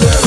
There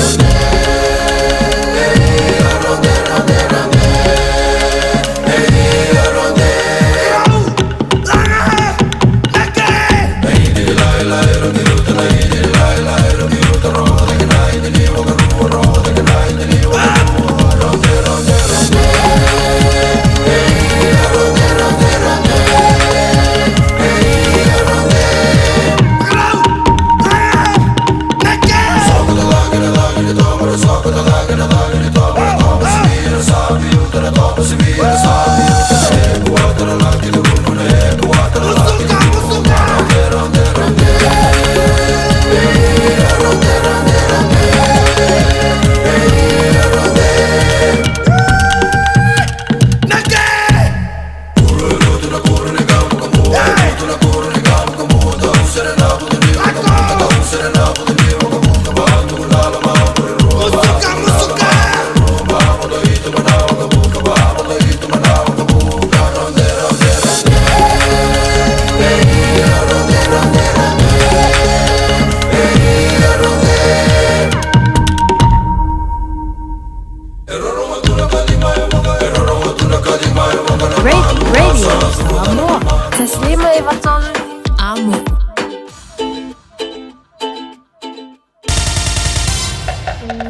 e watonu. Amo.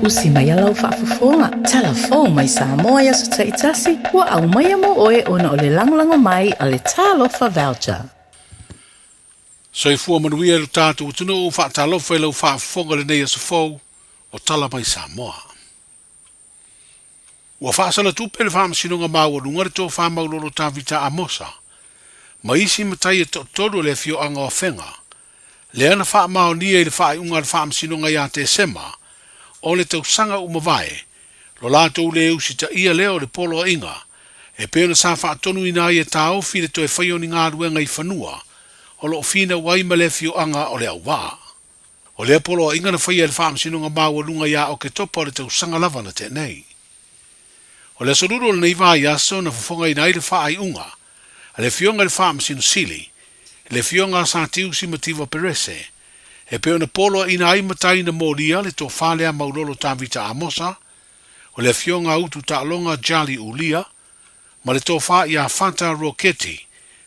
Usi mai alau whaafafonga. Telefon mai Samoa ia so taitasi. Ua au mai amo oe ona o le langolango mai a le talofa voucher. Soifua manuia lu tātou tunu o whaatalofa e lau whaafonga le nei a safou o tala mai Samoa. Ua whaasala tupe le whaamasinonga maua lunga le tō whaamaulolo tā vita a mosa. Ma isi matai e tōtoro le fio anga o whenga. Le ana whaamao nia i le whaaiunga le whaamasinonga ia te sema o le tausanga umawai. Lo lātou le usi ta ia leo le polo inga. E peona sa whaatonu ina ia tā ofi le toi whaioni ngā ruenga i whanua. O lo fina wai ma le fio anga o le au wā. O le polo inga na whaia le whaamasinonga maua lunga ia o ke topa o le tausanga lava na te nei. O le soruro le nei vai aso na whafonga ina i le whaaiunga. A le fionga le whaamasino sili. Le fionga sa tiu si mativa perese. E peo na polo ina ai matai na molia le tō whalea maulolo tā vita a mosa. O le fionga utu ta longa jali ulia. Ma le tō wha ia fata roketi.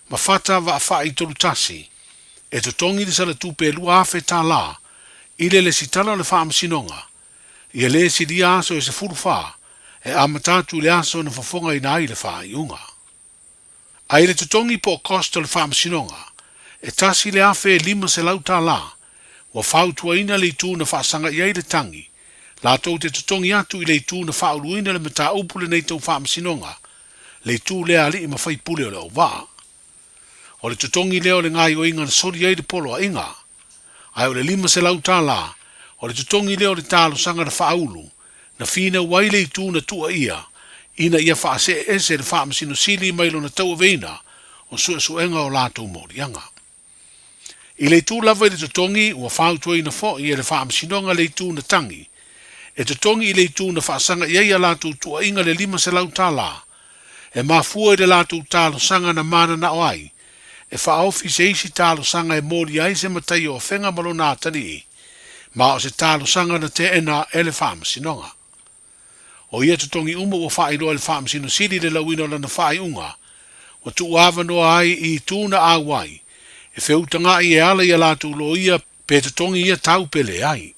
Ma fata wa wha i tolutasi. E to tongi le sala tupe lua afe tā la. Ile le sitala le whaamasinonga. Ia le si di aso e se furu wha. E amatatu le aso na whafonga ina ai le wha i unga. Ai le tutongi po kosta le whaamasinonga. E tasi le afe lima se lau tā la. Wa whautua ina le tū na whaasanga iai le tangi. La tau te tutongi atu i le tū na whauluina le mata upule nei tau whaamasinonga. Le tū lea ali i mawhai pule o le au wā. O le tutongi leo le ngai o inga na sori iai le polo a inga. Ai o le lima se lau tā la. O le tutongi leo le tālo sanga na whaulu. Na whina wai le tū na tua ia. Ina ia whaase ese le whaamasino sili mailo na tau aveina. O sua suenga o lātou morianga. I le tū lava i le tutongi ua whautua ina fo i le whaamasinonga le tū na tangi. E tutongi i le tū na whaasanga iai a lātou tua inga le lima se lau tā la. E mafua i le lātou tālo sanga na mana na oai. E whaofi se isi tālo sanga e mori ai se matai o whenga malo nā tani. Ma o se tālo sanga na te ena e le whaamasinonga. O ia tutongi uma ua whaeroa le whaamasino siri le lauina lana whaeunga. Wa tu awanoa ai i tūna awai. E whiutanga i e ala i a lātou lo ia pe tutongi ia tau pele ai.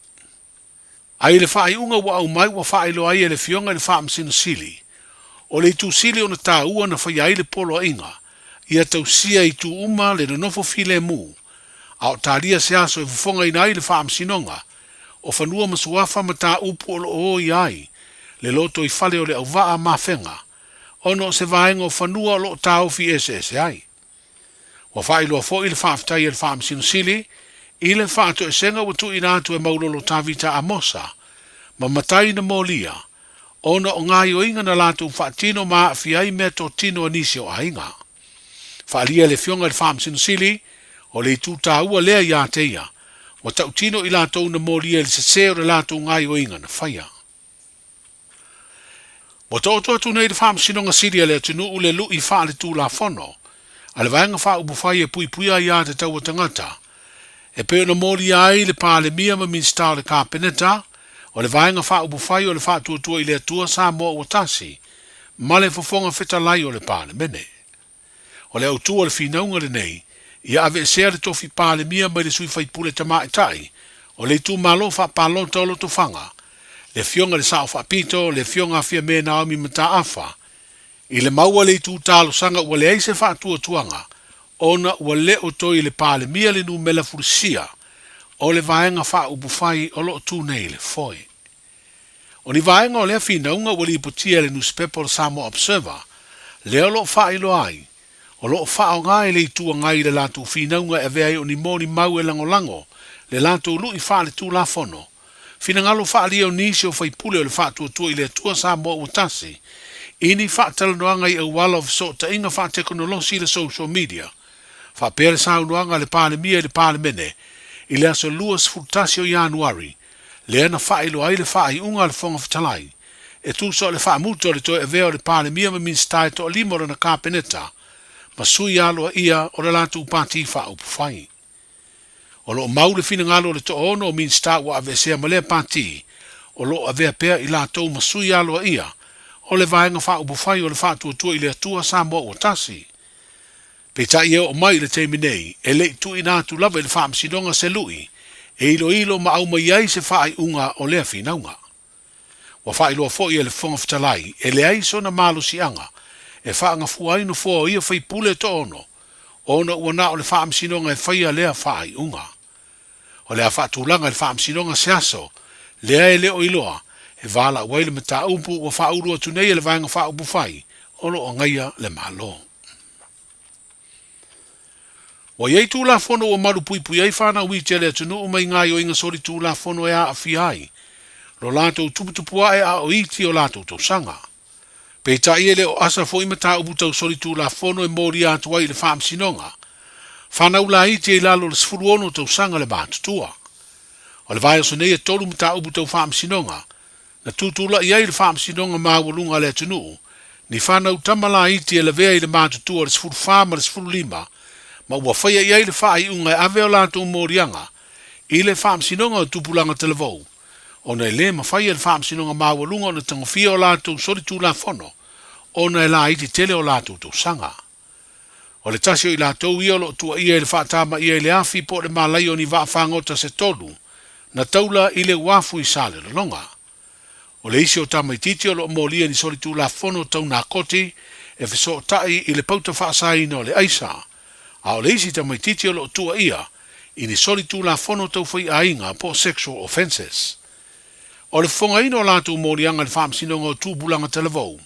Ai le whaeunga wa au mai wa whaeroa ai e le fionga le whaamasino siri. O le tu sili o na tā ua na whai ai le polo inga. Ia tau sia i tu uma le nofo file mu. A o tāria se aso e fufonga ina ai le whaamasinonga. O whanua masuafa ma tā upu o lo o i ai. Le loto i fale o le au waa ma whenga. Ono se vaenga o whanua o lo tā ufi ese ai. Wa whaeloa fo i le whaaftai e le whaamasino sili. I le whaato e senga watu i nātu e maulolo tā vita a mosa. Ma matai na molia. Ona o ngai o inga na lātu whaatino ma fiai mea to tino anisi o ainga. Whaalia le fionga le whaamasin sili, o le tū tā ua lea ia teia, wa tau tino i lātou na molia le seseo le lātou ngai o inga na whaia. Wa tō atu nei le whaamasinonga sili le atunu u le lui wha le tū la whono, a le vaenga wha upu whai e pui pui a ia te tau o tangata, e peo na molia ai le pā le mia ma minstau le kāpeneta, o le vaenga wha upu whai o le wha tuatua i le atua Samoa o tasi, ma le fofonga feta lai o le pā le mene. O le autua le whinaunga le nei, ia ave sea le tofi pāle mia mai le sui whaipule tama e tai, o le tū malo wha pālonta o lo tofanga, le fionga le sao whapito, le fionga fia mea Naomi mata afa, i le maua le tū tālo sanga ua le eise wha atua tuanga, ona ua le o toi le pāle mia le nu mela furusia, o le vaenga wha ubufai o lo tū nei le foi. O ni vaenga o le whinaunga ua li ipotia le newspaper Samoa Observer, le o lo wha ilo ai, o lo whao ngai le tua ngai le lātou whinaunga e vei o ni mōni mau e lango le lātou lui wha le tū la whono. Whina ngalo wha li o nisi o whaipule o le wha tua i le tua Samoa o tasi. Ini wha talanoanga i au wala of so ta inga wha teknolosi le social media. Wha pere saunoanga le pāle mia le pāle mene. I le aso luas fultasi o Januari. Le ana wha ilo ai le wha i unga le whonga whatalai. E tu so le wha muto le toi e veo le pāle mia ma minstai to limora na kāpeneta. Ma sui aloa ia o le lātou pāti wha upu whai. O lo mau le whina ngalo le to ono o min sta wa ave sea malea pāti. O lo ave pea i lātou ma sui aloa ia. O le vaenga wha upu whai o le wha tua i le atua Samoa o tasi. Pe tai o mai le teimi nei, e le tu ina tu lava le whaam sinonga se lui, e ilo ma au mai ai se whaai unga o lea whinaunga. Wa whaai loa fo i le whonga whatalai, e le ai sona malo si anga, e whaanga fuai no fo ia whai pule to ono ua o le whaam sinonga e whaia lea whaai unga. O lea whaatulanga le whaam sinonga se aso, lea e leo iloa, e wala waile me ta upu wa whaurua tunei le vaenga whaupu whai, olo o ngaia le malo. Wa iei tū la fono o maru pui pui ei whana ui te lea tunu o mai ngai o inga sori tū la fono e a whiai. Lo lātou tuputupua e a o iti o lātou tau sanga. Pei ta ie leo asa fo ima ta upu tau sori tū la fono e mori atu ai le whaam sinonga. Whanau la iti e lalo le sfuru ono tau sanga le mātutua. O le vai o sonei e tolu ma ta upu tau whaam sinonga. Na tūtula iei le whaam sinonga māwalunga le tunu. Ni whanau tamala iti e le vea i le mātutua le sfuru whama le sfuru lima. Ma ua whaia iei le whaai unga e ave o lātou morianga. I le whaam sinonga o tupulanga televou. O nei le ma whaia le whaam sinonga māwalunga o na tangawhia o lātou sori tū la fono. O nei la iti tele o lātou tau sanga. O le tasio i lātou ia lo tua ia le whaatama ia le afi po le malai o ni waa whangota se tolu. Na taula i le wafu i sale le longa. O le isi o tama i titi o lo molia ni sori tū la fono tau nā koti e fiso o tai i le pauta whaasaina o le aisa. A o le isi tama i titi o lo tua ia i ni sori tū la fono tau whai ainga po sexual offenses. O le whonga ino lātou morianga le whaam sinonga o tūbulanga televou.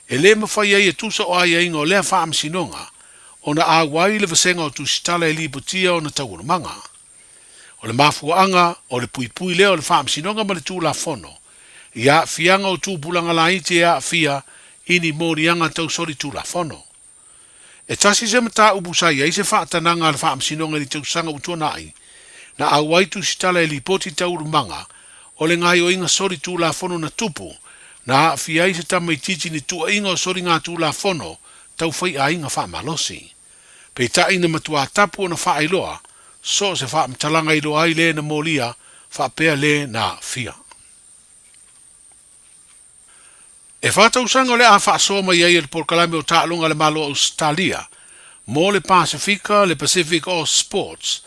E le mawhai ai e tusa o ai ainga o lea whaam sinonga o na a wai le vasenga o tusitala e lipotia o na tauru manga. O le mafuanga o le pui pui leo le whaam sinonga ma le tū la fono. Ia fianga o tūbulanga la iti e a fia ini morianga tau sori tū la fono. E tasi se mata ubusai ai se whaatananga le whaam sinonga ni tau sanga utua nai. Na a wai tusitala e lipoti tauru manga o le ngai o inga sori tū la fono na tupu. Na fia i se tamai titi ni tua inga o sori ngā tū la fono tau whai a inga wha malosi. Pei ta ina matua tapu o na wha ailoa, so se wha mtalanga iloa ai le na molia, wha pea le na fia. E whātau sanga le a wha soma iei le porkalame o tālunga le malo Australia, mo le Pasifika, le Pacific All Sports,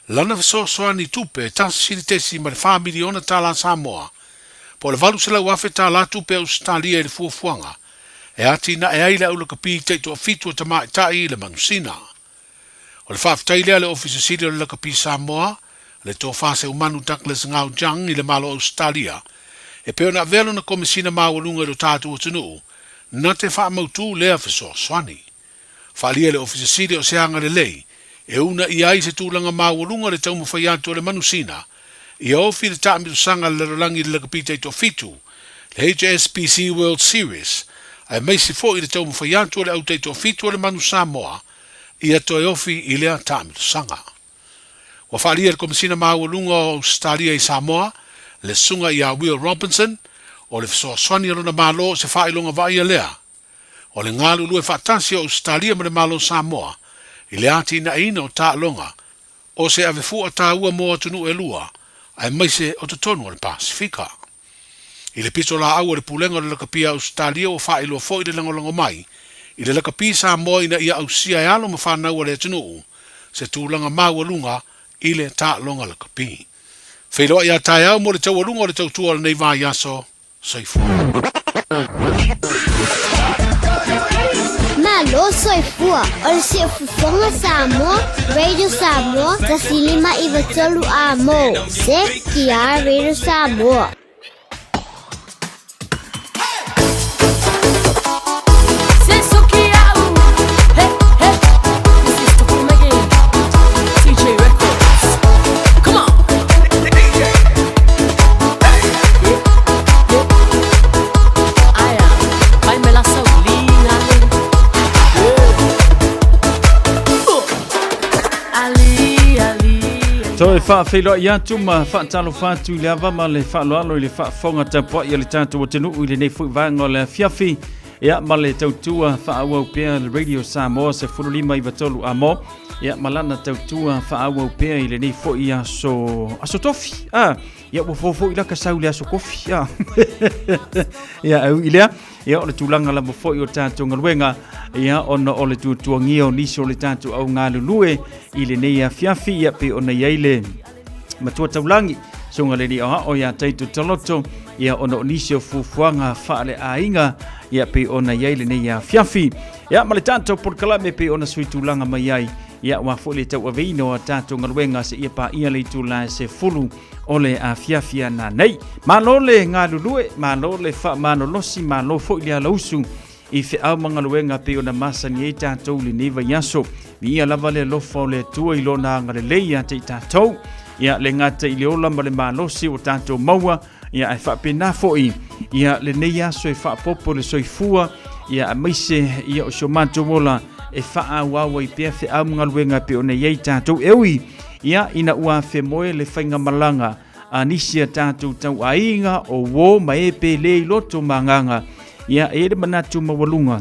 lana viso soani tupe tasi tesi ma le whamiliona tāla Samoa, po le valu sila wafe tāla tupe Australia i le fuafuanga, e ati na e aile au laka pi teito a fitu o tamai tai le manusina. O le whaafitai lea le ofisa siri o le laka pi Samoa, le tō whase umanu Douglas Ngau Jang i le malo Australia, e peo na velo na komisina mawalunga i lo tātu o tunu, na te wha mautu lea fiso swani. Whaalia le ofisa siri o seanga le lei, e una i ai se tūlanga mawalunga le tau mawhai atu o le manusina, i ofi le tāmitu sanga le rolangi le laka pi teito fitu, le HSBC World Series, ai mai si fo i le tau mawhai atu o le au teito fitu o le manu Samoa, i ato e ofi i lea tāmitu sanga. Wa whaalia le komisina mawalunga o Australia i Samoa, le sunga i a Will Robinson, o le fisoa swani rona malo se whailonga vai a lea. O le ngalu lue whaatasi o Australia ma le malo Samoa, i le ati na ina o tā longa, o se ave fua tā ua moa tunu e lua, ai maise o te tonu o le Pasifika. I le piso la au o le pulenga o le lakapia Australia o whailua fo i le langolongo mai, i le lakapi Samoa ina ia au sia e alo ma whanau o le tunu, se tūlanga mawalunga i le tā longa lakapi. Whailoa ia tai au mo le tau alunga o le tau tua le nei vai aso, soifua. Malo soifua, o le si ufufonga Samoa, Radio Samoa, tasilima iwa tolu a mo, se kia Radio Samoa. So e whaawhelo i atu ma whaatalo whātu i le awa ma le whaaloalo i le whaafonga tapua i le tātou o tenu i le nei fui vanga o le fiafi ia ma le tautua whaawau pia le Radio Samoa se furulima i watolu a mo ia malana tautua whaawau pia i le nei fui aso tofi ia wo fofo ila ka sau le aso kofi ia au ile ia o le tulanga la mofo o tātou ngaluenga ia ona o le tuatuangia o nisi o le tātou au ngā lulue i le nei a fiafi ia pe ona iaile matua taulangi songa le ni o ia taitu taloto ia ona o nisi o fufuanga whaale a inga ia pe ona iaile nei a fiafi ia ma le tātou porkalame pe ona sui tulanga mai ai ia wa fole tau aveino a tātou ngaluenga se ia pa ia le tula se fulu ole a fiafia na nei malole ngā lulue malole fa manolosi malo fo ia lausu i fe au mga luenga pe ona masani e tātou le neva yaso vi ia lava le lofa le tua i lona ngare leia te tātou ia le ngata i le ola ma le malosi o tātou maua ia e fa pena foi ia le nei yaso e fa popo le soifua ia a maise ia o shomanto mola e fa au i pe fe au mga luenga pe ona iei tātou eui ia ina ua fe moe le whainga malanga a nisia tātou tau ainga o wō mai e pe le loto manganga ia e le manatu mawalunga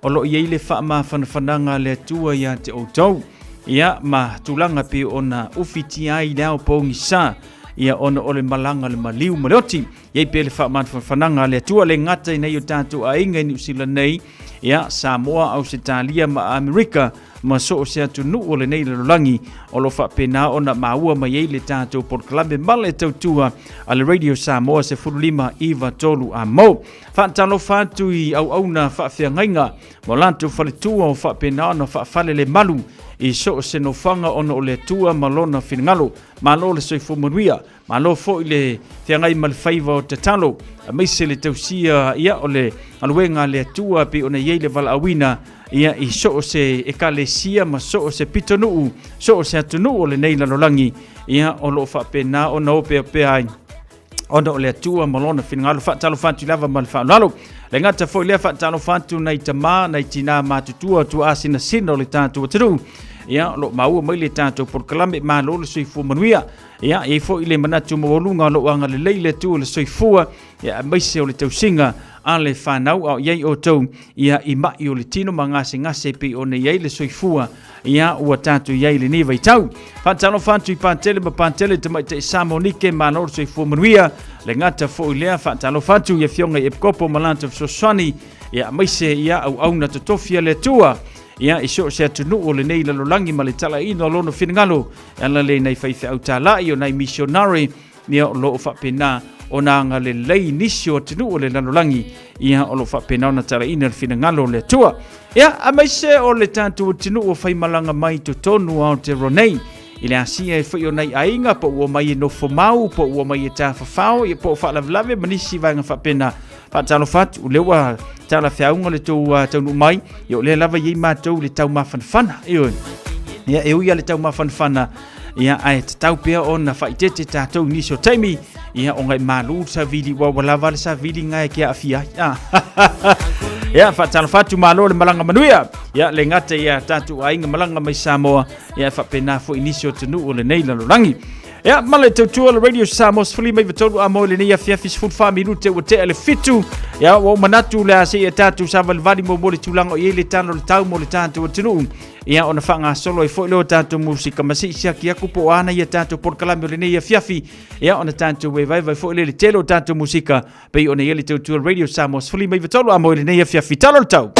o lo iei le wha whananga le tua ia te outau ia ma tulanga pe ona ufiti ai nao pongi sa ia ona ole malanga le maliu maleoti iei pe le wha whananga le tua le ngata nei o tātou ainga i New Zealand nei ia Samoa au Australia ma Amerika ma so o se atu nuu o le nei le rolangi o lo wha pena ona maua mai ei le tātou porkalame male tautua a le Radio Samoa se furulima iwa tolu a mau. Whaatalo whātu i au auna whaawhiangainga mo lantu whaletua o wha pena ona whaafale le malu i so o se no whanga ona o le tua malona whinangalo malo le soifo manuia malo fo i le whiangai mal whaiva o te talo a meise le tausia ia o le aluenga le tua pe ona iei le vala awina ia i so o se ekalesia ma so o se pitonuu so o se atunu o le nei lalolangi ia o lo wha pena ona o pe ai ona o le atua malona whinangalo whaatalo whātu lava mal whaanalo le ngata fo i lea whaatalo whātu nei tamā nei tina mātutua tu asina sina o le tātua tanu ia lo maua mai le tātou porkalame malo le soifua manuia ia e fo i le manatu mawalunga lo anga le leile tu le soifua ia maise o le tausinga a le whanau au iei o tau ia i mai o le tino ma ngase pe o ne iei le soifua ia ua tātou iei le niva i tau whaatalo whantu i pātele ma pātele te mai te Samonike malo le soifua manuia le ngata fo i lea whaatalo whantu ia fionga i epkopo malanta soswani ia maise ia au au na totofia le tua ia iso se atunu o le nei lalolangi ma le tala ino lono whinangalo ala le nei whaife au tālai o nei missionary ia o lo whapena o nanga le lei nisio atunu o le lalolangi ia o lo whapena o na tala ino le whinangalo le tua ia a maise o le tātu atunu o whaimalanga mai to tonu au te ronei i le asia e whai o nei ainga po ua mai e nofo mau po ua mai e tāwhawhao i po whalavelave manisi vanga whapena whaatalo whatu lewa tala whiaunga le taunu mai i o le lava iei mātou le tau mawhanwhana ia e uia le tau mawhanwhana ia ai te tau pia o na whaitete tātou niso taimi ia o ngai malu sa vili wawalawa le sa vili ngai kia awhia ia whaatalo whatu malo le malanga manuia ia le ngata ia tātou ainga malanga mai Samoa ia whapena fo inisio tanu o le nei lalolangi ia male tautua le Radio Samoa sfuli mai vitolu a mo le nei afiafis fut fa minute o te ele fitu ia o manatu le ase ia tātou sa valvali mo le tulango i le tano le tau mo le tātou tunu ia ona whanga solo i fo ilo tātou musika masi sia ki aku po ana ia tātou porkalame o le nei afiafi ia ona tātou vai fo ile le telo tātou musika pe ona ia le tautua Radio Samoa sfuli mai vitolu a mo le nei afiafi talo le tau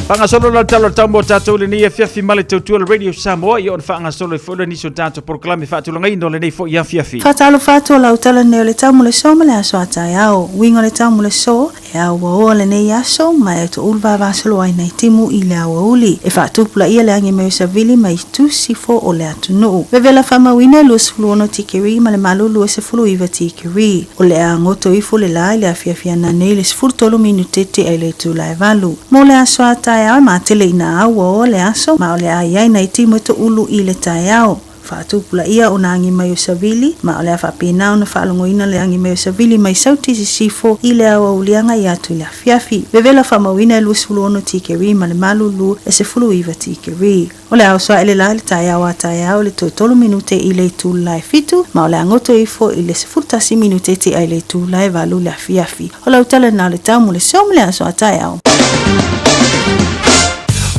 Whangasolo la talo tambo tātou le nei fiafi male tautua le Radio Samoa i on whangasolo i fwole niso tātou porkalame whaatulanga ino le nei fo ia fiafi. Whaatalo whātua lau tala neo le tau mule so male aso atai au. Wingo le tau mule so e au wa le nei aso ma e to ulva vasalo ai nei timu i le awa uli. E whaatupula ia le angi meo savili ma i tu sifo o le atunuu. Vevela whamawina lua sifulu ono tikiri ma le malu lua sifulu iwa tikiri. O le a ngoto ifo le lai le afiafia na nei le sifulu tolo minutete ai le tu lai valu. Mo le aso atai au ma tele ina au o le aso ma o le ai nei timu to ulu i le tai au. Whaatupula ia o na angi mai o savili ma o le whapena o na whaalongoina le angi mai o savili mai sauti si sifo i le awa ulianga i atu le afiafi. Vevela whamawina e luasfulu ono tikeri ma le malulu e se fulu iwa tikeri. O le au soa ele la le tai au a tai au le tolu minute i le tu lai fitu ma o le angoto ifo i le se fultasi minute te ai le tu lai valu le afiafi. O le utala na le tau mo le somu le aso a tai au.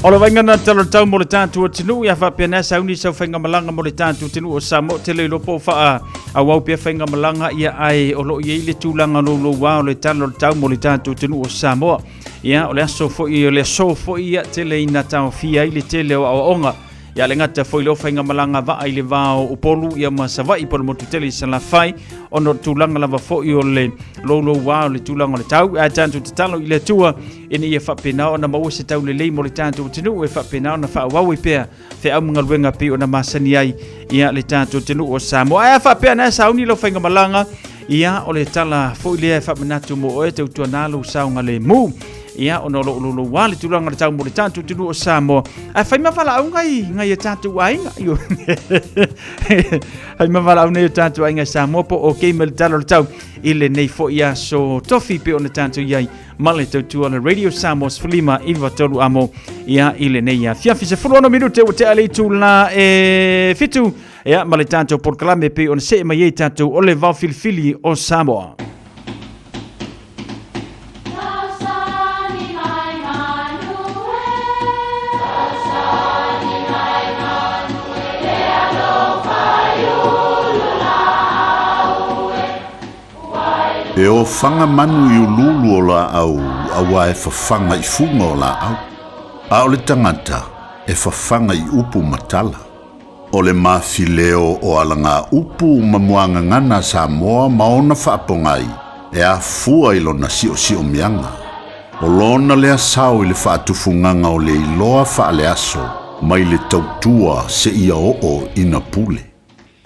O le waingana talo tau mo le tātua tinu ia whapena sauni sau whainga malanga mo le tātua tinu o Samoa te le lopo wha a wau pia whainga malanga ia ai o lo i le tūlanga no lo wā o le talo tau mo le tātua tinu o Samoa ia o le aso fo i o le aso fo i ia te le ina tau fia i le te leo a onga ia le ngata fo i lo whainga malanga wa ai le wāo upolu ia masawai po le motu tele sa la whai o no tūlanga lava fo i o le lo wā o le tūlanga le tau a tātua te talo i le tua ina ia whapena o na maua se tau le lei mo le tātua tinu e whapena o na whawau i pēr whi au mga luenga pi o na masani ai ia le tātua tinu o Samoa a whapena sauni lo whainga malanga ia o le tala fo i lea whapenatu mo o e tau tua nālu saunga le mu ia ono lo wale tulanga tau mo le tātua tinu o Samoa a whai mawhala au ngai e tātua ainga io hai mawhala au nei o tātua ainga Samoa po o keima le tala le tau i le nei fo ia so tofi pe o na tātua iai male tau tua le Radio Samoa sfulima iwa tolu amo ia i le nei ia fiafi se fuluana minute o te ale tu la e fitu ia male tātua porkalame pe o na se mai e tātua o le vau filifili o Samoa. E o whanga manu i ululu o la au, awa e whawhanga i funga o la au. A o le tangata e whawhanga i upu matala. O le mawhileo o alanga upu mamuanga ngana Samoa maona whaapongai e a fua ilo na sio mianga. O lona lea sao i le whaatufunganga o le iloa whaale aso mai le tautua se ia o ina pule.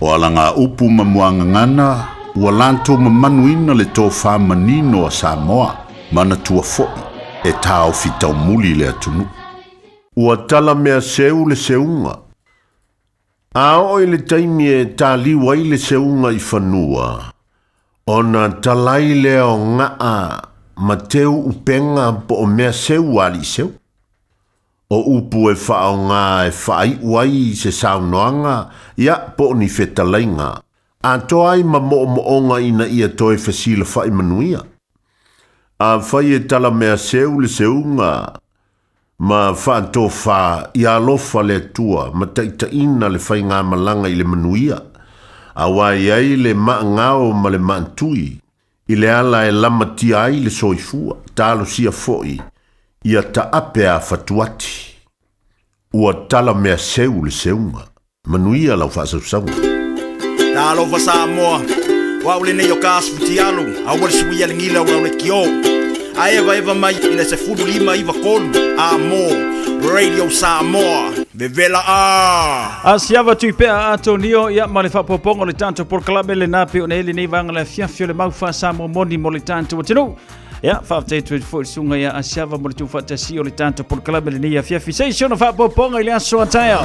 O alanga upu mamuanga ngana ua lanto mamanuina le tō whamanino a Samoa, mana tua fo'i, e tāo fitau muli le atunu. Ua tala mea seu le seunga. Ao i le taimi e tā liwa i le seunga i whanua. Ona talai leo ngaa ma teu upenga po o mea seu ali seu. O upu e whao ngā e whai uai se saunoanga, ia po ni whetalainga. A toai ma mo ina ia toi fasila whai manuia. A whai e tala mea seu le seunga. Ma whanto wha i alofa le tua ma taita ina le whai ngā malanga i le manuia. A wai ai le maangao ma le maantui. I le ala e lama tia ai le soifua. Talo sia foi. Ia ta apea fatuati. Ua tala mea seu le seunga. Manuia lau whaasausaunga. Talo fa Samoa wa ule nei o kasu tialu a wale suia le ngila wa le kio a eva mai ina se fudu lima iva kolu amo Radio Samoa bevela a siava tu pe Antonio ia male fa popongo le tanto por clame le napi o nei nei vanga le fiafio le mau fa Samoa moni mo le tanto tenu ia fa te tu fo sunga ia siava mo le tu fa te si o le tanto por clame le nei fiafi sei sono fa popongo ile aso ataia.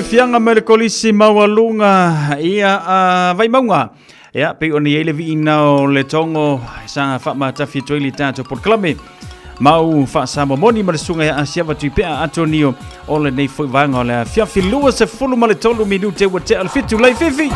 Fianga me le kolisi mawalunga ia vai maunga. Ia pe oni ele vi ina o le tongo sa fa mata fi toili tato por klame. Mau fa sama moni ma sunga ya asia va tuipea Antonio o le nei foi vanga le fia fi lua se fulu ma le tolu minute wa te alfitu lai fifi.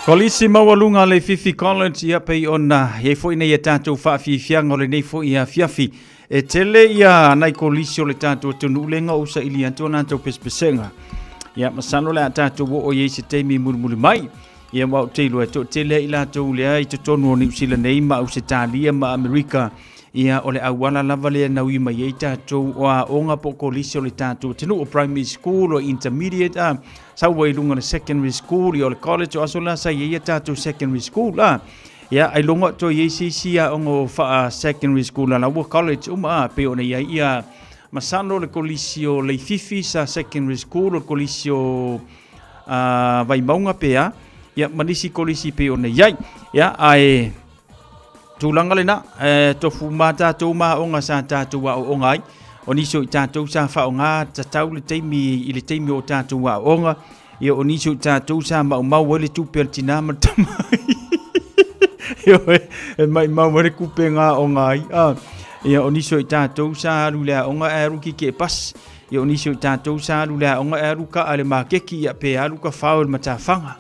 Kolisi mawalunga le Fifi Collins ia pei ona ye foi nei tatou fa fifianga le nei foi ia fiafi e tele ia nai kolisi o le tatou tunu lenga o sa ili antona tatou pespesenga ia masano le tatou o ye se temi mulmuli mai ia wa telo to tele ila to le ai to tonu ni sila nei ma o se talia ma America ia ole awala lava le na wi mai e tatou o onga po kolisi o le tatou tunu o primary school o intermediate sa wai lunga na secondary school i o le college o asola sa ia tatou secondary school ia ai longa to ye sia ongo fa secondary school la wo college pe ona ia masano le kolisi o le fifi sa secondary school o kolisi o vai maunga pea ia manisi kolisi pe ona ia ai tulanga lena tofu mata to ma onga sa tatou wa ongai oniso tatou sa fa onga tatau le teimi i le teimi o tatou wa onga ia oniso tatou sa mau le tupel tina matamai mai mawere kupenga o ngai ia oniso tatou sa lula o nga aru ki ke pas ia oniso tatou sa lula o nga aru ka ale makeki ia pe aru ka faul matafanga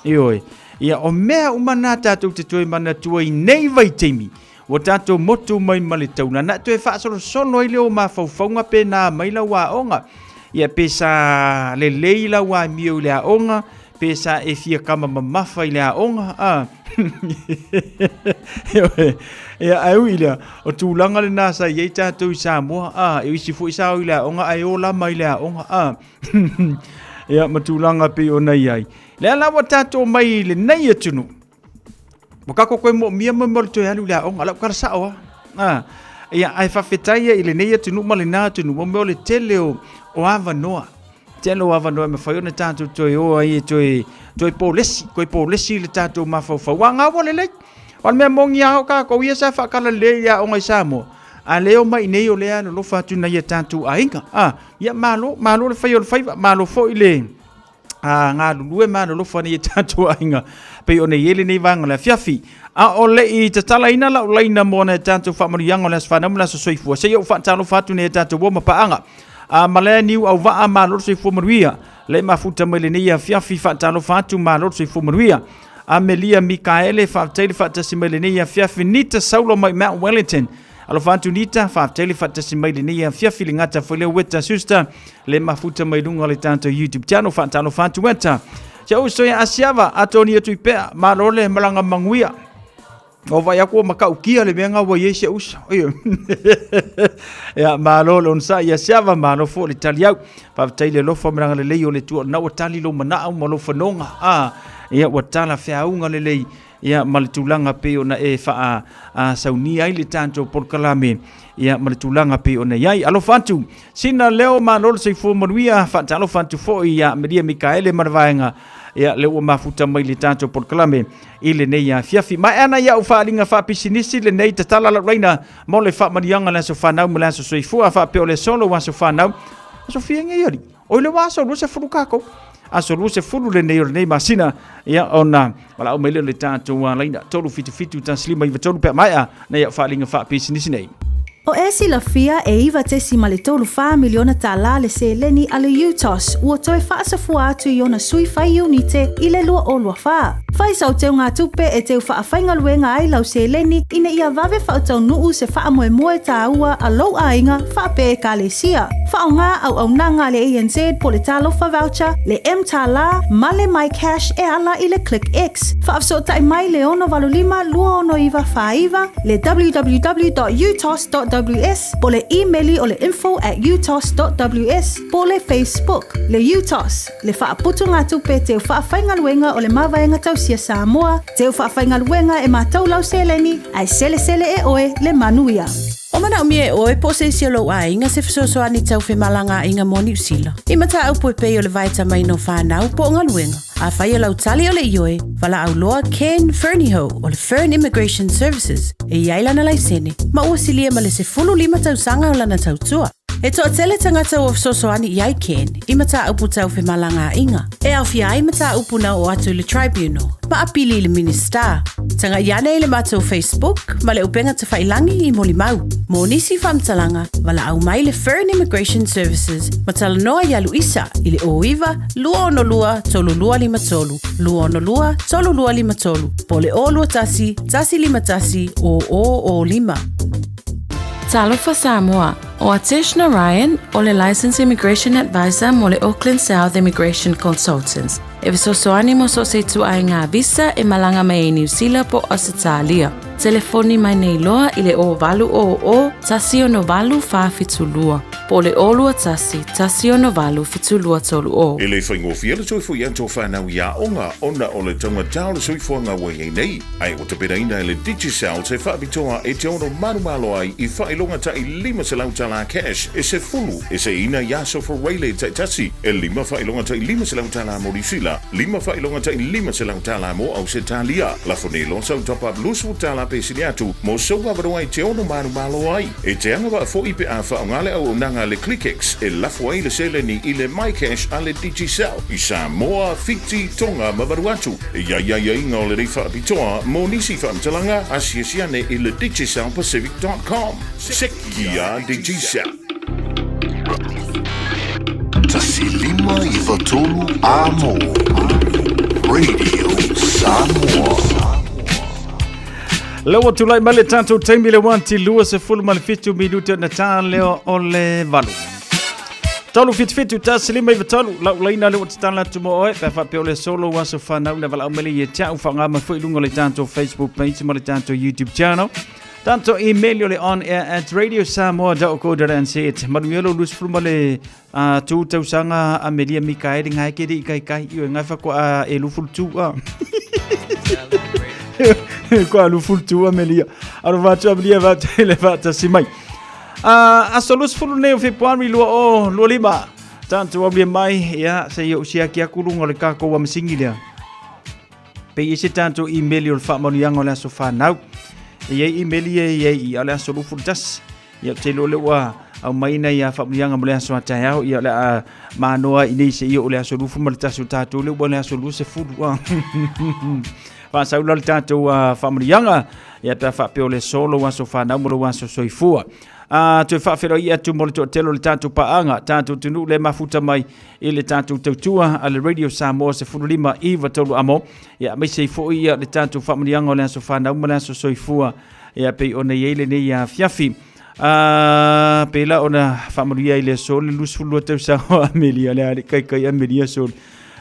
ia o mea umana tatou te toi mana tuai nei vai teimi o tatou motu mai male tauna na toe fa solo i leo mafaufaunga pe na mai la wa onga ia pe sa le leila wa miu le onga pe sa e fia kama mamafa i le onga ia ai uila o tulanga le nasa i tatou Samoa e isi fu isa uila onga ai ola mai le onga ia matulanga pe ona ai le ala wa tatou mai le nei atunu Wakako koe mo mia mo to ya lula on ala kar sa o ia ai fa fetaia ile nei tu no male na tu no mo le teleo o ava noa me fa yona tanto to o ai to polisi ko polisi le tanto ma fa wanga wole le on me mongia ka ko ia sa fa kala le ya o ngai samo a leo mai nei o le ano lo fa tu na ia tanto ainga ia malo le fa yo fa malo fo ile nga lue mana lo fa ni tanto ainga pe ona yele nei vanga la fiafi ole I tatala ina la laina mona tanto fa marianga la sfana mla so soifu se yo fa tano fa tu ne tanto bo ma paanga male ni au va ma lo soifu maria le mafuta mele ni fiafi fa tano fa tu ma lo soifu maria Amelia Mikaele fa tele fa tasimele ni fiafi nita saulo mai Mount Wellington Alo fantu nita fa tele fa tasimele ni fiafi lingata fole weta susta le mafuta mai lunga le tanto YouTube channel fa tano fantu weta Jau soya asiava atoni tu pea malole malanga manguia. O vai ako makaukia le menga wa yese usa. Ya malole onsa ya siava malo fo le taliau. Pa taile lo fo malanga le leo le tu na watali lo mana malo fanonga. Ya watala feaunga le lei. Ya malitulanga pe ona e fa sauni ai le tanto por kalame. Ya malitulanga pe ona yai alo fantu. Sina leo malole se fo manuia fa talo fantu fo ya media Mikaele marvaenga. Ya leo mafuta mai le tanto por kalame ile nei ya fiafi ma ana ya ufalinga fa pisinisi le nei tatala la reina mo le fa marianga la so fa nau mala so soifua fa pe ole solo wa so fa nau so fienge yari o le wa so lu se furukako aso lu se fulu le nei masina ya ona wala o mele le tanto wa laina tolu fitu tanslima i tolu pe mai na ya falinga fa pisinisi nei O esi la fia e iwa te si male tolu wha miliona ta la le se leni ale UTOS ua toe wha asafua atu i ona sui whai unite i le lua o lua wha. Whai sau teo ngā tupe e teo wha awhainga luenga ai lau se leni ina ia vave wha tau nuu se wha moe ta ua a lau ainga wha pe e ka le sia. Wha o ngā au nanga le ANZ po le talo wha voucher, le M ta la, male my cash e ala i le Click X. Wha afso tai mai le ono valulima lua ono iwa wha iwa, le www.utos.ws po le emaili o le info@utos.ws po le Facebook le UTOS le whaaputu ngā tupe teo whaawhainga luenga o le mawaenga tausia Samoa teo whaawhainga luenga e mātou lau seleni ai sele e oe le manuia. O mana umie oe po se siolo a inga se fisosoani tau whemalanga inga moni usila. I mata au poe pei o le vaita mai no whanau po ngā luenga. A whai o lau tali o le ioe, wala au loa Ken Ferniho o le Fern Immigration Services e iailana lai sene, ma ua silia ma le se fulu 5 tau sanga o lana tau tua. E toa tele tangata o fisosoani iai Ken, I mata upu tau whemalanga inga. E au fia ai mata upu na o atu le tribunal, ma apili le minister. Tanga iane i le matou Facebook, ma le upenga te whailangi I moli mau. Mo nisi whamtalanga, wala au mai le Fern Immigration Services, ma tala noa yalu isa, I le oiwa, lua ono lua, tolu lua lima tolu, lua ono lua, tolu lua lima tolu, po le o lua tasi, tasi lima tasi, o lima. Talofa Samoa, o Atishna Ryan, o le Licensed Immigration Advisor mo le Auckland South Immigration Consultants. E visosoani mo so se tu ai ngā visa e malanga mai e New Zealand po Australia. Telefoni mai nei loa I le o valu o tasi ono valu wha fitulua. Po le olua tasi ono valu fitulua tolu o. E le whaingo fiele toi fui anto whanau ia onga ona o le taunga tau le sui fuanga wai nei. Ai o te peraina le Digicel te whaabitoa e te ono marumalo ai I whailonga ta I 5 se lau tala cash e se fulu e se ina yaso for waile te tasi e 5 whailonga ta I 5 se lau tala morisila 5 whailonga ta I 5 se lau tala mo au se talia la fonelo sau tapa lusu tala pe siniatu mo soga varoa I te ono marumalo ai e te anga wa fo ipe a whaongale au nanga tanga le ClickX e lafua i le sele ni i le MyCash a le Digicel. I Samoa fiti tonga mavaruatu. E ia inga o le reifa apitoa mo nisi whaamtalanga a siasiane i le digicelpacific.com. Sekia Digicel. Tasilima i watolu amo. Radio Samoa. Lewa tulai male tanto taimi le wanti lua se fulu male fitu minuto na taan leo ole valu. Tolu fitu tasilima i watolu laina lewa titala tumo oe pefa peole solo waso whanau na vala umeli ye tia ufangama fu ilunga le tanto Facebook page male tanto YouTube channel. Tanto email le on air at radiosamoa.co.nz. Manuelo lus fulu male tu tausanga amelia mikaeli ngai kedi kai iwe ngai whako e lufulu tu Kwa lufulu tu amelia. Aro vatu amelia vatu ele vata simai. Asolus fulu neo februari lua lima. Tanto amelia mai ya se yo sia kia kulunga le kako wa msingi lea. Pe isi tanto email yo fa manu yang ole so fa now. Ye email ye ole so lufulu tas. Ya te lo le wa au mai na ya fa manu yang ole so ta ya ya le manoa ini se yo ole so lufulu mal tas tatu le ole so lu se fulu. Fa sa ula tanto family yanga ya ta fa peole solo wa so fa na mo wa so soifua to fa fero ia tu mo to telo le tanto paanga tanto tunu le mafuta mai ile tanto tutua al radio Samoa se fulima iva tolu amo ya me se fo ia le tanto family yanga le so fa na mo le so soifua ya pe ona ile ne ya fiafi pela ona family ile so le lusfulu te sa amelia le kai amelia so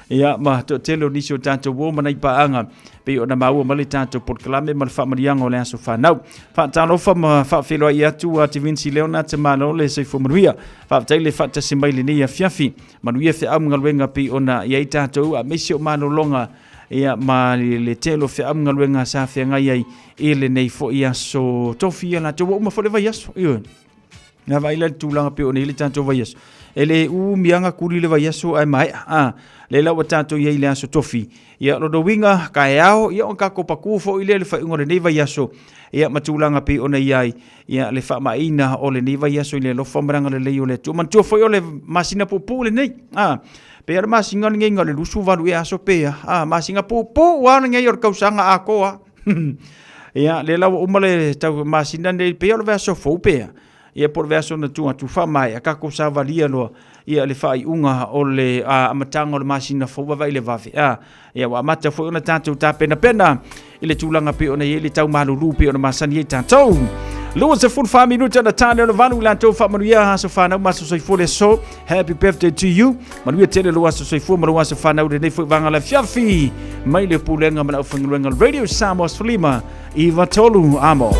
ya ma to telo ni so tanto wo mana ipaanga pe ona mau mali tanto por klame mal fa mariango le so fa nau fa tano fa felo ia tu a Vinci Leona te malo le se fo maria fa tele fa te simbaili ni ya fiafi manuia fe am ngalwenga pe ona ia tanto a mesio mano longa ia ma le telo fe am ngalwenga sa fe ngai ile nei fo ia so tofia la to mo fo le vai aso io na vai le tu langa pe ona ile tanto vai aso ele mianga kuli le vai aso ai mai le la tanto ye ile aso tofi ia lo do winga kaeao ia on ka ko paku fo ile le fa ngore nei vai aso ia matulanga pe ona ia le fa maina o le nei vai aso ile lo fomranga le le tu man tu fo ile masina popu le nei pe ar masinga ngai ngale lusu valu ia aso pe masinga popu wa ngai or kausanga akoa ia le la umale tau masina nei pe o aso fo pe ia por verso na tu fa mai ka ko sa valia lo ia le fai unga o le amatanga o le masina fo vai le vafi ia wa mata fo ona tanto ta pena ile tulanga pe ona ile tau malulu pe ona masani tanto Lua se full 5 minutos na tane o vanu lanto fa manuia ha so fa na maso so fole so happy birthday to you manuia tele lua so fo manuia so fa na de nei fo vanga la fiafi mai le pulenga mana ofenga radio Samoa Flima iva tolu amo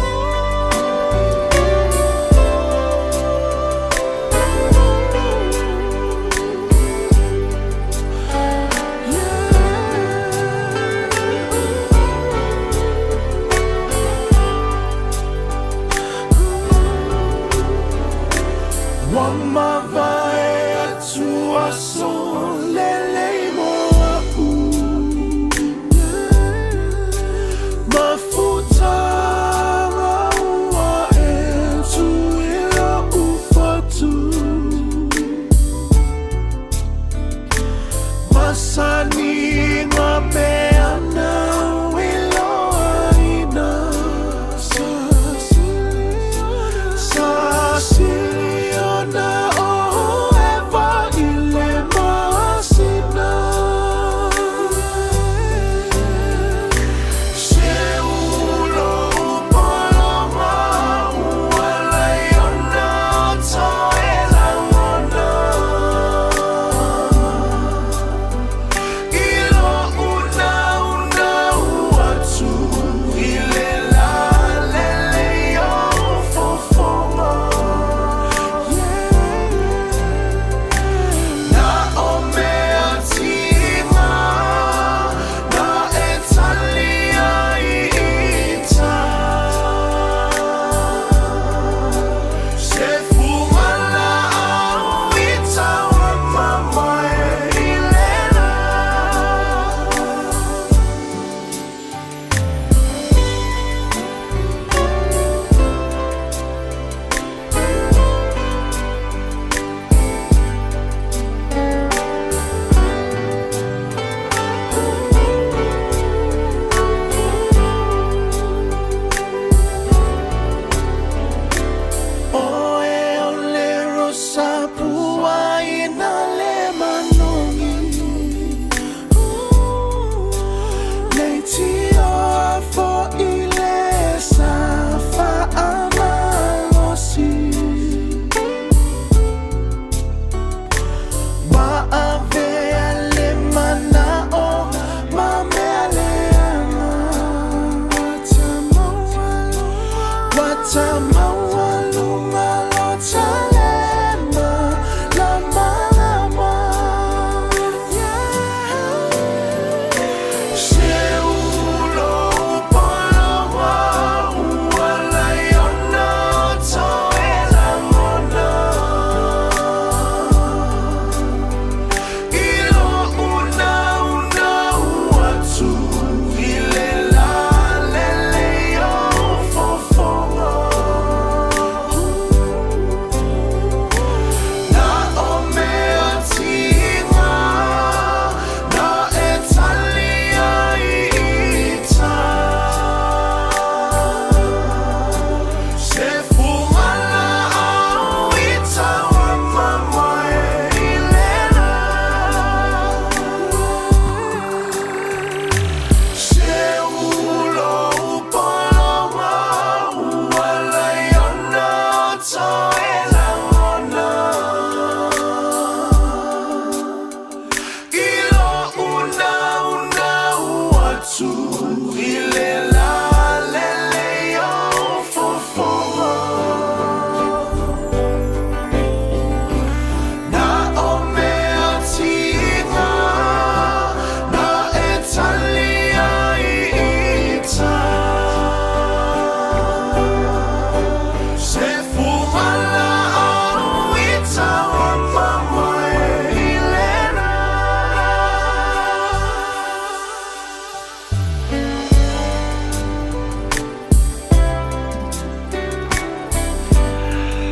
Mafuta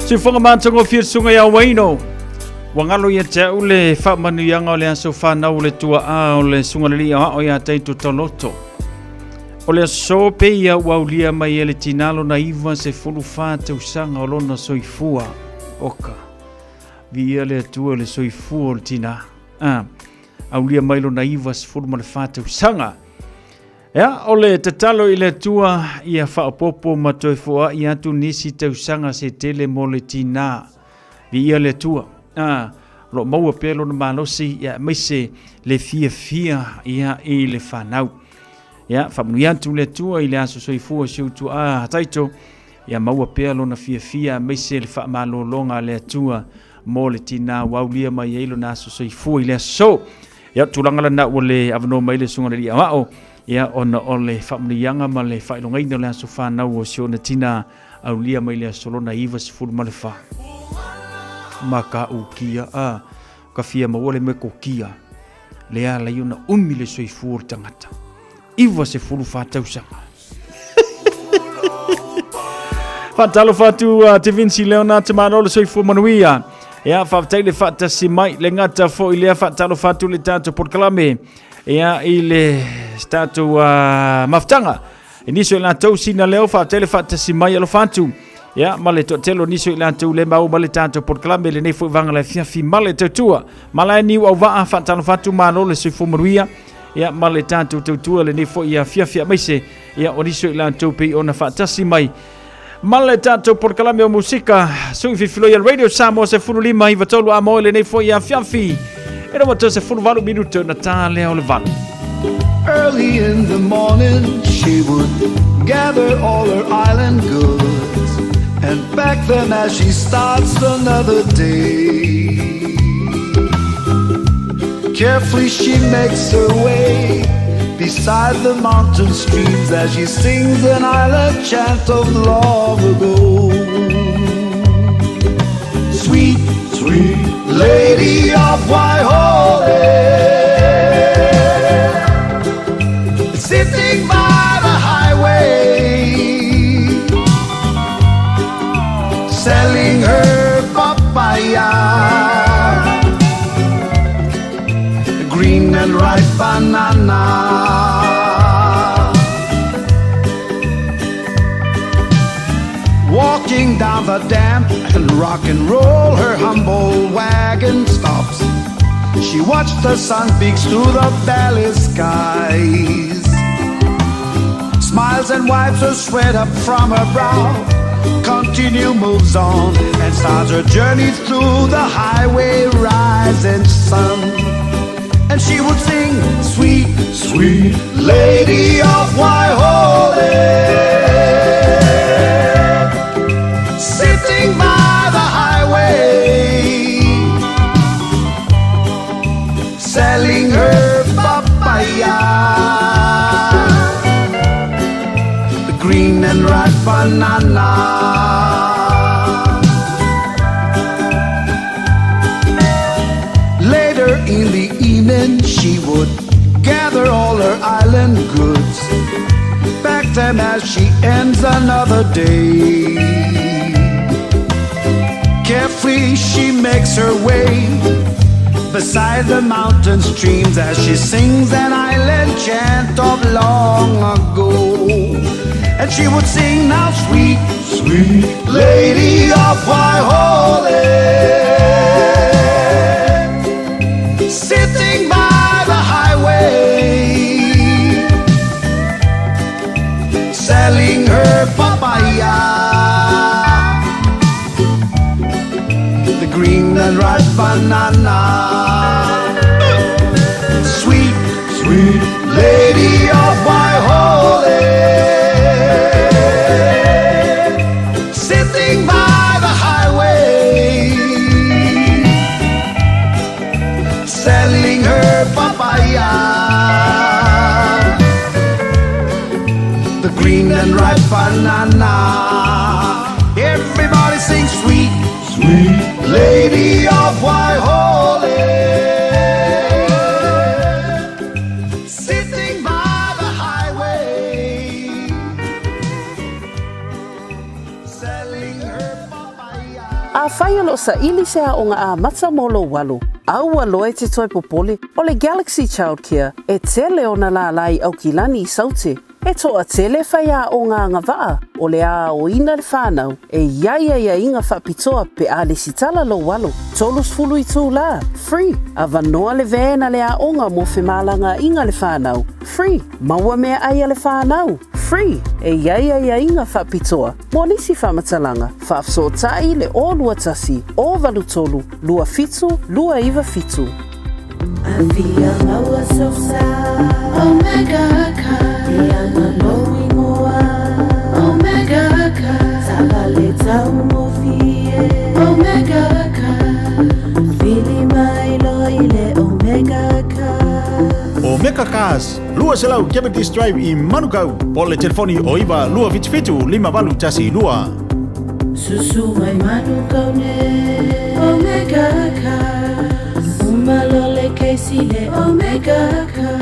Si fonga mantongo fir sunga ya waino. Wangalo ya te ule fa manu yanga ole aso fa na ule tua a ole sunga le ia o ya te toloto. Ole so pe ia waulia mai ele tinalo na iwa se fulu fa te usanga o lona soifua oka. Vi ele tua le soifua o tina. Aulia mai lo na iwa se fulu ma le fa te usanga. Ya, ole te talo i le tua ia whaopopo ma toi fua i atu nisi te usanga se tele mo le tina. Vi ia le tua. Lo maua pelo na malosi ia meise le fia ia i le whanau. Ya, whamunu i atu le tua i le aso soifua siu tu taito. Ia maua pelo na fia meise le whamalolonga le tua mo le tina waulia mai eilo na aso soifua i le aso. Ia, tulangala na wale avano mai le sunga le ria wao. Ia ona ole whamurianga ma le whailongaina le aso whanau o siona tina aulia mai le asolona iwa si furu ma le wha. Maka ukia ka fia mawale me ko kia. Lea la iona umi le soifu o tangata. Iwa se furu whatausanga. Whatalo whatu te Vinci Leona te mano le soifu manuia. Ia whawtai le whata si mai le ngata fo i lea whatalo whatu le tato porkalame. Ia i le statu maftanga. Niso i la tau sina leo whaatele whata si mai alo whatu. Ia male to telo niso i la tau le mau male tato porkalame le nefo i vanga le fiafi male tautua. Malai niu au waa whatalo whatu mano le soifu manuia. Ia male tato tautua le nefo i fiafi amaise. Ia o niso i la tau pei ona whata si mai. Male tato porkalame o musika. Sui fifilo i Radio Samoa se funu lima i vatolu amo le nefo i fiafi. Era wat se funu valu minuto na tale o le valu. Early in the morning she would gather all her island goods and pack them as she starts another day. Carefully she makes her way beside the mountain streams as she sings an island chant of long ago. Sweet, sweet lady of Waihole, sitting by the highway, selling her papaya, green and ripe banana. Walking down the damp and rock and roll, her humble wagon stops. She watched the sun peeks through the valley skies, smiles and wipes her sweat up from her brow, continue moves on and starts her journey through the highway rising sun. And she would sing, sweet, sweet lady of Waihole, sitting by the highway, selling her papaya, the green and ripe banana. Later in the evening she would gather all her island goods, pack them as she ends another day. Carefully she makes her way beside the mountain streams as she sings an island chant of long ago. And she would sing now, sweet, sweet lady of Waihole, sitting by the highway, selling her papaya, the green and ripe banana. Sweet, sweet lady of Waihole, sitting by the highway, selling her papaya, the green and ripe banana. Everybody sing sweet, sweet lady of Waihole, sitting by the highway, selling her papaya. A whaia lo sa ili se a onga a mata molo walu. Aua loe te toi popole o le Galaxy Childcare e tele o na la lai au kilani I saute. E toa tele whaia o ngā ngawaa o le a o ina le whanau e ia inga whapitoa pe a le sitala lo walo. Tolus fulu I tū la, free. A vanoa le vēna le a onga mo whemalanga inga le whanau, free. Maua mea aia le whanau, free. E ia inga whapitoa. Mo nisi whamatalanga, whaafsotai le o lua tasi, o valu tolu, lua fitu, lua iwa fitu. Avia maua sosa, omega ka. Iana lowi moa, omega ka. Tabale tau mo fie, omega ka. Fili mai loile, omega ka. Omega Cars, lua selau Cavendish Drive I Manukau. Po le telefoni o iwa lua fitu lima valu tasi lua. Susu mai Manukau ne, omega ka. Umalole keisile, omega ka.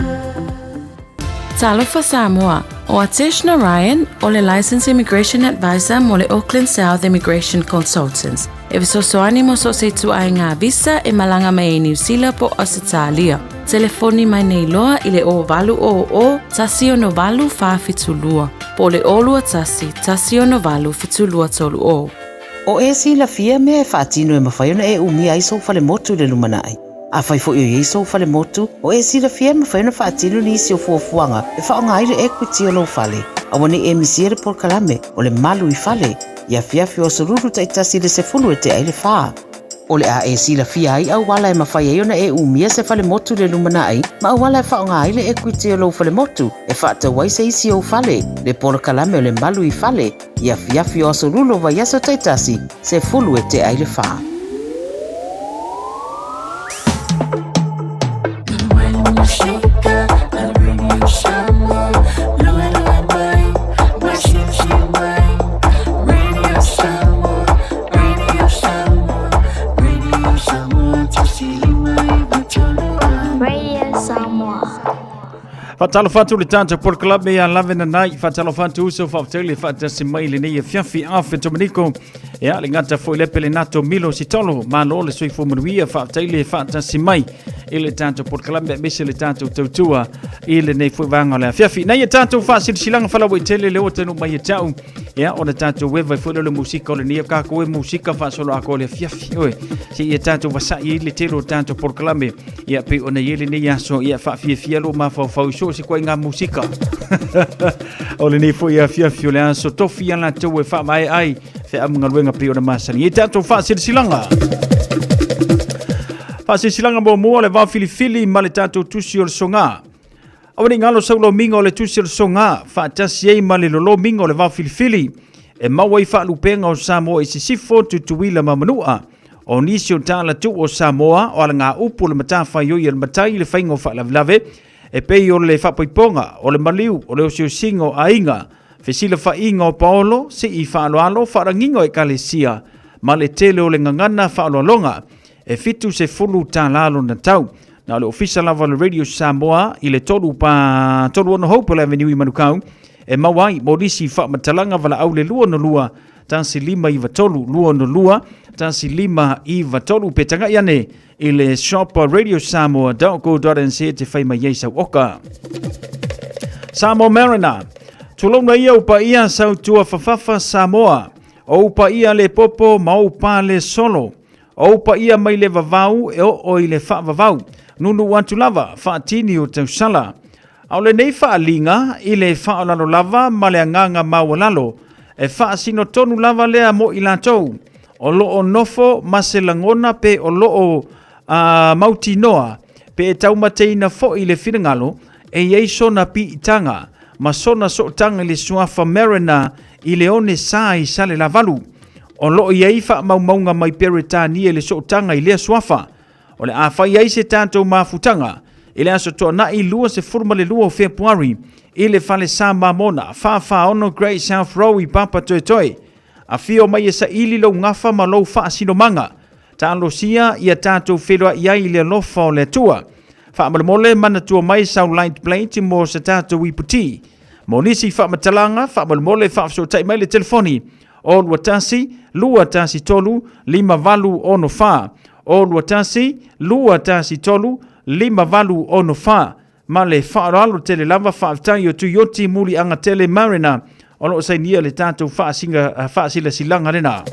Talofa Samoa, o Ateshna Ryan, o le Licensed Immigration Advisor mo le Auckland South Immigration Consultants. E visosoani mo so se tuai ngā visa e malanga mai New Zealand po Australia. Telefoni mai nei loa I le o valu o tasi o no valu wha fitulua. Po le olua tasi o no valu fitulua tolu o. O e sila fia mea e whaatino e mawhaiona e umia iso fale motu le lumanai. A whai fo I iso fale motu, o e sila fia mawhaiona whaatino ni isi o fuafuanga e whaongaire equity o lo fale. A wane e misiere por kalame o le malu I fale. Ia fiafi o soruru taitasi le se fulu e te aile whaa. O le a e sila fia ai au wala e mawhaiona e umia se fale motu le lumanai, ma au wala e whaongaire equity o lo fale motu e whaatawai se isi o fale. Le por kalame o le malu I fale. Ia fiafi o soruru wa yaso taitasi se fulu e te aile whaa. Fatalo fatu le tanta por club me lave na nai fatalo fatu so fatele fata se mai le nei fiafi afe Dominico e ale ngata foi le pele nato Milo Sitolo ma lo le sui fo muia fatele fata se mai ele tanta por club me se le tanta tutua ele nei foi vanga le fiafi nei tanta fasil silanga fala we tele le otenu mai tau ya ona tanta we vai foi le musica le nia ka ko e musica fa solo a ko le fiafi oi si e tanta vasa ele telo tanta por club ya pe ona ele nei aso ya fa fia lo ma fa si kwa ngā musika. O le nei foi a fiafi o le anso tofi ana tau e wha mai ai fe amunga luenga pri o na masani. E tato wha silanga. Wha silanga mo mua le wā filifili ma le tato tusi o le songa. Awani ngalo saulo mingo le tusi o le songa. Wha tasi ei ma le lolo mingo le wā filifili. E maua I wha lupenga o Samoa I sisifo tutuila ma manua. O nisi o tāla tu o Samoa o ala ngā upu le matawhai o I le matai le whaingo wha lavelave. E pei o le whapaiponga, o le maliu, o le osio singo a inga, fesila whainga o paolo, se I whaaloalo, wharangingo e kalesia, ma le tele o le ngangana whaaloalonga, e fitu se fulu tā lalo na tau. Na le ofisa lava le Radio Samoa, I le tolu ono haupa le avenue I Manukau, e mawai, morisi whamatalanga wala au le lua no lua, tansi lima I vatolu, lua no lua, tansi lima I vatolu, petanga iane, I le shop Radio Samoa, .co.nz te whai mai yeisa oka. Samoa Marina, tulonga ia upa ia sau tua whawhawha Samoa, o upa ia le popo ma upa le solo, o upa ia mai le vavau e o I le wha nunu wantu lava, whaatini o tau sala. Au le nei whaalinga, I le whaalalo lava ma le anganga mawalalo, e whaasino tonu lava lea mo I lantou, o loo nofo ma se langona pe o loo mauti noa, pe e taumateina fo I le whiringalo, e iei sona pi itanga, ma sona so tanga le suafa marina I le one sa I sale la valu. O loo iei wha maunga mai peretani e le so tanga I lea suafa. O le awha iei se tanto mafutanga, I le aso toa na I lua se furma le lua o Februari, I le fale sa mamona, fa ono Great South Row I Papa Toe Toe. A fio mai e sa ili lo ngafa ma lo fa asino manga. Ta losia ia tātou whelua ia I le lofa o le tua. Whaamalamole mana tua mai sau light plate mo sa tātou I puti. Mo nisi whaamatalanga, whaamalamole whaafso tai mai le telefoni o lua tasi, lua tasi tolu, lima valu ono fa. O lua tasi, lua tasi tolu, lima valu ono fa. Ma le whaaralo tele lava whaafitai o Tuyoti muli anga tele marina. Ono sai nia le tātou whaasila silanga rena.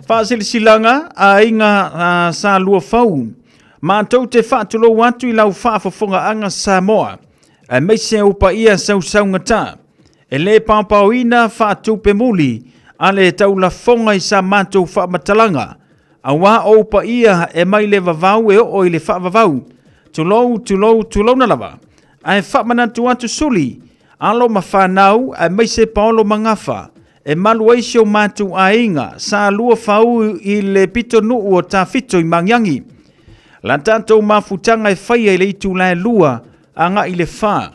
Whaasila silanga a inga sa lua fau. Mātou te whaatulo watu I lau whaafafonga anga Samoa. A meise upa ia sau ngata. E le paupauina whaatupe muli. A le taula fonga I sa mātou whaamatalanga. A wā upa ia e mai le vavau e o I le whaavavau. Tulou na lava. A e whaamanatu atu suli. Alo ma whanau a meise paolo mangafa. E malu eisio mātou a inga. Sa lua fau I le pito nuu o tā fito I mangiangi. La tātou mafutanga e whaia I le itu lai lua anga I le wha.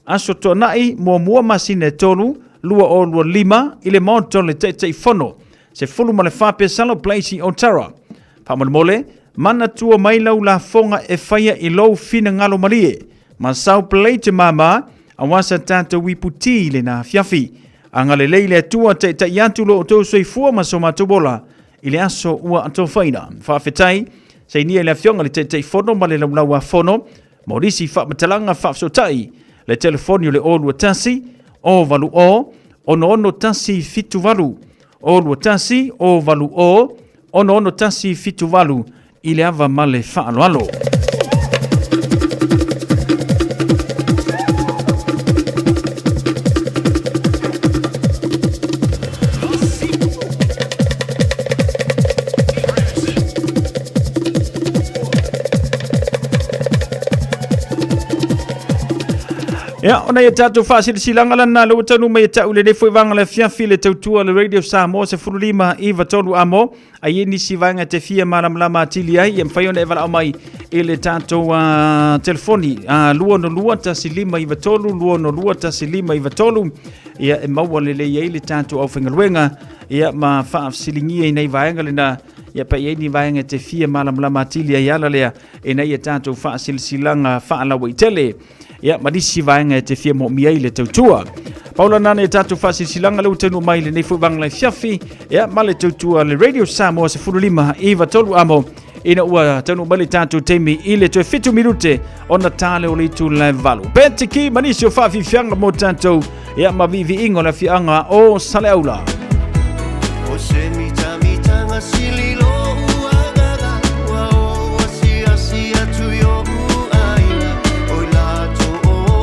Aso tō nai mua masine tolu, lua o lua lima, I le maoto le te fono. Se fulu ma le wha pe salo place o tara. Whamanmole, mana tua mailau la fonga e whaia I lou fina ngalo marie. Ma sau play te mama, a wasa tātou wiputi le na fiafi. Anga le leile tua te iantulo o tau soi fua ma so matobola. I le aso ua ato whaina. Whaafetai, sei nia le fionga le te fono ma le laulaua fono, Maurisi whamatalanga whaafsotai, le telefonio le olua tasi, o valu o, ono tasi fitu valu, olua tasi, o valu o, ono tasi fitu valu, I le ava ma le whaaloalo. Ya, ona ia tātou whaasilasilanga lana le utanu mai tau le nefoi vanga le fiafi le tautua le Radio Samoa se furulima iwa tolu amo a ieni si vanga te fia malamlama atili ai mwhaiona ewa lau mai I le tātou telefoni lua no lua tasi lima iwa tolu lua no lua tasi lima iwa tolu ia e maua le lei le tātou au whengaluenga ia ma whaafsilingia I nei vaenga le na ia pa ieni vaenga te fia malamlama atili ai ala lea e nei e tātou whaasilasilanga whaalawa I tele ia madisi vaenga e te fia mo miai le tautua. Paula nana e tātou whaasisilanga le utanu mai le nei fuibanga le fiafi ia ma le tautua le Radio Samoa se furulima iwa tolu amo ina ua tanu mai le tātou teimi I le toe fitu minute ona tāle o le itu le valu. Petiki manisi o whaafifianga mo tātou ia ma vivi ingo le fianga o sale aula. O se mita mitanga sililo uagaga wa o wasiasia tuyo Oh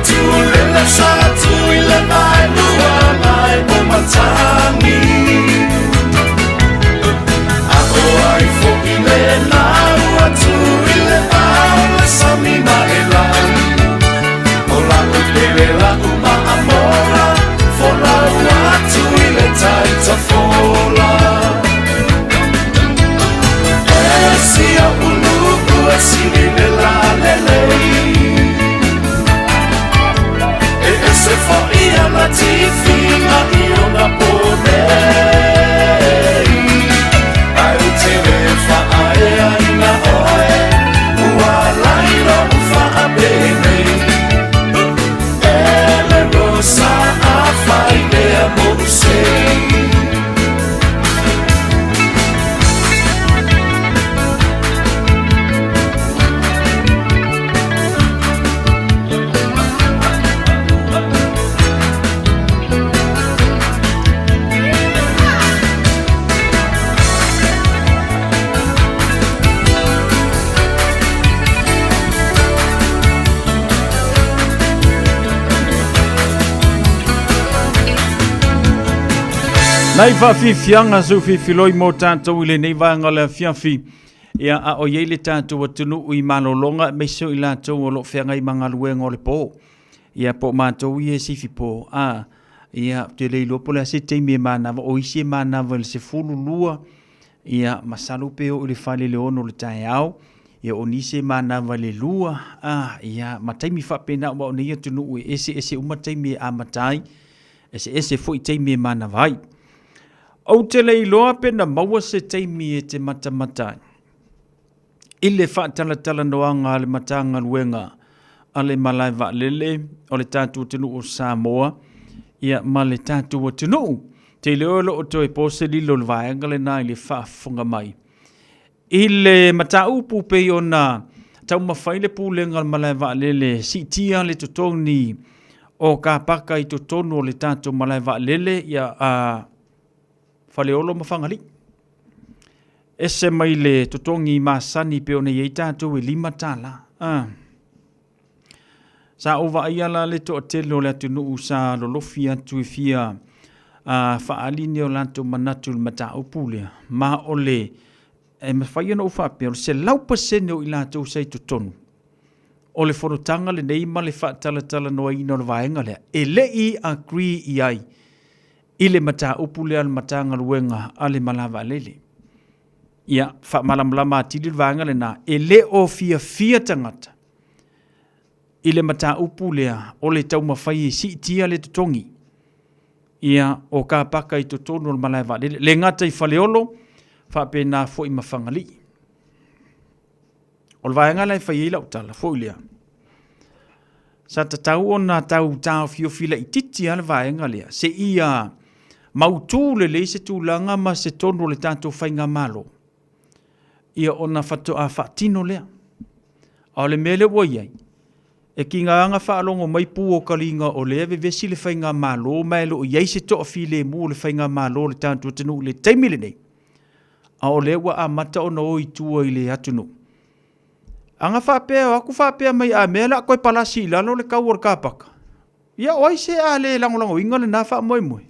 tulela sa tuile mai lua mai mo matangi ako ai foki le na ua tuile au le sami maelai o la kupele la uma amora fola ua tuile taita fola sia uluku esile la lelei se foia la tifi ma io na ponei ai te fa ai na oe ua lai no fa bene ele rosa a fai de amor sei Nai whawhiwhianga su whiwhiloi mō tātou i le nei vanga le whiawhi. Ia a o iei le tātou atunu i malolonga meiso i lātou o lo whianga i mga luenga o le pō. Ia po mātou i e siwhi pō. Ia te leilo po le se teimi e mānawa o isi e mānawa le se fulu lua. Ia masalu peo i le whale le ono le tae au. Ia o nise mānawa le lua. Ia mataimi whapena wa o nei atunu i ese umataimi e amatai. Ese fo i teimi e mānawa ai. O te leiloa pena maua se teimi e te matamatai. I le whaatalatala noanga le matanga luenga a le malai wa lele o le tātua tinu o Samoa ia ma le tātua tinu. Te leolo o toi pose lilo le vaenga le nai le whaafunga mai. I le mataupu pe o na tau mawhai le pūlenga le malai wa lele si tia le tutoni o ka paka i tutonu o le tātua malai wa lele ia a Faleolo mawhangali. Ese mai le totongi masani pe one yei tātou e 5 tala. Sa ova aiala le to atelo le atunu sa lolofi atu e fia whaalini o lanto manatu le mata upulea. Ma ole e mawhaia no uwhape o se laupasene o ilatou sei totonu. O le whanotanga le neima le whaatalatala noa ina o le vaenga lea. E lei agree i ai. Ile mata upule al matanga luenga ale malava lele. Ia, fa malamlama atili vanga le na, ele o fia tangata. Ile mata upulea, o le tau mawhai si tia le tutongi. Ia, o ka paka i tutonu al malava lele. Le ngata i faleolo, fa pe na fo i mawhangali. O le vanga lai fai ila utala, fo ilea. Sa tatau o na tau fio fila i titi al vanga lea. Se ia mautu le se tūlanga ma se tonu le tātou whainga malo. Ia ona whatu a whaatino lea. A le mele wa iai. E ki ngā anga whaalongo mai pū o kalinga o le ave vesi le whainga malo, mai lo iai se toa file mu le whainga malo le tātou tenu le teimile nei. A o lewa a mata o na oi tua i le atunu. Anga whapea, aku whapea mai a mela koe palasi lalo le kau or kāpaka. Ia oi se a le langolango inga le nā wha moe.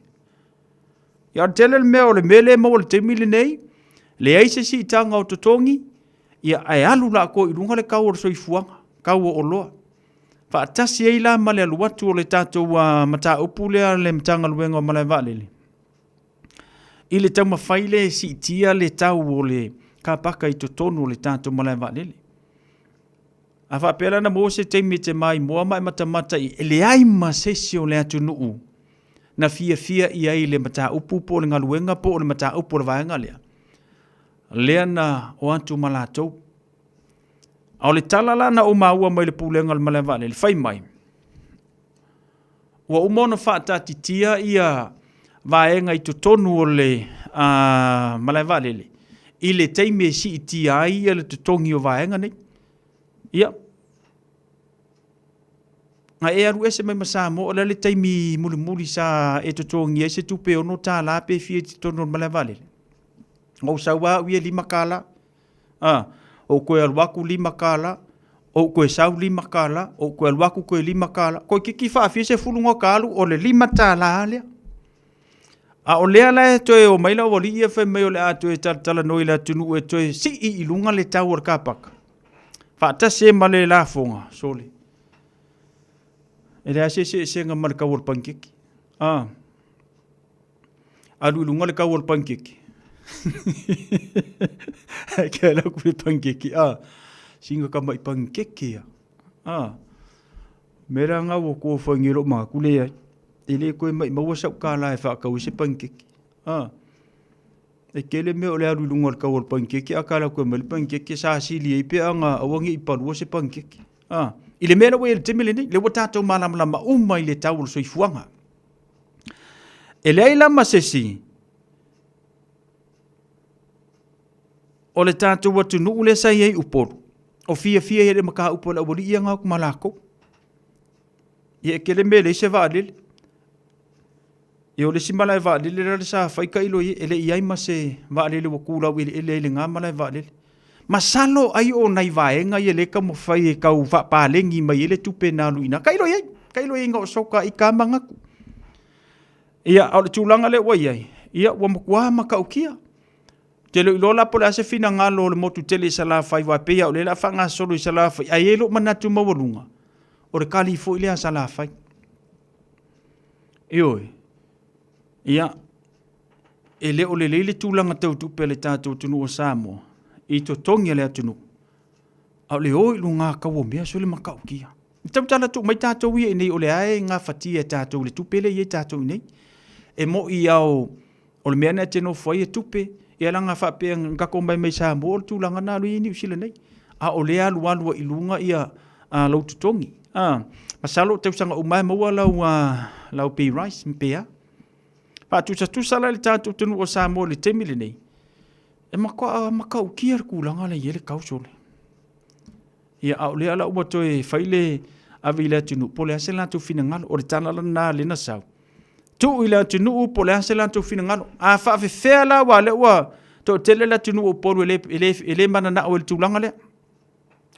Ia tele le mea o le mele mo le teimile nei, le aise si tanga o totongi, ia ai alu la ko i runga le kau o soifuanga, kau o loa. Whaatasi ei la male alu watu o le tātou mata upulea le mtanga luenga o malai valele. I le tau mawhaile si tia le tau o le kāpaka i totonu o le tātou malai valele. A whapela na mo se teimi te mai moa mai matamata i ele ai ma sesi o le atu nuu. Na fia i ai le mata upu po le ngaluenga po le mata upu le vaenga lea. Lea na o antu malatou. Au le talala na o maua mai le pūlenga le malevale, le whai mai. Ua umona whaatatitia ia vaenga i tutonu o le malevale le. I le teime si i tia ai ia le tutongi o vaenga nei. Ia. Nga e aru ese mai masamo, o le taimi muli sa e tutongi ese tupe ono tā la pe fie tutonu o malevale. Ngau sawa uia 5 kala. O koe aluaku 5 kala. o koe sau 5 kala, o koe aluaku koe 5 kala, koe kiki whaafia se fulunga kalu o le 5 tāla lea. A o lea lai toe o maila o li ia whai mai o le a toe tala noi la tunu e toe si I lunga le tau ar kāpaka. Whaatase ma le la fonga, sole. E lea se nga ma le kau al pankiki. Alu lunga le kau al pankiki. Kia lau kule pankiki, singa ka mai pankiki Mera ngā o kua whangiro maa kule ai. E le koe mai maua sau ka la e whakau se pankiki. E kele me o le alu lunga le kau al pankiki, a ka lau koe mai pankiki sa asili e pe anga awangi I parua se pankiki. I le mera wei le temele nei, le wa tātou malamlama umai le tau le soifuanga. E le ai lama sesi, o le tātou watu nuu le sai ei uporu. O fia hele maka upo la wali ia ngā kumalako. Ia kele me le se vaalele. Ia o le simala e vaalele la le sa whaika ilo i ele iai ma se vaalele wa kūra wile ele ngā mala e vaalele. Masalo ai o nai vaenga ia le ka mo whai e kau whapalengi mai ele tupe nā luina. Kailo iai ngā o soka I ka mangaku. Ia au le tūlanga le wai ai. Ia wa mokua maka ukia. Te lo ilola po le ase fina ngalo le motu tele sa la fai wa pea o le la whanga solo I sa la fai. Ai elo manatu mawalunga. O le kali fo ilea sa la fai. Ioi. Ia. E le o le leile tūlanga tau tupe le tātou tunu o Samoa. I to tongi le atunu. Au le oi lunga kawo mea so le makau kia. Tau tala tu mai tātou ia nei o le ae ngā whatia tātou le tupe le ia tātou nei. E mo I au o le mea na teno fwai e tupe. Ia langa whapea ngako mai Samoa o le tūlanga nā lui New Zealand nei. A o le alualua I lunga ia lau tutongi. Masalo tau sanga umai maua lau pay rice mpea. Tusa la le tātou tunu o Samoa le temile nei. E makau kia kulanga le yele kausole. Ia au le ala ua toe whaile avi le tunu. Po le ase la tu fina ngalo o le tana lana lena sau. Tu I le tunu po le ase la tu fina ngalo. A whaafewhea la wa le ua to tele la tunu o poru ele manana o le tūlanga lea.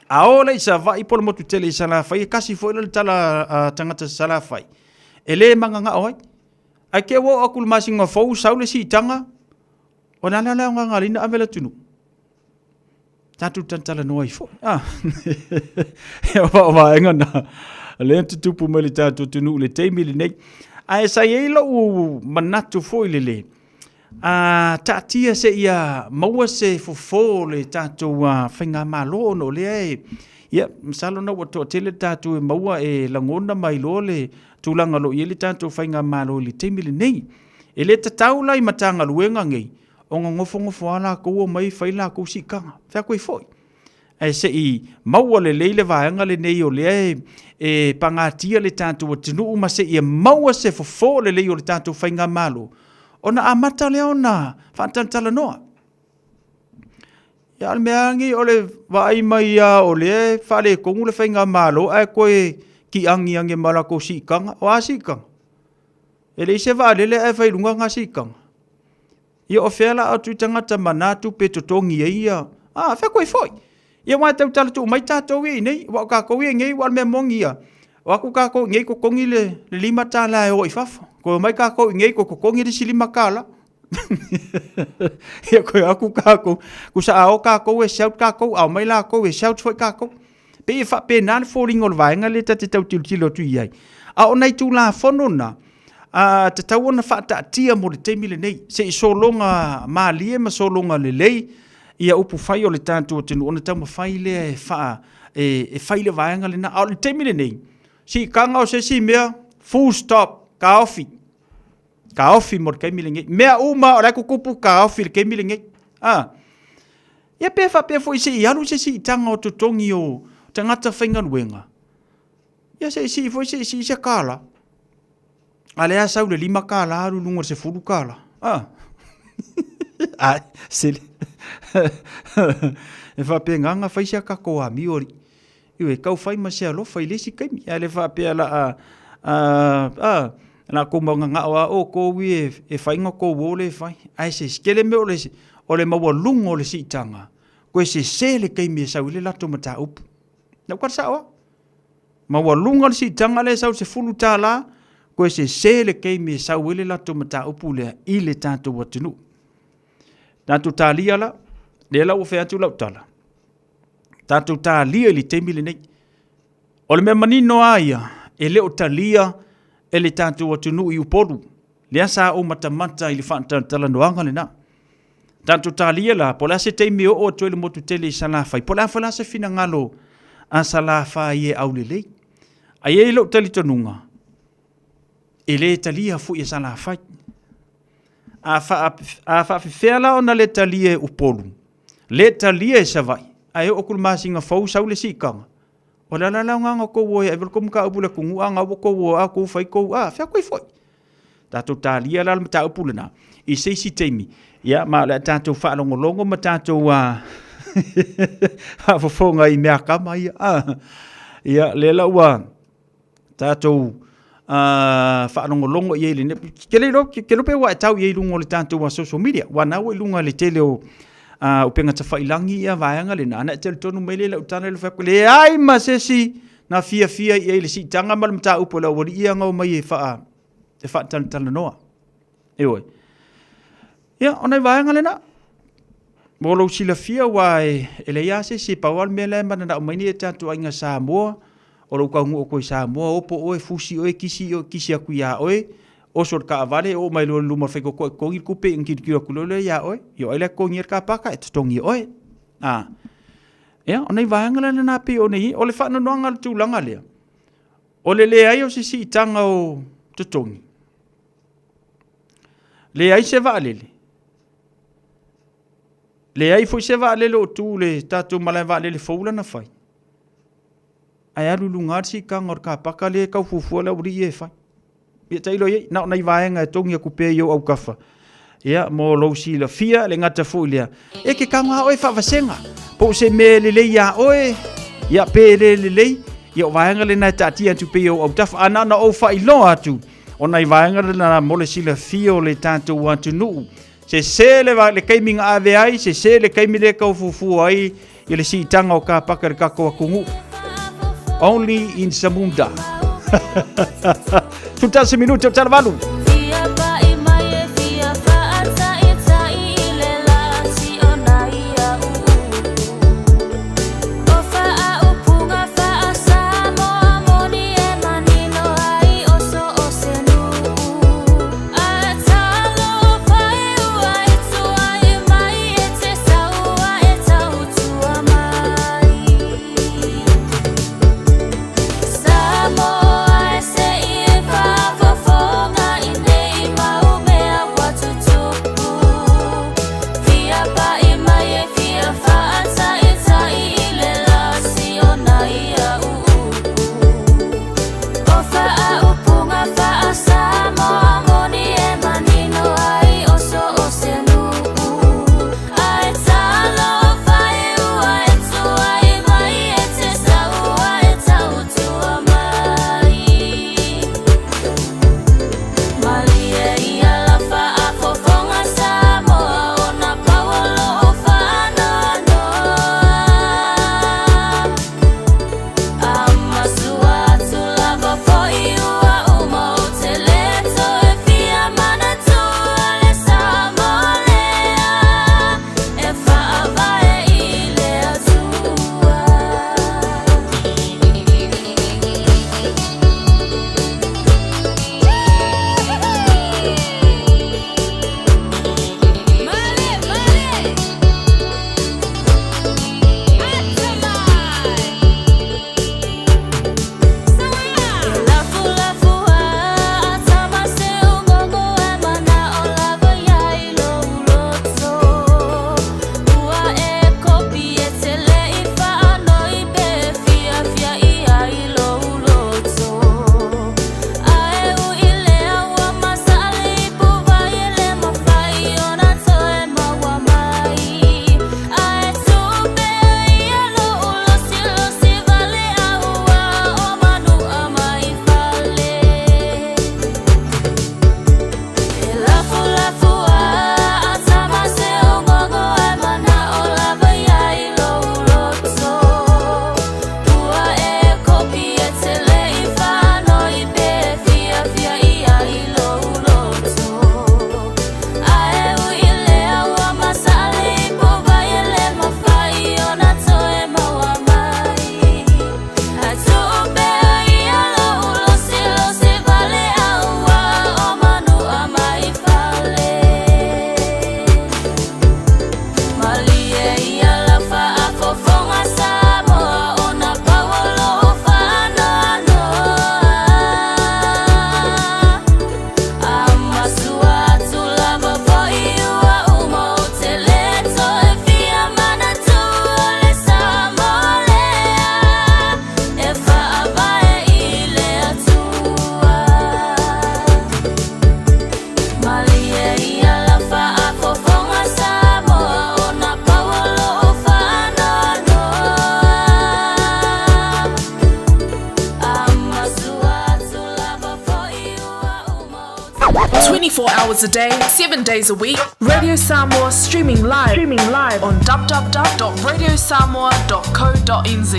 A o le isa vai po le motu tele isa la whai. Kasi fo ila le tala tangata sa la whai. Ele manga nga oi. Ai ke wo akul masinga fau sau le si tanga. O nana leo ngā ngalina amela tunu. Tātou tantala noa I fo. Ia wha enga na. Le tutupu me le tātou tunu le teimili nei. Ai sa yeila u manatu fo I le. Tātia se ia maua se fofo le tātou whainga malo no le e. Ia, masalo na wato tele tātou e maua e langona mai lo le tūlanga lo I le tātou whainga malo le teimili nei. E le tatau lai matanga luenga ngei. O ngā ngofo ala koua mai whaila kou si kanga. Whea koe foi. E se I maua le leile vaenga le nei o lea e pangatia le tātou a tinu uma se I maua se fofo le lei o le tātou whainga malo. O na amata lea o na whaantantala noa. Ia almeangi o le vai mai o lea whale kongu le whainga malo ai koe ki angi mala kou si kanga. O a si kanga. E le se vaalele ai whailunga ngā si kanga. Ia o whela atu tangata manatu pe totongi e ia. Whea koe foi. Ia wai tau tala tu mai tātou e nei. Wa ka kou e ngei wal mea mongi ia. Wa ku ka kou ngei ko kongi le 5 tāla e o I whafo. Ko mai ka kou ngei ko kongi le silima kāla. Ia koe aku ka kou. Ku sa ao ka kou e shout ka kou. Au mai la kou e shout foi ka kou. Pe e wha pe nāne fōringo le vaenga le tate tau tilo tu iai. A o nei tū la whono na. Te tau ona whaatia mo le teimile nei. Se I solonga maalie ma solonga le lei. Ia upu whai o le tātou tenu. Ona tau ma whai le e whai le vaenga le na. A o le teimile nei. Si kanga o se si mea. Full stop. Ka ofi. Ka ofi mo le keimile ngei. Mea uma o leko kupu ka ofi le keimile ngei. Ia pe wha foi se I alu se si tanga o tutongi o tangata whainga nuenga. Ia se si foi se si se kala. Alea sau le 5 kala aru lunga se 10 kala. Ai, sele. E whape nganga whaisia kako a miori. Iwe kau whai ma se alofa I lesi kaimi. Ia le whape ala na ko maunga ngā o kowi e whainga ko wole whai. Ai se skele me o le maua lungo le si tanga. Koe se le kaimi e sau le lato mata upu. Na kwa sawa. Ma wa lunga si tanga le sau se fulu tala ko se le ke me sa wele la to mata upule ile tanto watunu. Tanto talia la le la o fe atu la tala. Tanto talia li te mile nei. O le me manino aia e le o talia e le tanto watunu i uporu. Le sa o mata i le fanta tala noanga le na. Tanto talia la po la se te me o to le motu tele sala fai. Po la fala se fina ngalo a sala fai e au le lei. Ai lo tali tonunga. E le talia fu e sala fai. A fa fela ona le talia e upolu. Le talia e savai. Ai o kul masinga fau sau le sikanga. O la nga ko wo e vel kom ka upula kungu anga wo ko wo a ko fai ko a fa ko foi. Tato talia la mata upulana. I se si temi. Ya ma la tato fa longo matato wa. Ha fofonga i mea kama ia. Ya le la wa. Tato whaanongolongo i eile. Ke lope wa e tau i eilungo le tātou wa social media. Wana o ilunga le tele o upenga ta whailangi ia vaianga le nana e tele tonu meile la utana le whakule. Le ai ma sesi na fia i eile si tanga malamata upo la wari ia ngau mai e wha tala noa. Eoi. Ia, ona i vaianga le na. Molo sila fia wa e le ia se pawal me le mana na umaini e tātou ainga Samoa. O lo ka ngu o ko Samoa o po o e fusi o e kisi aku ya o e o sor ka vale o mai lo luma fe ko ngi kupe ngi ki ku lo ya o yo ele ko ngi ka pa ka e tongi o e ya ona i vanga na pe o nei o le fa no nga tu langa le o le ai o si tanga o tongi le ai se vale le ai fo se vale lo tu le tatu mala vale le foula na fai ai alu lungar si ka ngor ka pakale ka fufu la uri e fa ia tailo ye na nai vaenga tongi ku pe yo au kafa ia mo lo si la fia le ngata fulia e ke ka nga oi fa vasenga po se me le ya oi ia pe le ia vaenga le na tati atu pe yo au taf ana na o fa ilo atu o nai vaenga le na mo le si la fio le tanto want nu se le va le kaiming ave ai se le kaimi le ka fufu ai ia le si tanga o ka pakare ka ko kungu. Only in Samunda. 12 minutos trabalho. Samoa, I say if I hours a day, 7 days a week. Radio Samoa streaming live on www.radiosamoa.co.nz.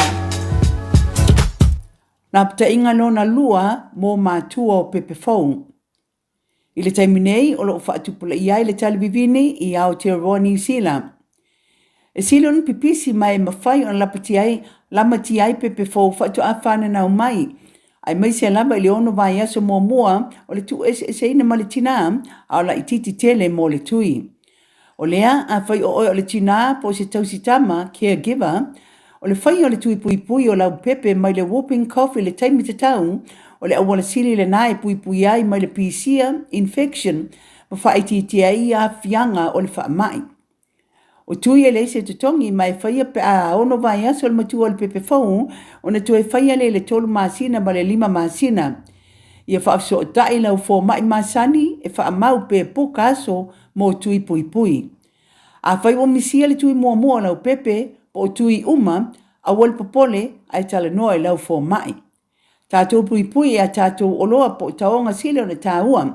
Nā pata inga lona lua mō mātua o Pepe Phone. I le taimi nei o loo whaatupula i le talivivini i Aotearoa New Zealand. E silon pipisi mai mawhai o lamati ai Pepe Phone whaatu awhana nau mai. Ai mai se lava i le ono vai aso mua o le tu ina ma le tina au la ititi tele mo le tui. O lea a whai o le tina po se tausitama caregiver o le whai o le tui pui o lau Pepe mai le whooping cough i le taimi te tau o le awala sili le nae pui ai mai le pisia infection ma whaiti ai a fianga o le wha mai. O tui e le se tutongi mai whaia pe a ono vai aso le matua o le Pepe Phone o na tue whaia le tolu masina ma le 5 masina. Ia whaafso o tai lau fo mai masani e wha mau pe poka aso mo tui pui. A whai o misia le tui mua lau Pepe po tui uma a wal popole ai tala noa lau fo mai. Tātou pui a tātou oloa po taonga sile o na tāua.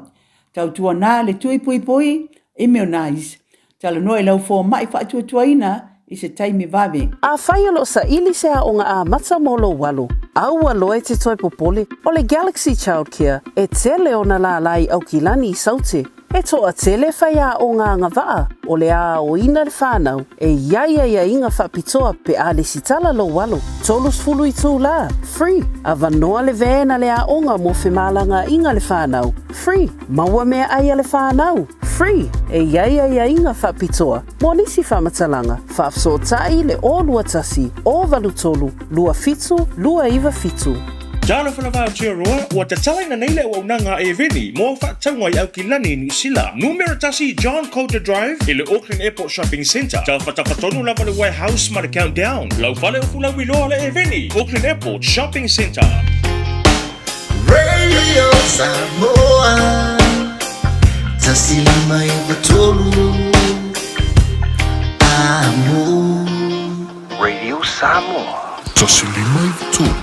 Tau tua nā le tui pui immunize. Tala noa lau fo mai whaatuatuaina i se taimi vave. A whai alo sa ili se a onga a mata molo walu. Au aloe te toi popole o le Galaxy Childcare e tele o na la lai au kilani i saute. E toa tele whai a o ngā ngawaa o le a o ina le whānau e ia inga whapitoa pe a le sitala lo walo. Tolus fulu i tū la, free. A vanoa le vēna le a onga mo whemalanga inga le whānau, free. Maua mea aia le whānau, free. E ia inga whapitoa. Mo nisi whamatalanga, whaafsotai le o lua tasi, o valu tolu, lua fitu, lua iwa fitu. Jana whanawha Aotearoa, ua te talaina nei le waunanga e veni, mō whaatangwa i Aukilani New Zealand. Numero tasi John Coulter Drive, i le Auckland Airport Shopping Centre. Tau whatawhatonu lava le warehouse ma le countdown. Lau whale o fulau iloa le e veni, Auckland Airport Shopping Centre. Radio Samoa, tasilima i watolu, amo. Radio Samoa, tasilima i watolu.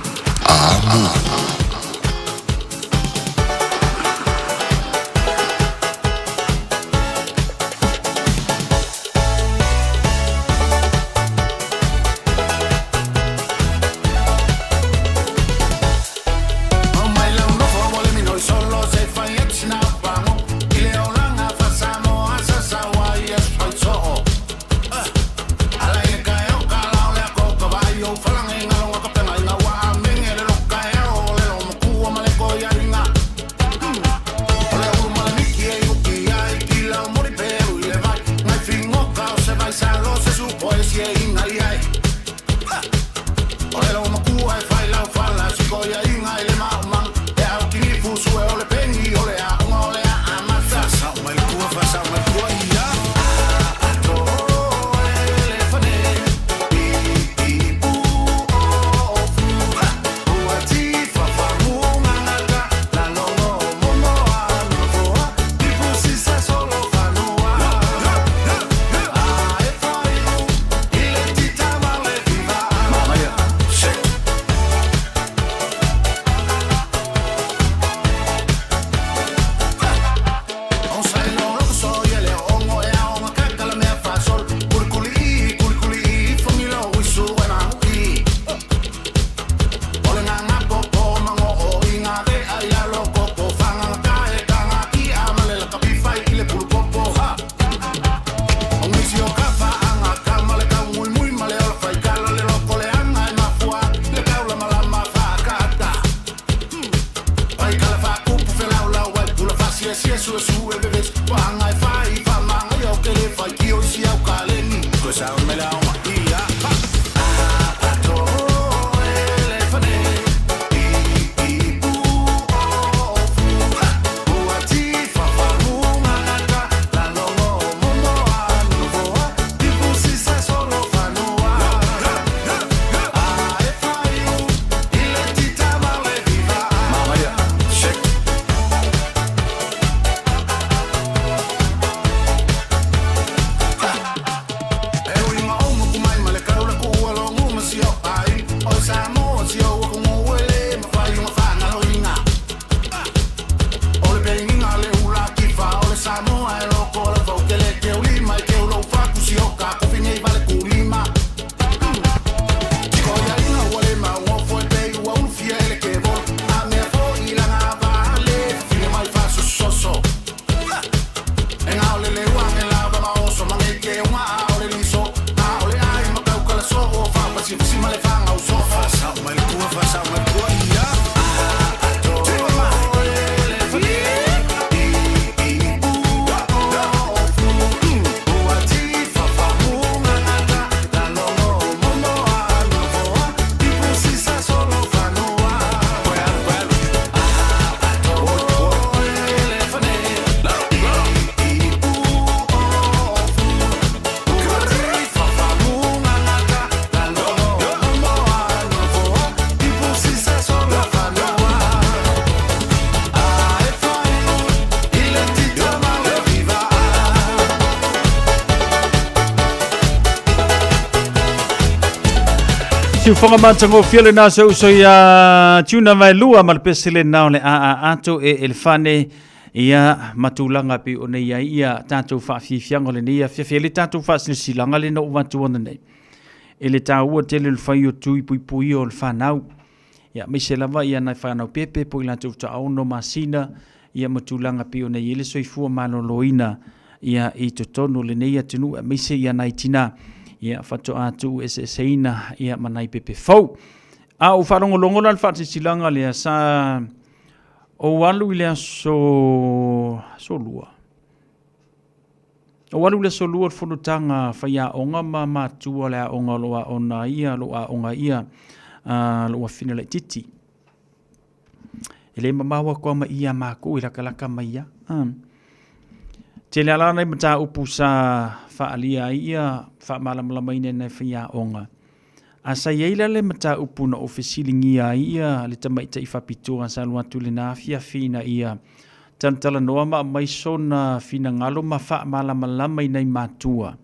Si fonga mantango fiele na so ya tuna mai lua mal pesile na le a ato e elfane ia matulanga pe ona ia tatou fa fifianga le nia fiafele tatou fa silanga le no watu ona nei ele taua tele le fai o tui pui o le fanau ia me se lava ia na fanau pepe po ila tu ta ono masina ia matulanga pe ona ile soifua maloloina ia i totonu le nia tunu me se ia na itina ia fato atu seina ia manai pepe fau a o falongolongo lan fa silanga le sa o walu ile so lua o walu le so lua fonutanga faia onga ma tua le onga loa ona ia loa onga ia loa fina le titi ele mamawa ko ma ia ma ko ila kalaka mai tele ala nei mata upu sa fa alia ia fa malamala ine nei faia onga asa yeila le mata upu na ofisilingia ia le tamaita ifa pitua sa lua tule na fina ia tantala noa ma mai sona fina ngalo ma fa malamala nei matua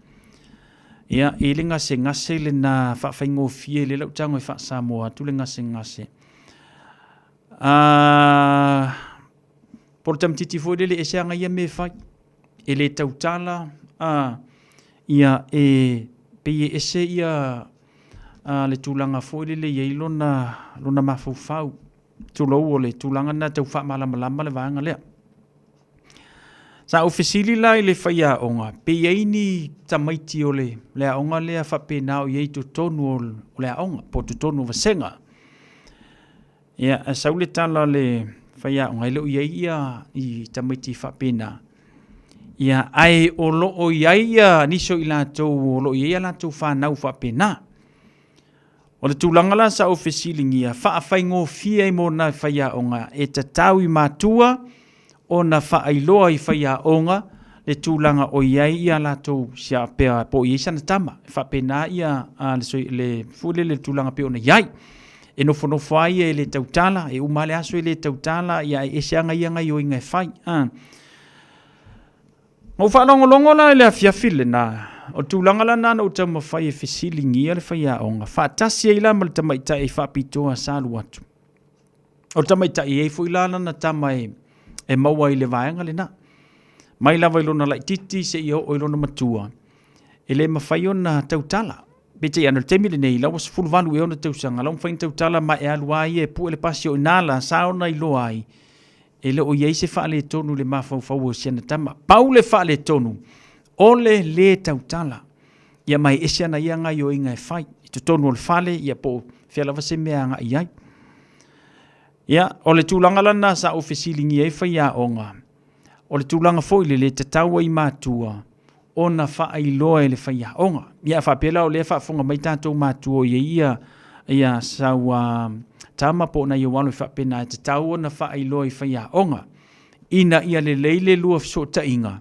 ia ilinga se ngase le na fa faingo fie le lau tango fa Samoa tule ngase por tam titi fo le ese nga ia me fa ele tautala ia pe ese ia le tulanga fo le ye lona mafufau tulo ole tulanga na tau fa malamala le vanga le sa ofisili la le faia onga pe ini tamaiti ole le onga le fa pe nao ye to tonu le onga po to tonu vasenga ia saule tala le faia onga le ia i tamaiti fa pe na ia ai o lo o ia niso ila to lo ia la to fa nau fa pe na o le tulanga la sa ofisilingia fa faingo fie mo na faia onga e tatawi matua o na fa ailoa i faia onga le tulanga o ia la to sia pe po isa na tama fa pe na ia le fule le tulanga pe ona iai e no fono fai e le tautala e umale aso le tautala ia e sianga ia ngai o inga fai mo fa longo la le afia file na o tulanga la nana o tama fai e fisilingia le faia onga fa tasi ila mal tamaita e fa pitoa salu atu o tamaita e fo ila na tama e maua i le vaenga le na mai lava ilona lai titi se i o ilona matua e le mawhai ona tautala bete i ana temi le nei lawa sifulu valu e ona tausanga lau mwhain tautala ma e alua i e pu e le pasi o inala sa ona iloa ai e le o iei se wha le tonu le mawhau o siana tama pau le wha le tonu ole le tautala ia mai e siana ia ngai o inga e whai i to tonu o le whale ia po whialawa se mea nga iai ia o le tūlanga lana sa ofisilingi e whaia onga o le tūlanga foile le tataua i mātua o na wha iloa e le whaia onga ia whapela o le whafonga mai tātou mātua ia saua tama po na ia walo i whapena e tataua na wha iloa i whaia onga ina ia le leile lua fsota inga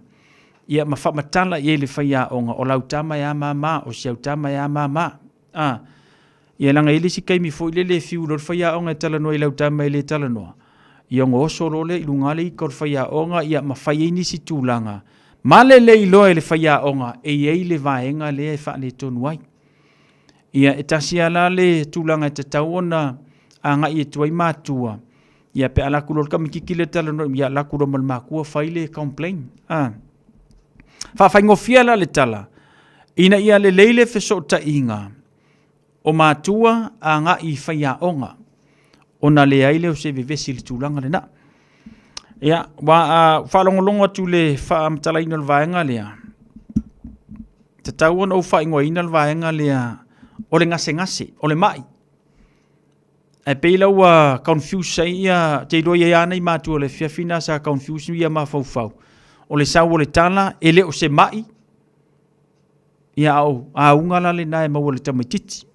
ia ma whamatala i le whaia onga o lau tama ya mama o siau tama ya mama ia langa ele si kai mi fo le fiu lo faia onga tala no ile utama ile tala no ia ngo solo le ilunga le ko faia onga ia ma faia ni si tulanga male le ilo ile faia onga e ye le vaenga le fa le tonwai ia etasia la le tulanga te taona anga i tuai matua ia pe ala kulol kam kikile tala no ia la kulo mal makua faile complain fa faingo fiala le tala ina ia le leile fe sota inga o mātua a ngā i whaia onga. O na le aile o se vevesi le tūlanga le na. Ia, whalongolonga tu le whaamtala ina le vaenga lea. Te tauan o whaingoa ina le vaenga lea o le ngase, o le mai. E peila ua confuse ia, te idoa ia anei mātua le whiawhina sa confuse ia mawhauwhau. O le sau o le tala, ele o se mai. Ia au, a ungala le nae maua le tamaititi.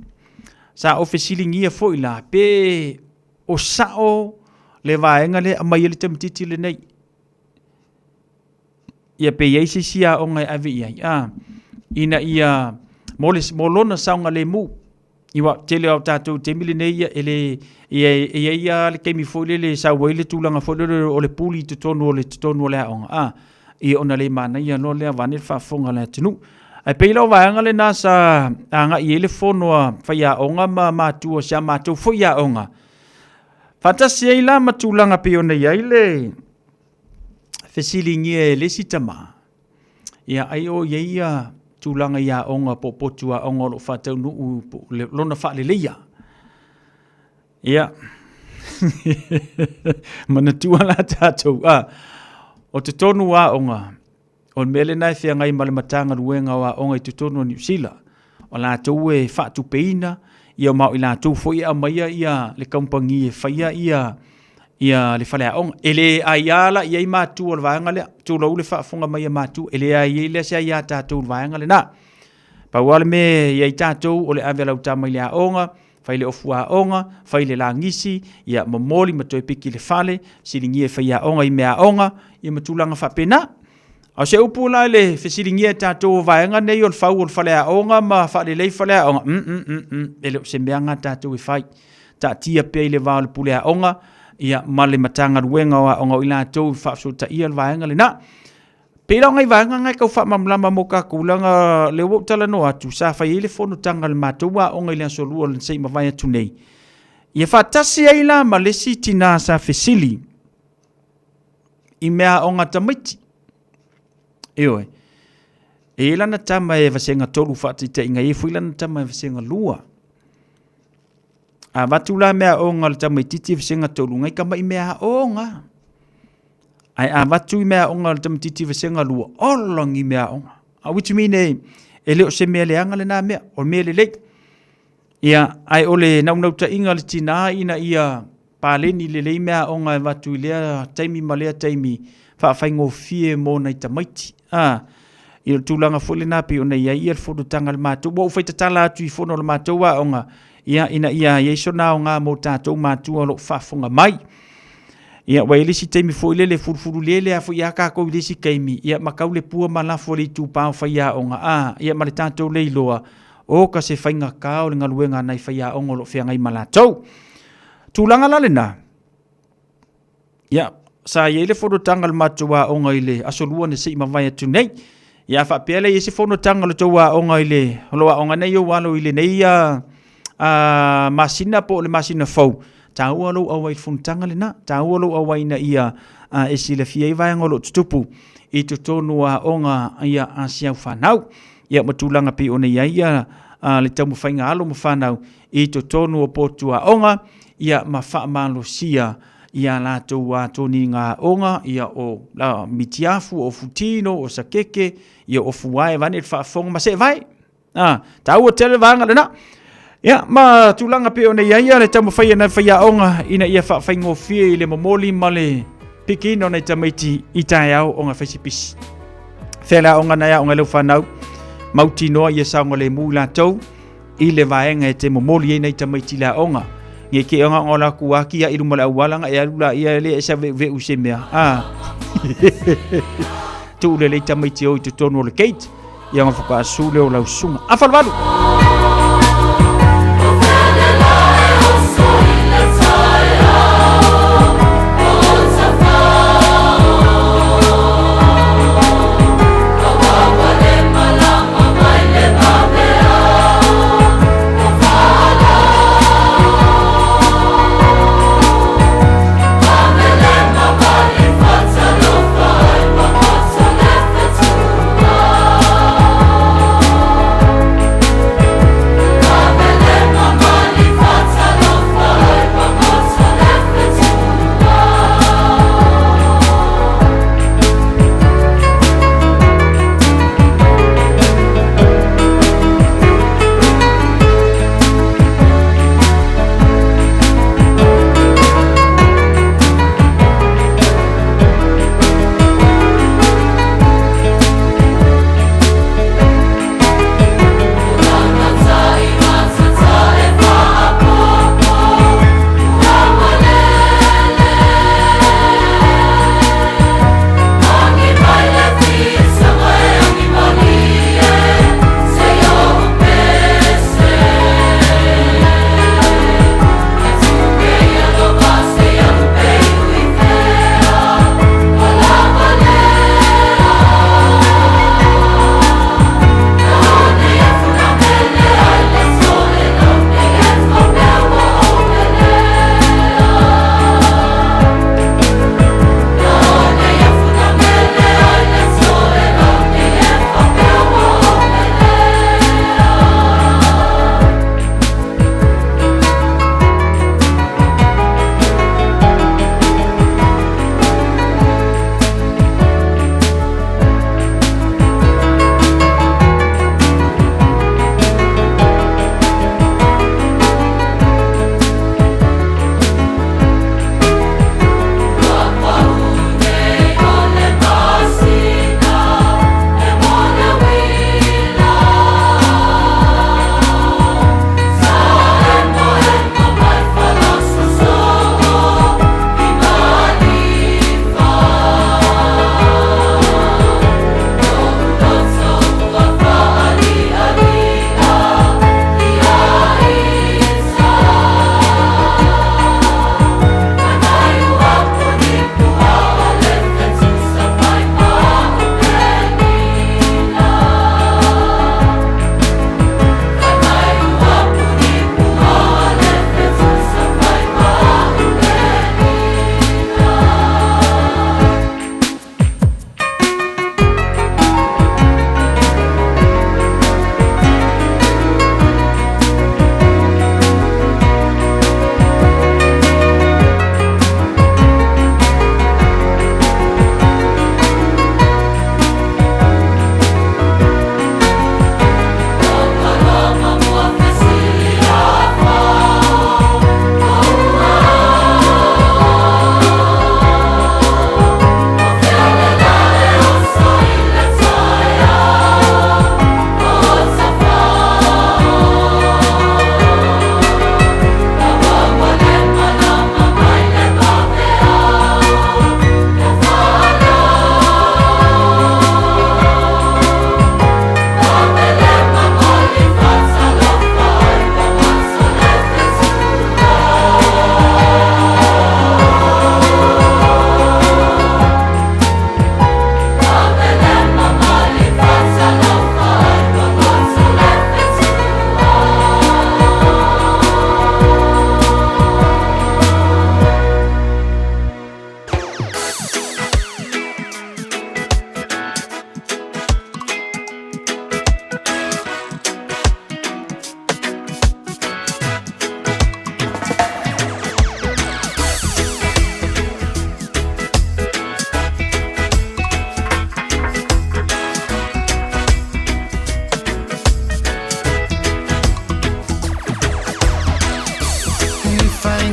Sa ofisilingia fo ila pe o sao le vaenga le mai le tamatiti le nei ia pe ia sia o ngai ave ia ina ia molona saunga le mu iwa tele au tatu temile nei ia ele ia le kemi fo le sa wele tulanga fo o le puli te tonu o le onga ia ona le mana ia no le vane fa fonga le tunu Ai peilo vaanga le nasa anga ile fono faya onga ma tu sia ma tu foya onga. Fatasi ila matulanga piona yaile. Fesili ngie le sitama. Ia ai o ia tulanga ia onga popotua onga lo fatau nu lona fa le leia. Ia. Mana tua la tatou o te tonu a onga. O mele nai fia ngai male matanga ruenga wa onga i te tonu New Zealand. O la tau e fatu peina. Ia mau i la tau fo ia maia ia le kampangi e faya ia le fale a onga. Ele aiala ia i matu o le vaanga lea. Tu lau le whaafonga mai a matu. Ele ai le sea ia tātou le vaanga le na. Pa wale me ia i tātou o le avela uta mai le a onga. Fai le ofu a onga. Fai le la ngisi. Ia mamoli matoi piki le fale. Silingi e fai a onga i mea onga. Ia matulanga whapena. Au se upu la le fesilingi e tātou vaanga nei o le fau o le fale a onga. Ma fale lei fale a onga. Ele se meanga tātou e fai. Ta tia pe le vau le pule a onga. Ia male matanga ruenga o onga o ila tau whaafso ta ia le vaenga le na. Pera ngai vaenga ngai kau wha mamlama mo ka kulanga le wau tala no atu. Sa whai ele whono tanga le mātua onga ila solua le sei mawai atu nei. Ia whaatasi eila ma le si tina sa fesili. I mea onga tamaiti. Eoe. E lana tama e vasenga tolu whaatita inga e fui lana tama e vasenga lua. A watula mea onga le tamaititi visenga tolu ngai kama i mea onga. Ai a watu i mea onga le tamaititi visenga lua. Olong i mea onga. A witu mine e leo se mea leanga le na mea. O mea le leit. Ia ai ole naunauta inga le tina ina ia paleni le lei mea onga e watu i lea taimi malea taimi. Whaafai fie mo nei tamaiti. I le tūlanga fole nā pe o nei ia le fono tanga le mātou. Wa ufai tatala atu i fono le mātou wa onga. Ia ina ia yeso na o ngā mō tātou mātua lo whafonga mai. Ia wa elisi teimi fo ile le furufuru lele a fo ia kako ilisi keimi. Ia makau le pua malafo le tu pāo whaia o ngā. Ia male tātou le iloa. O ka se whainga kao le ngaluenga nei whaia o ngolo whiangai malatou. Tūlanga lalena. Ia sa ia le fono tanga le mātua o ngā ile asolua ne se imawai atu nei. Ia whapea le isi fono tanga le toa o ngā ile. Holoa o ngā nei o walo ile nei masina po le masina fau. Tau alo awai funtanga le na. Tau alo awai na ia esi le fia i vai ngolo tutupu. I to tonu a onga ia a siau whanau. Ia matulanga pi one ia le tau mwhainga alo mwhanau. I to tonu o potu a onga. Ia ma whaamalo sia. Ia la tau a toni ngā onga. Ia o la mitiafu o futino o sakeke. Ia o fuwae vane whaafonga ma se vai. Tau o tele vanga le na. Ia, ma tulanga pe ona ia le tamu whaia na whaia onga ina ia whai ngofie i le momoli ma le pikino nei tamaiti i tae au onga whaisipisi. Whela onga na ia onga leu whanau, mauti noa ia saunga le mū la tau, i le vaenga e te momoli e nei tamaiti la onga. Nge ke onga ngola kuaki ia iru mala uwalanga e alula ia le esa ve use mea. Tu le le tamaiti o i te tonu o le keit, ia ngā whaka asule o lau sunga. Awhalwalu!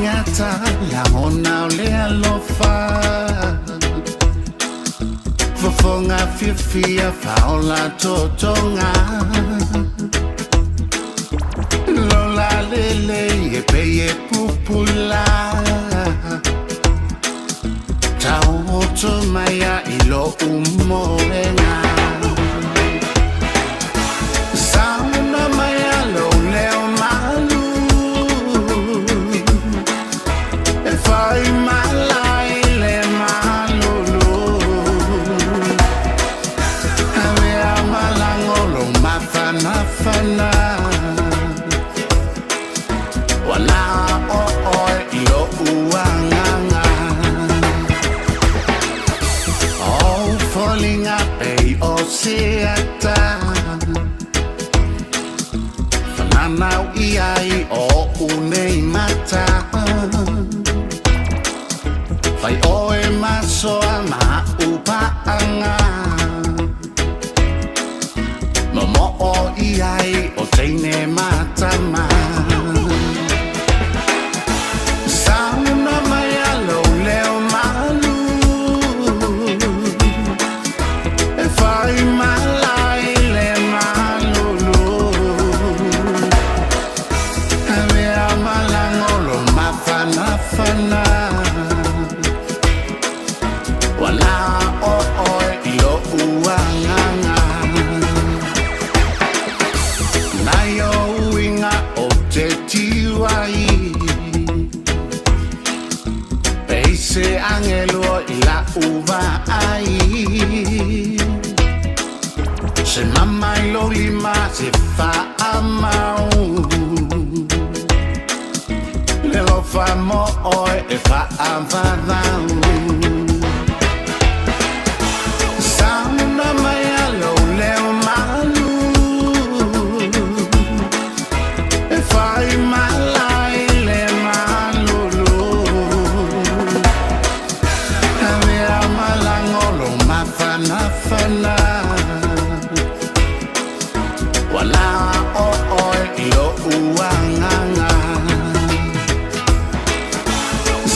ngata la ona le alofa fofonga fifia faola totonga lola lele e peye pupula tau to maya ilo umoenga sauna maya lo leo malu e fai malai le malulu ave amalangolo mafana fana wala o ilo uanganga all falling up o seata fananau iai o unei mata fai oe maso ama upaanga momo o iai o teine matama sauna maya lo leo malu e fai malai le malulu ave amalangolo mafana fana wala o ilo uanganga nayo winga o te tiwai peise angelo ila uva ai se mama ilo lima se fa amau le lo famo oi e fa avadau sauna maya lo leo malu e fai malai le malulu ave amalangolo mafana fana wala o ilo uanganga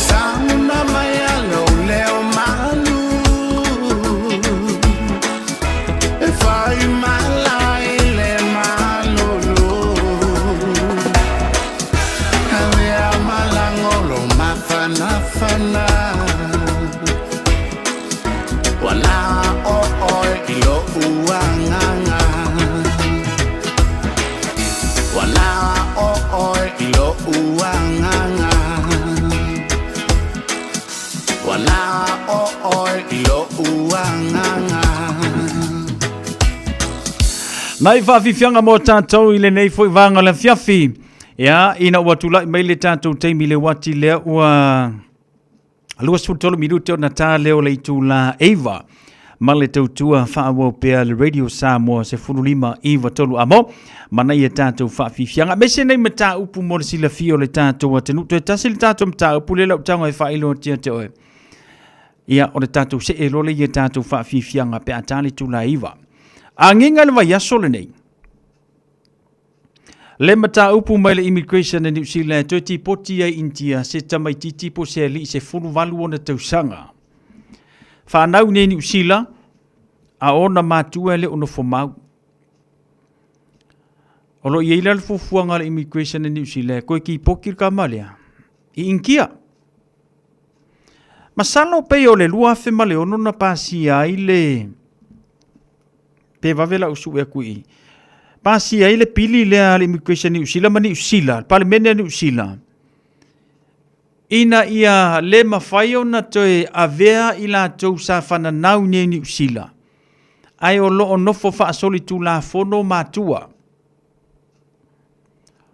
sauna maya lo leo malu e fai malai le malulu ave amalangolo mafana fana wala o ilo uanganga wala o ilo uanganga wala o ilo uanganga Nai whaafifianga mō tātou i le nei fwoi vanga le fiafi. Ia, ina ua tula i mai le tātou teimi le wati lea ua alua sutolo minute o na tā leo le itu la Eva. Ma le tautua whaawau pēr le Radio Samoa se furulima iwa tolu amo. Mana ia tātou whaafifianga. Mese nei me tā upu mo le sila fio le tātou a tenu. Toe tasi le tātou me tā upu le lau tanga e whailo tia te oe. Ia, o le tātou se e lole ia tātou whaafifianga pe atali tu la Eva. Anginga le vai aso le nei. Le mata upu mai le immigration in New Zealand to ti poti ai India se tamai titi po se li se fulu valu ona tausanga. Fa nau ne New Zealand a ona matua le ono fomau. Olo ye le fufuanga le immigration in New Zealand ko ki pokir ka malia. I inkia. Masalo pe o le lua fe male ono na pasi ai le pe vavela usu e kui. Pasi ai le pili le immigration New Zealand mani New Zealand, parliament New Zealand. Ina ia le mawhai ona toe avea i la tau sa whananau ne New Zealand. Ai o loo nofo whaasoli tu la fono matua.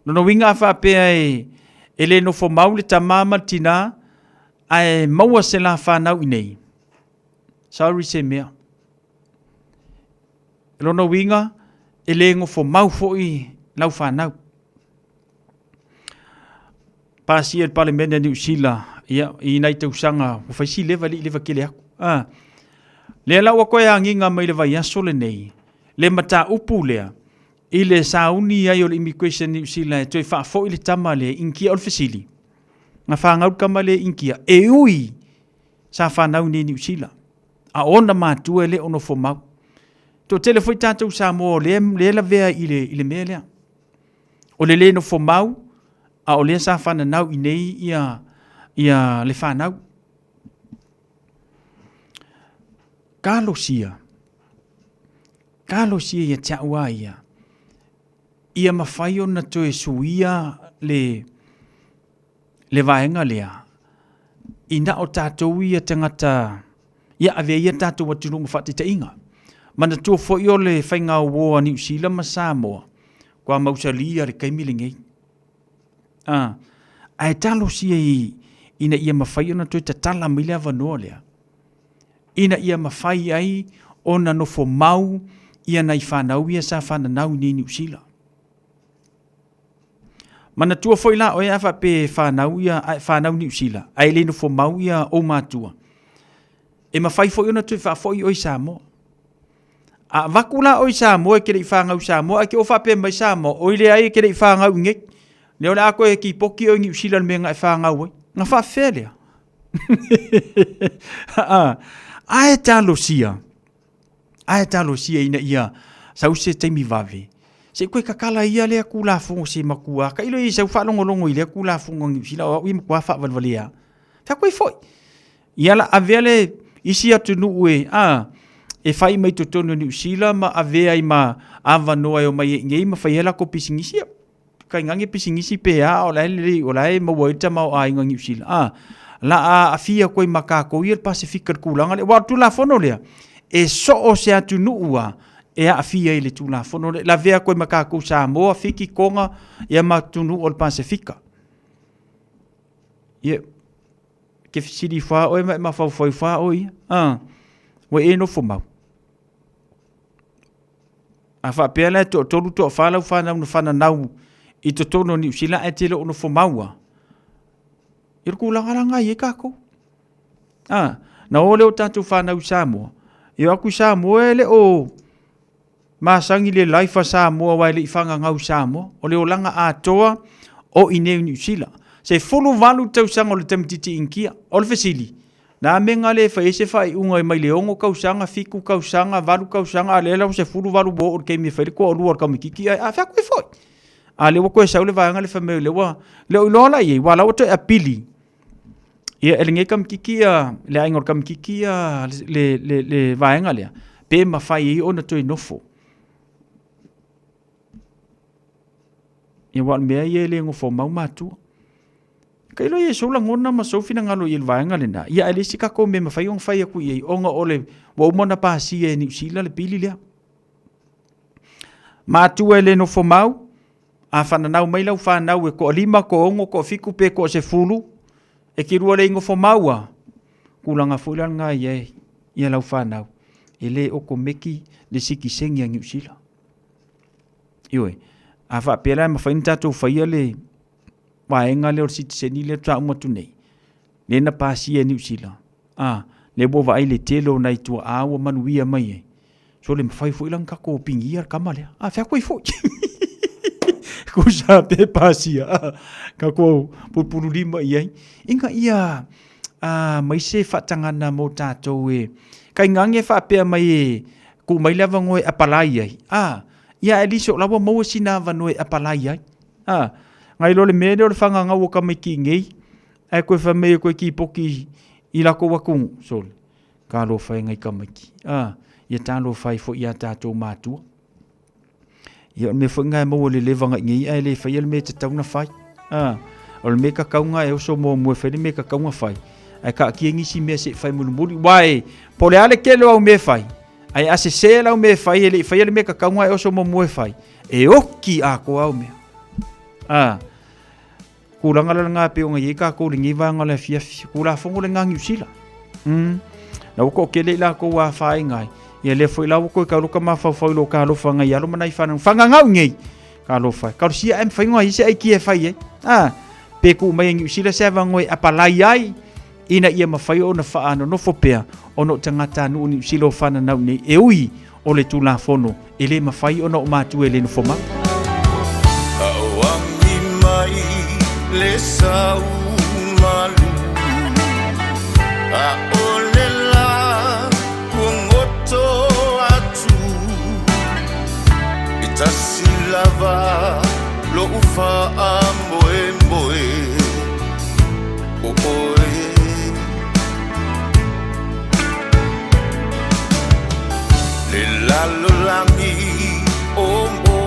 Nono winga whapea e le nofo maule ta mama tina ai maua se la whanau inei. Sauri se mea. Lono winga e le ngofo mau foi lau whanau. Pasi e parliament New Zealand ia i nei tausanga o faisi lewa li lewa kele aku. Le lau a koe anginga mai lewa iaso le nei. Le mata upu lea. I le sauni ai o le immigration New Zealand toi wha fo i le tama le inkia o le fasili. nga whangau kamale inkia e ui sa whanau ni New Zealand a ona mātua le ono fo mau to tele foi tātou Samoa le la vea ile mea lea o le no fo mau a o le sa whananau i nei ia le whanau Kalosia ia taua ia mawhai o na toe suia le vaenga lea. Ina o tātou ia tangata, ia avea ia tātou atununga whati ta inga. Mana tua fo i o le whainga o woa New Zealand ma Samoa, kua mausalia re kaimilingei. Ai talo sia ina ia mawhai o na toe tatala mile avanoa lea. Ina ia mawhai ai o na nofo mau ia nai whanau ia sa whananau ni New Zealand. Mana tua foi la o ia fa pe whanau ia whanau New Zealand. Ai le nofo mau ia o mātua. E mawhai foi ona tui whafoi o i Samoa. A wakula o i Samoa e kere i whangau Samoa. A ke o whape mai Samoa. O ile ai kere i whangau ngek. Leo le ako e ki poki o New Zealand me ngai whangau oi. Nga whawhelea. Ae talo sia ina ia sause taimi vave. Se koe kakala ia lea kula fungo se makua. Ka ilo i sau whalongolongo i lea kula fungo New Zealand. O i makua whavalvalea. Wha koe foi. Ia la avele isi atu nuu e whai mai totono New Zealand ma avea i ma avanoa o mai ngei ma whai hela ko pisingisi. Kai ngange pisingisi pe o lai mawaita mau a inga New Zealand. La a fia koe makako i el Pasifika kulanga le watu la fono lea. E so o se atu nuua e a fia i le tu la fono le. La vea koe makako Samoa fiki konga e matunu o le Pasifika. Ie. Ke fisiri wha oi ma whau wha oi. We e no fumau. A wha pia le tolu to whalau whanau no whananau i to tono New Zealand e tele o no fumaua. I ruku langaranga i e kako. Na ole o tatu whanau Samoa. I aku Samoa le o masangi le laifa Samoa wai le i whanga ngau Samoa. O le o langa atoa o i neu New Zealand. Se fulu valu tau sanga o le tamititi inkia. O le fesili. Na menga le whaese whai unga i mai leongo kausanga, fiku kausanga, valu kausanga, a le lau se fulu valu bo o keimi whaile ko o lua o kamikiki. A wha koe foi. A le wako e saule vaanga le whameu le wa. Le o ilola i e, wala o te apili. Ia elinge kamikiki le aingor kamikiki le vaenga lea. Pe ma whai i ona toi nofo. Ia wal mea i e le ngofo mau matua. Kailo ye sola ngona ma sofina ngalo il vaenga lena. Ia ele sika ko me mafai on fai aku ye onga ole wa umona pa si e New Zealand le pili lea. Ma tu ele no fomau a whananau mai lau whanau e ko lima ko ongo ko fiku pe ko se fulu e ki rua le ingo fomaua kulanga fulan nga ye ia lau whanau ele o ko meki le siki sengi a New Zealand. Iwe a wha pera ma whain tatou whaia le waenga leo sitiseni le ta umatu nei. Le na pasi e New Zealand. Le bo vai le telo nai tua awa manuia mai e. So le mawhai fo ilang kako pingi ar kamale. Whea koe fo. Ko sa pe pasi kako pupuru lima iai. Inga ia mai se whatangana mo tātou e. Kai ngange whapea mai e ku mai lava ngoe apalai ai. Ia eliso lawa maua sina vanoe apalai ai. Ngai lo le mele o le whanga ngau o kamiki ngei. Ai koe whamei koe ki poki i lako wakung. Sole. Ka lo whai ngai kamiki. Ia tā lo whai fo ia tātou mātua. Ia me whai ngai maua le levanga ngei. Ai le whai le me te tauna whai. O le me kakaunga e oso mo mue whai le me kakaunga whai. Ai ka kia ngisi mea se whai mulumuri. Wai, pole ale kelo au me whai. Ai ase se lau me whai e le whai le me kakaunga e oso mo mue whai. E oki a ko au mea. Kulanga la ngā pe o ngā ieka ko le ngiwa ngā le fiafi. Kula fongo le ngā New Zealand. Na uko kele la ko wa whae ngai. Ia le foi la uko ka luka ma whau lo ka lofa ngai alo manai whanau. Whanga ngau ngei. Ka lofa. Ka sia em whaingoa ise ai ki e whai e. Pe ku mai New Zealand se wangoi apalai ai. Ina ia mawhai o na whaano no fopea. Ono tangata nu New Zealand whana nau nei. E ui o le tula fono. E le mawhai o na o mātu e le no foma. Le sauna malu a olela kungoto atu itasilava lo ufa amboe mboe oe le lalolangi ombo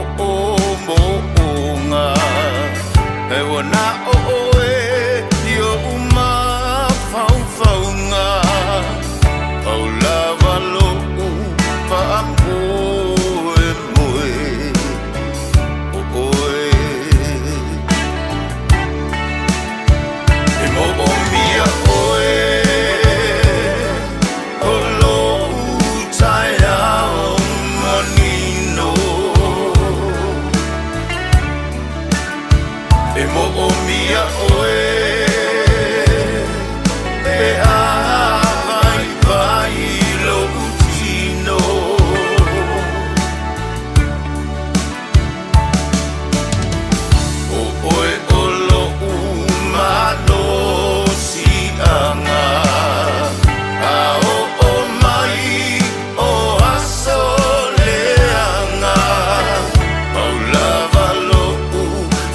onga e wana oe yo uma faunga au lava lo ufa amboe mboe oe e mo mia oe olo utaya manino e mo mia oe e a vai lo utino oe olo umano si anga a o mai o asoleanga au lava lo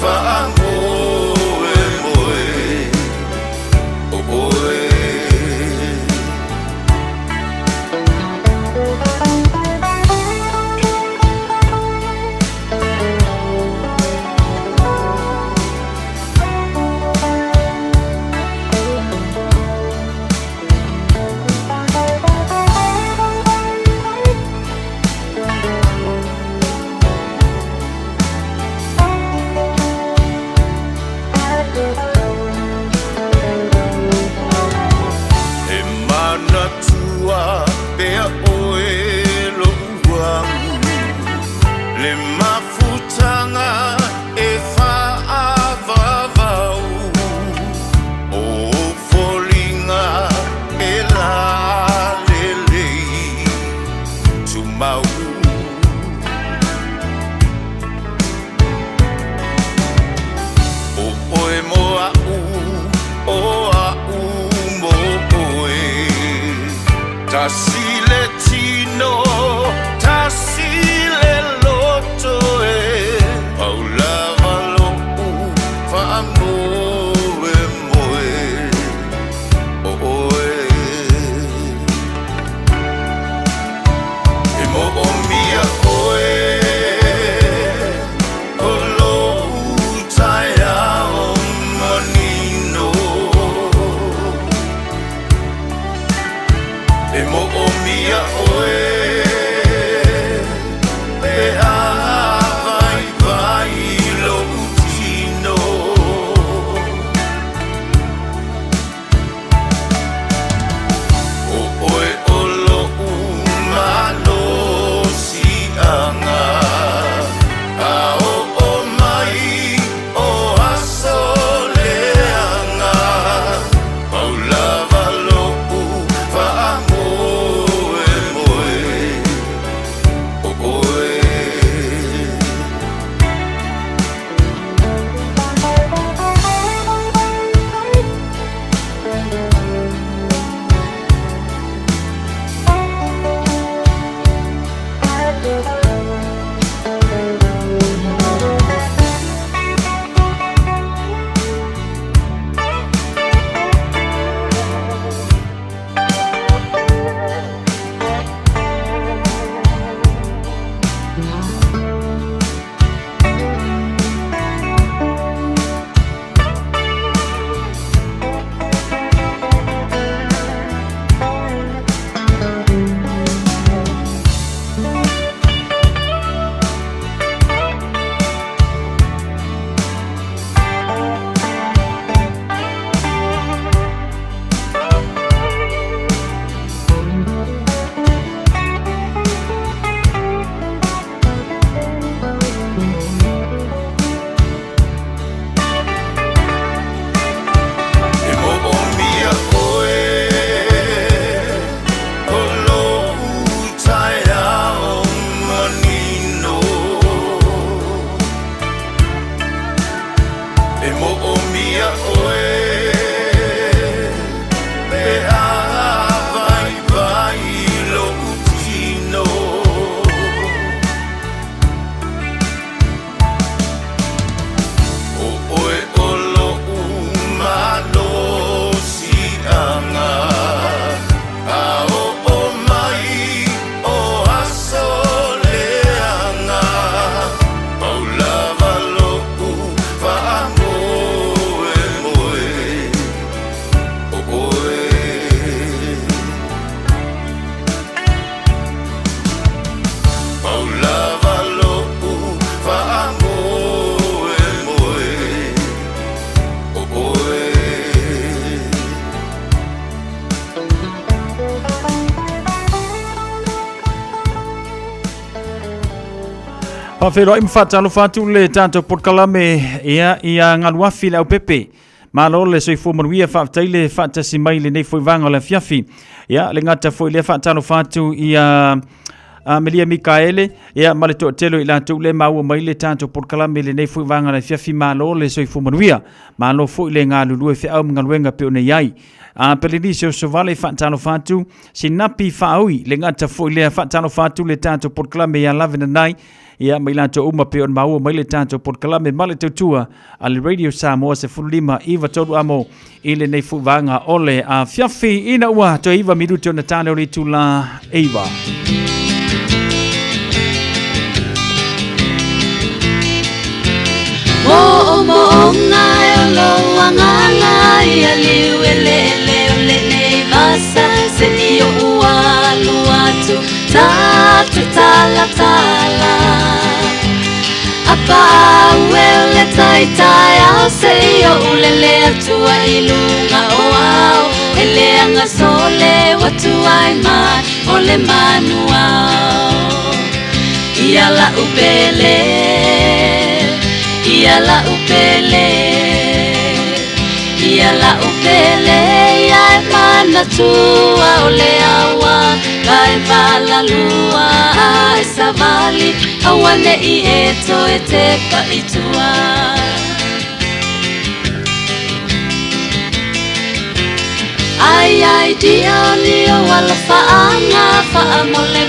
fa amboe moe oe e mana tua pea oe lo uangu le mafutanga e whaavavau o folinga e la lelei tumau o oe moa o a mo oe tasile tino tasile loto e paulava lo fa amore moe oe e mo mia oe olo utaya manino e mo Whawhero im whatalo whatu le tātou potkalame ia ngaluafi le au pepe. Malo le soifo manuia whawtaile whatasi mai le nei fwoi vanga le fiafi. Ia le ngata fwoi le whatalo whatu ia Melia Mikaele ia male to telo ila tu le mau mai le tātou potkalame le nei fwoi vanga le fiafi malo le soifo manuia. Malo fwoi le ngā lulue fi au ngaluenga pe o nei ai. Pelenisio sovale whatalo whatu sinapi whaui le ngata fwoi le whatalo whatu le tātou potkalame ia lavena nai. Ia mai lanto uma pe on maua mai le tātou potkalame male tautua a le Radio Samoa se fulima iwa tolu amo i le nei fuwanga ole a fiafi ina ua to iwa miruto na tāne o le tula eiwa. Mo ngai o lo wanganga ia liwe le nei vasa se iyo ua luatu tatu tala apa wele tai au se iyo ulele atua ilunga o au ele anga sole watu ai mai ole manuao iala upele iala upele ia mana tua ole awa kai vala lua ai savali awane I eto ete pa itua ai dio wala faa mole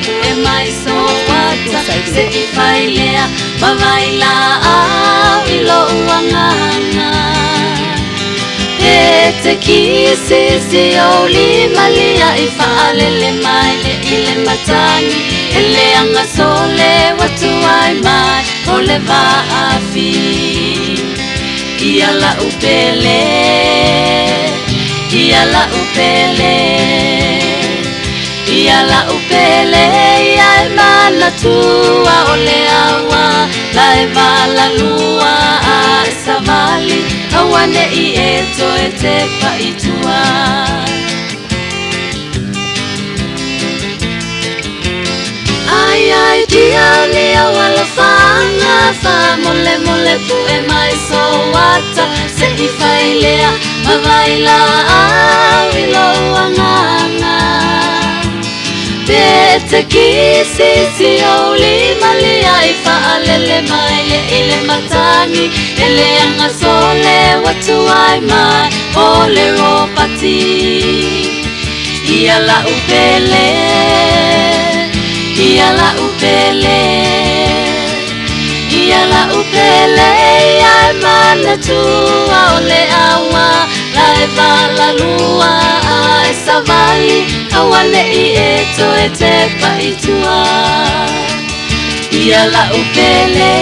pu e mai so wata se I failea mavaila au ilo uanganga Ete kisi oli malia ifaalele mai le ile matani ele anga sole watu ai mai ole vaafi iala upele ia mana tua ole awa la vala lua a savali awane I eto ete pa itua ai dia lia wala fa mole pu e mai so wata se I failea mavaila ilo anganga Pete kisi oli malia ifa alele mai le ile matani ele anga sole watu ai mai ole ropati iala upele ai mana tua ole awa lai vala lua ai savali awane I eto ete pa itua iala upele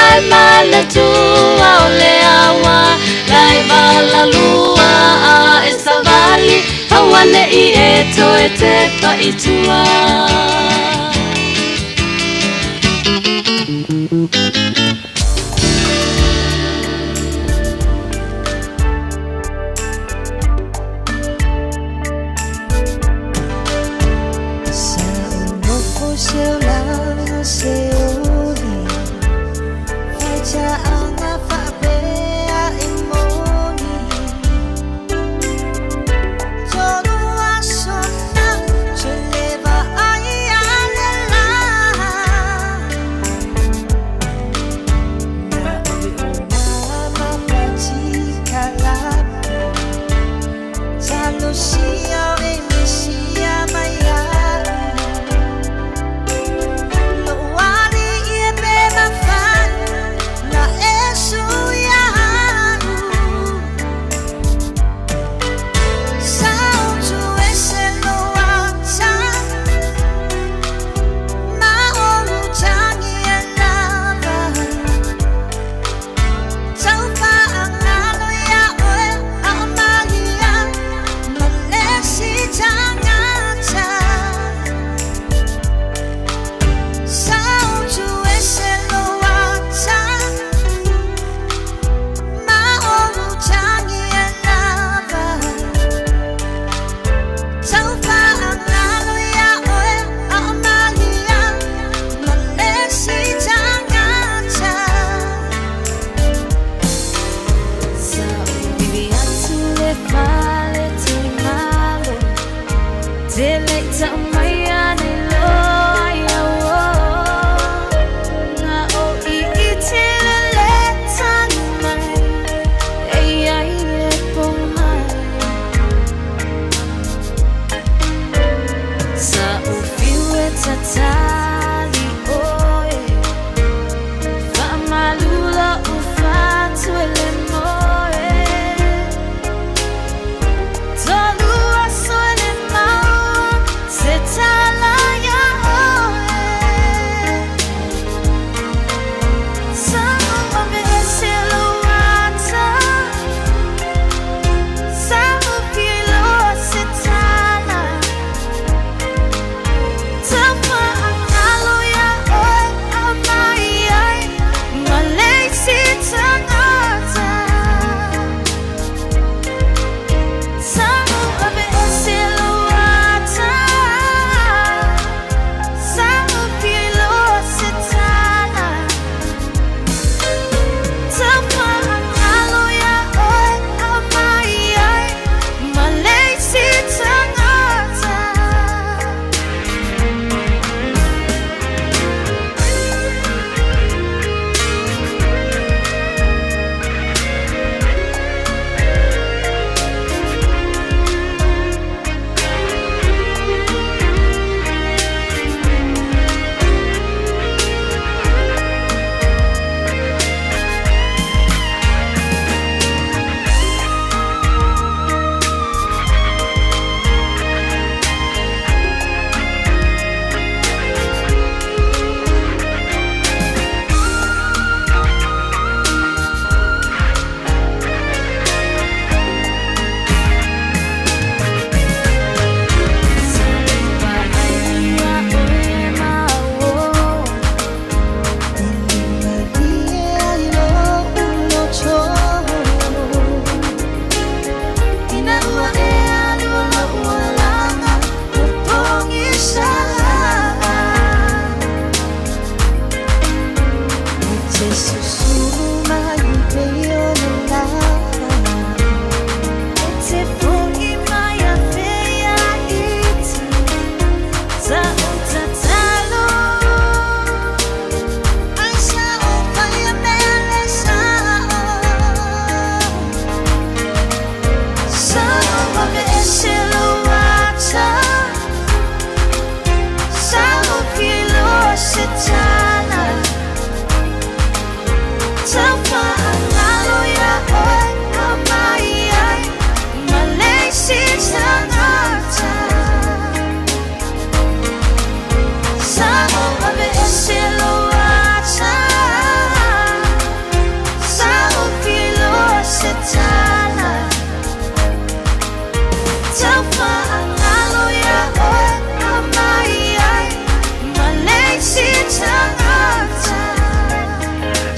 ai mana tua ole awa lai vala lua ai savali awane I eto ete pa itua Jono asona, chuleva aya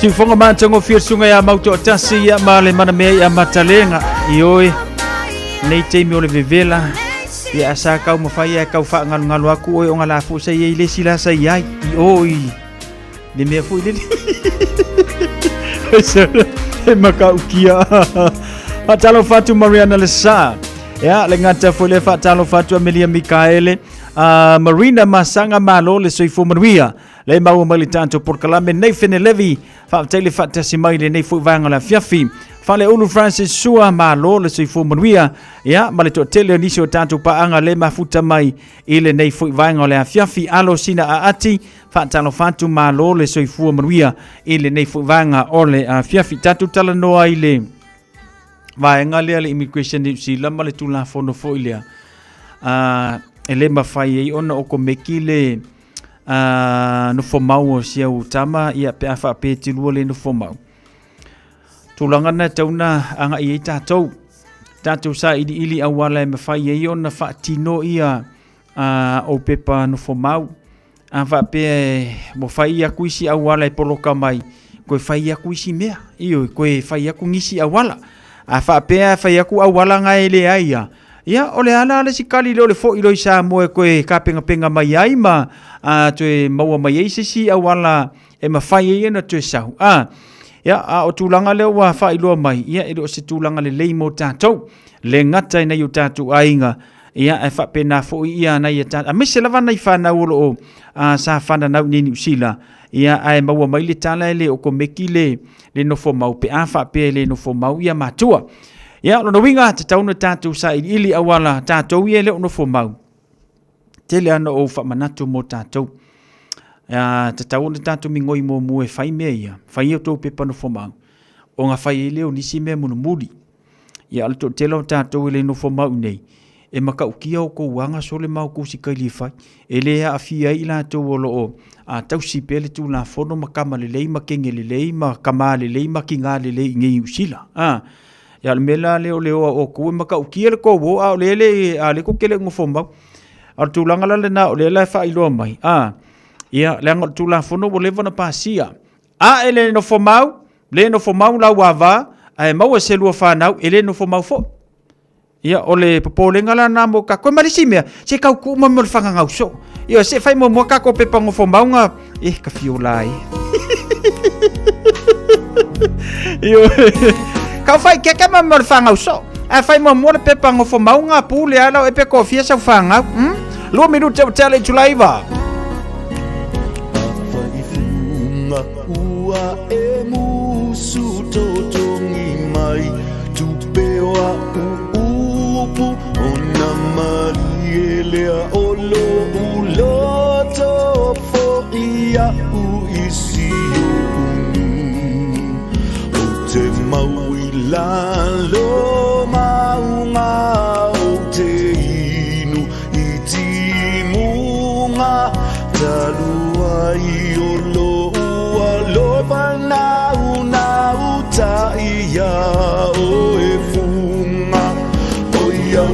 Sifonga mantango firsunga ya mauto tasi ya male mana me ya matalenga ioi nei teimi ole vevela ya asaka mo fai ya kau fa ngalu aku oi onga la fu sai ile sila sai ai ioi ni me fu ile e maka ukia atalo fatu Mariana Lesa ya lengata fu le fatalo fatu Amelia Mikaele Marina Masanga Malo le soifo manuia le mau malitanto por kalame nei fene levi fa tele fatta si mai le nei fu vanga la fiafi fa le ulu Francis Sua Malo le soifo manuia ya malito tele nisio tanto pa anga le mafuta mai ile nei fu vanga la fiafi alo sina aati fa talo fatu Malo le soifo manuia ile nei fu vanga ole fiafi tatu tala noa ile vai ngale le immigration di si lama le tula fono fo ile ele mafai e ona o komekile no fomau sia utama ia pe afa pe tilu le no fomau tulanga na tauna anga i tatou sa ili awala mafai e ona fa tino ia o pepa no fomau afa pe mo fai ia kuisi awala e poloka mai ko fai ia kuisi mea io ko fai ia kungisi awala afa pe fai ia ku awala nga ele aia ya ole ala le sikali le fo ilo isa mo ko ka penga mai ai ma to maua mai sisi awala e mafai e na to sa ya o tulanga le wa fa ilo mai ya ilo se tulanga le leimo tatou le ngata na yu tatu ainga ia e fa pena fo ia na ia ta a mese lava na ifana ulo a sa fana na ni New Zealand ia ai maua mai le tala le o ko mekile le no fo mau pe a fa pe le no fo mau ia matua ia lo no winga te tauna tatu sa ili awala tatu ia le no fo mau tele ana o fa manatu mo tatu te tauna tatu mingoi mo mo e fai me ia fai o to pe pa no fo mau o nga fai le o nisi me mo no mudi ia le to telo tatu le no fo mau nei e maka ukia o ko wanga so le mau ko si kai li fai e le a fia i la to o a tau si pele tu la fono makama le lei makenge le lei makama le lei makinga le lei ngi usila ya le mela le o ko maka ukia le ko wo a le a le ko kele ngo fomba a tu langa le na o le la fa i lo mai ia le ngo tu la fono bo le vona pasia a ele no fomau le no fomau la wava ai mau se lu fa nau ele no fomau fo ia ole popolenga la na mo ka ko malisi mea se ka ku mo mo fanga ngau so ia se fai mo mo ka ko pe pango fo maunga ka fiolai ia ka fai ke ka mo mo fanga so a fai mo mo pe pango fo maunga pu le ala e pe ko fia sa fanga lo minuto tele tulaiva na ua e musu totongi mai tu pewa ona mari lea olo uloto fo ia u isi o te mauila lo maunga o te inu i timunga talua i olo ua lo panau na uta ia o e funga Oia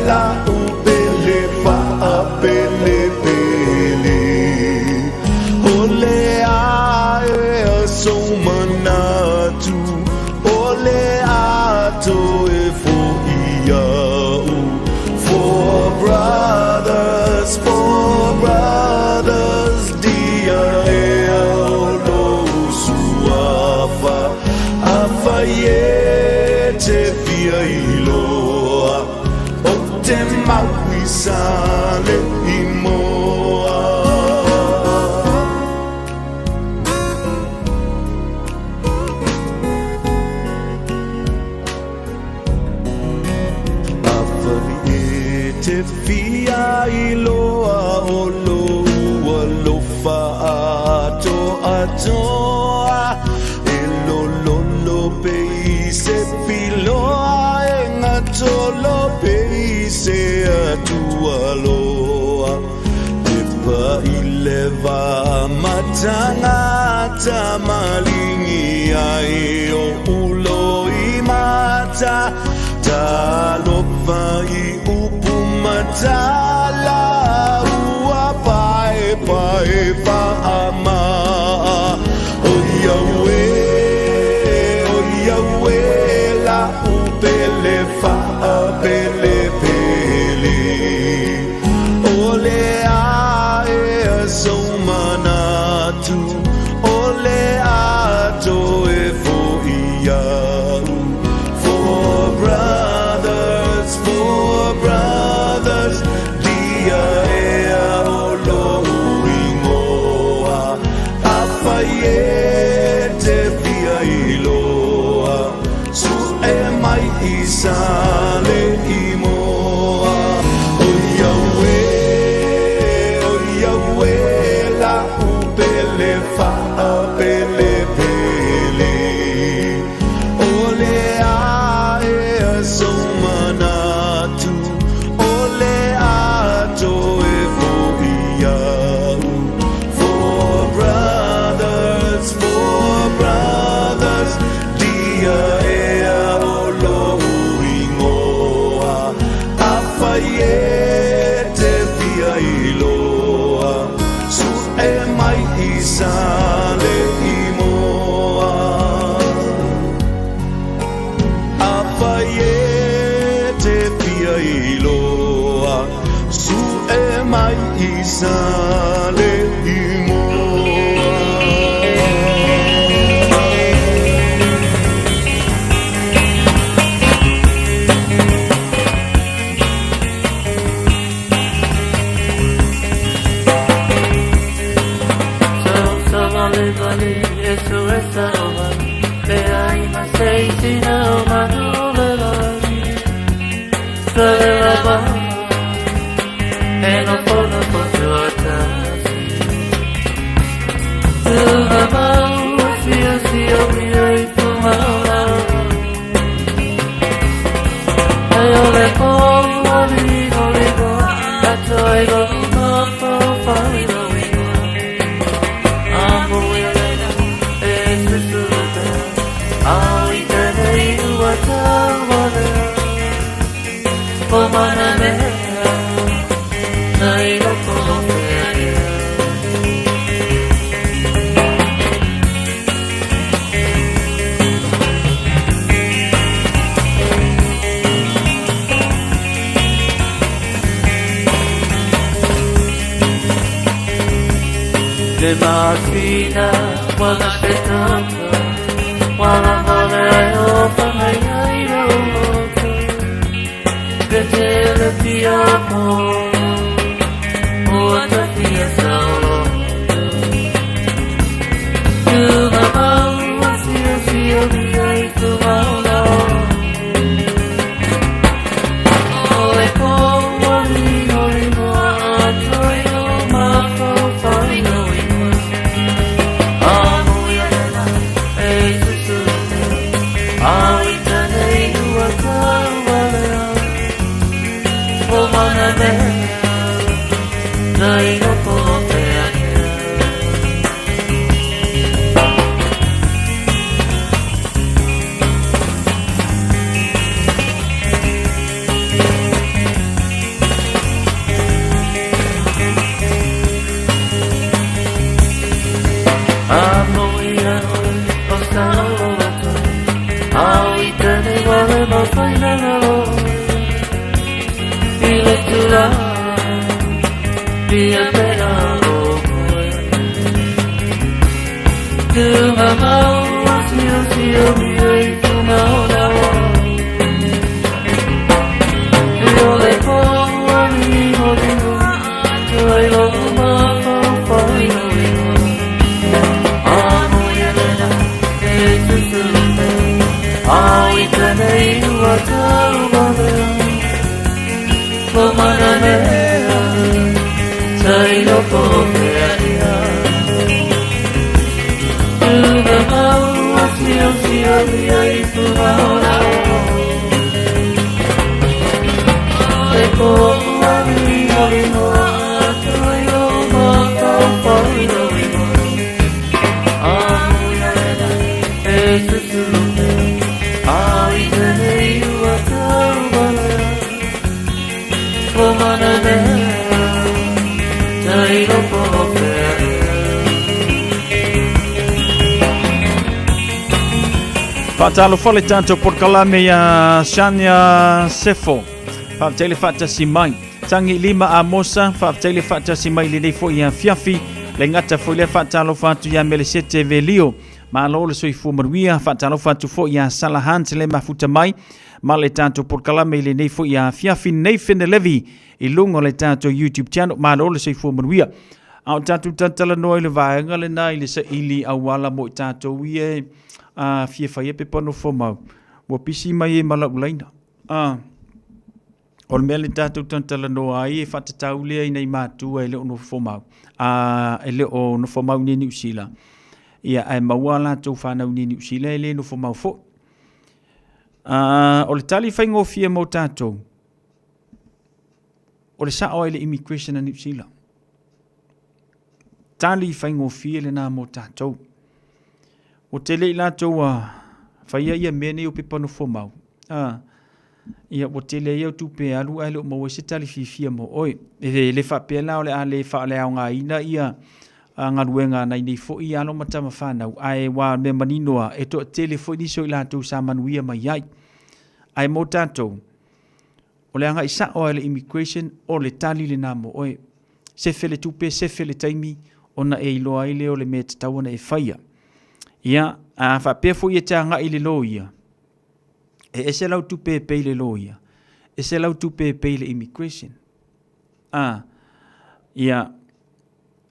la upele fa pele pele ole a so manatu ole ato e fo ia for brothers dia e lo suafa afaye te fia iloa o te maui sale imoa afaye te fia iloa o lo fa atoa se filoa enga tolo peise atua loa Epa ileva matanga tamalingi ai o ulo imata talopa i upu matala ua pae pae pa ama o Yahweh upele fa pele pele ole a e so manatu ole ato e fo ia for brothers dia e olo ingoa afaye te via iloa e mai isale imoa o Yahweh la upele fa pele pele ole a e so manatu ole ato e fo ia for brothers dia te via iloa su e mai isale imoa afaye te via iloa su e mai isale imoa Kalelaba and a photo for your time. See to my love. I only call holy, holy God. That's why I go not so far away. I'm willing to surrender. I'll eat the day to what's over. For my name, I don't know. De Martina, while I spit up, while I'm on I open my eye, the jealousy of what I feel so long. To my mouth, see the eye to my love. Oh, I call holy, holy, I try all my fire. Be a better boy. To my mouth, you to my love. You're like holy, holy, I love my fire. I'm it's a truth. I'll eat the day you are for my name. Say no more, to the mouth, you see the eye to my love. They call me, holy, holy, Fatalo fale tanto por kalame ya Shania Sefo. Fatele fata simai. Tangi lima a mosa. Fatele fata simai le fo ya fiafi. Le ngata fo le fatalo fatu ya melesete velio. Ma lole so fu maruia fatalo fatu fo ya salahan le mafuta mai. Ma le tanto por kalame le nei fo ya fiafi nei fene levi. Ilungo le tanto YouTube channel. Ma lole so fu maruia. Au tanto tantala noi le vaenga le nai le sa ili awala mo tanto wie. Fie fai pe pono fo mau. Wa pisi mai e mala ulaina. O le mele tatu tantala no ai e fatatau lea inai mātua e leo no fo mau. E leo no fo mau ni New Zealand. Ia ai maua la tau whanau ni New Zealand e le no fo mau fo. O le tali fai ngofia mo tātou. O le sa o le immigration na New Zealand. Tali fai ngofia le na mo tātou. O te lei lātou whaia ia mene o pe pano fo mau. Ia o te lei au tupe alu ai leo maua se tali fifia mo. Oi, le whapea lao le a le whaale au ngā ina ia ngaruenga nei nei fo i alo matama whanau. Ai wā me maninoa e to tele fo niso i lātou sa manuia mai ai. Ai mo tātou. O le anga isa o le immigration o le tali le namo. Oi, se fele tupe, se fele taimi ona e iloa i leo le me te tawana e whaia. Ia, whapea fo i te anga i le lo ia. E se lau tupe pei le lo ia. E se lau tupe pei le immigration. Ia,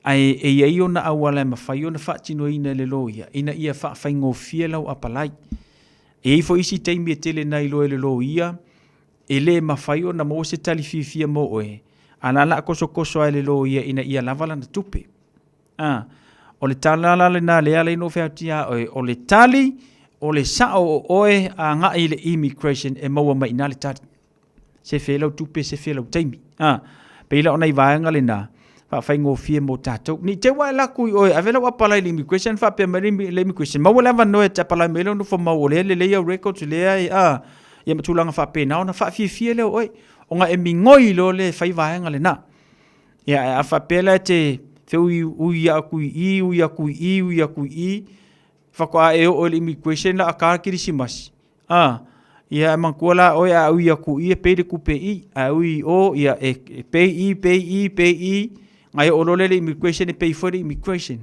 ai e ia iona awala e mawhai ona whaatino ina le lo ia. Ina ia whaafai ngō fia lau apalai. E i fo isi teimi e tele nai lo e le lo ia. ele mafai ona mo se tali fifia mo oe ana la koso ai le lo ina ia lavala na tupe o le tala le na le ale no featia o le tali o le sao oe a nga ile immigration e maua mai na le tali se felo tupe se felo taimi pe la ona i vaanga le na fa ngo fie mo tatou ni te wa la ku oe avela wa pala le immigration fa pe mari le immigration ma wala va no e ta pala melo no fo ma ole le record le ai ia matulanga fa pe na ona fa fie le oe o nga e mingoi lo le fai vaanga le na ia a fa pela te fe uia kui fa kwa e o le immigration la ka kirisimas ia mankuala o ia uia kui pe de kupe a ui o ia e pei ngai o lo le immigration e pei for immigration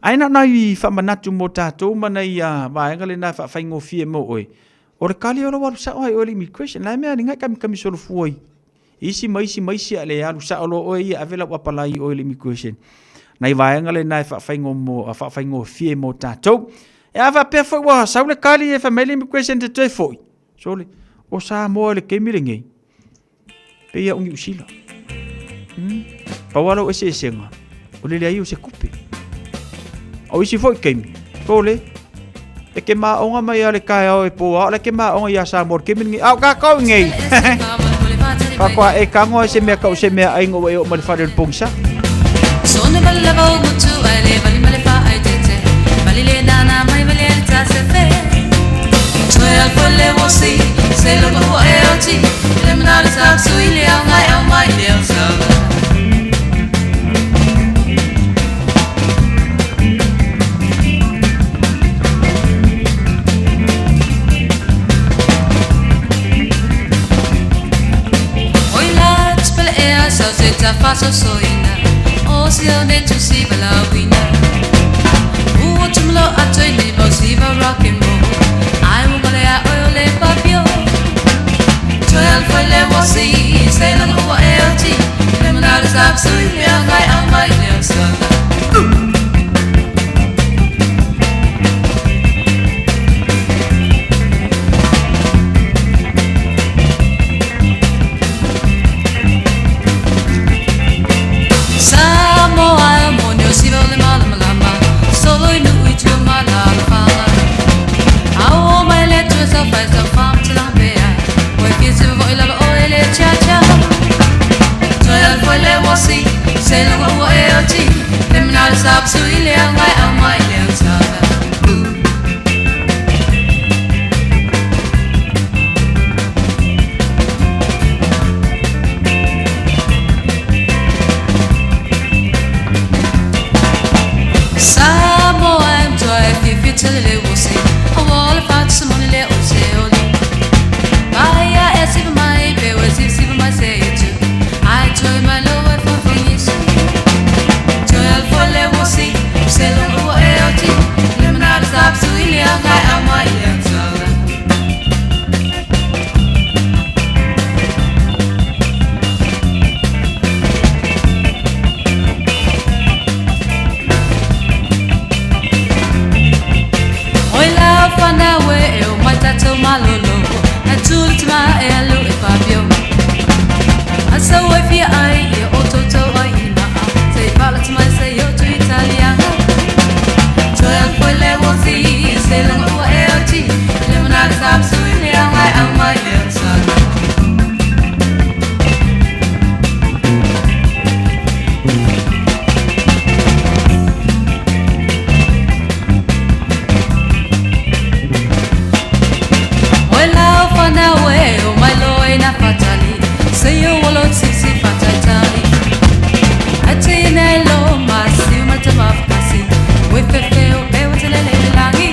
ai na i fa manatu mo tatou mana ia vaenga le na fa faingo fie mo oi o le kali o lo wa sa o le immigration la me ani ngai kam so fuoi isi mai le alu sa lo o ia avela wa palai o le immigration nai vaenga le na fa faingo fie mo tatou e ava pe foi wa sa le kali e family immigration te te foi so le o sa mo le kemiringi pe ia ungi usila pawalo ese senga o le ai o se kupe o isi foi kemi so le e ke ma onga mai ale kai o e po le ke ma onga ia sa mo kemiringi au ka ko ngai kwa e kango se me ka se me ai ngo e o mal fa le pongsa Sonne balla va mutu ale bali male fa ai tete bali le dana mai bali ta se fe Soy al folle vosi se lo go e oti le mna sa su ile ngai au mai le sa Oi la spele e sa se ta fa so soina Osio de tu si bala wina Utumlo atoi ni bosi ba rock and roll I will go ya ole papio Twelve for le vosi se no go eoti Le manal sap sui mi ngai au mai le sala Se lo go e oti, le mna sap su ile ngai au mai le sala. Samoa am try if you tell le vosi, a wall of fat some le o se oli. Baya es if my be was if my say it. I try my lower for finish. Le vosi, se lo go e oti, le mna sap su ile ngai au mai le sala. Oi la fana we e o mai tato malolo, na tultima e alu e papio. Asa we fi ai e o toto ai na, sei fala mai sei eu italiano Twelve for le vosi se lo go e oti le mna sap su ile ngai au mai le sala Oi la fana we o mai loi na fatali se eu wolo sisi fatali Atina lo masi matama kasi we fefe o pe o tele langi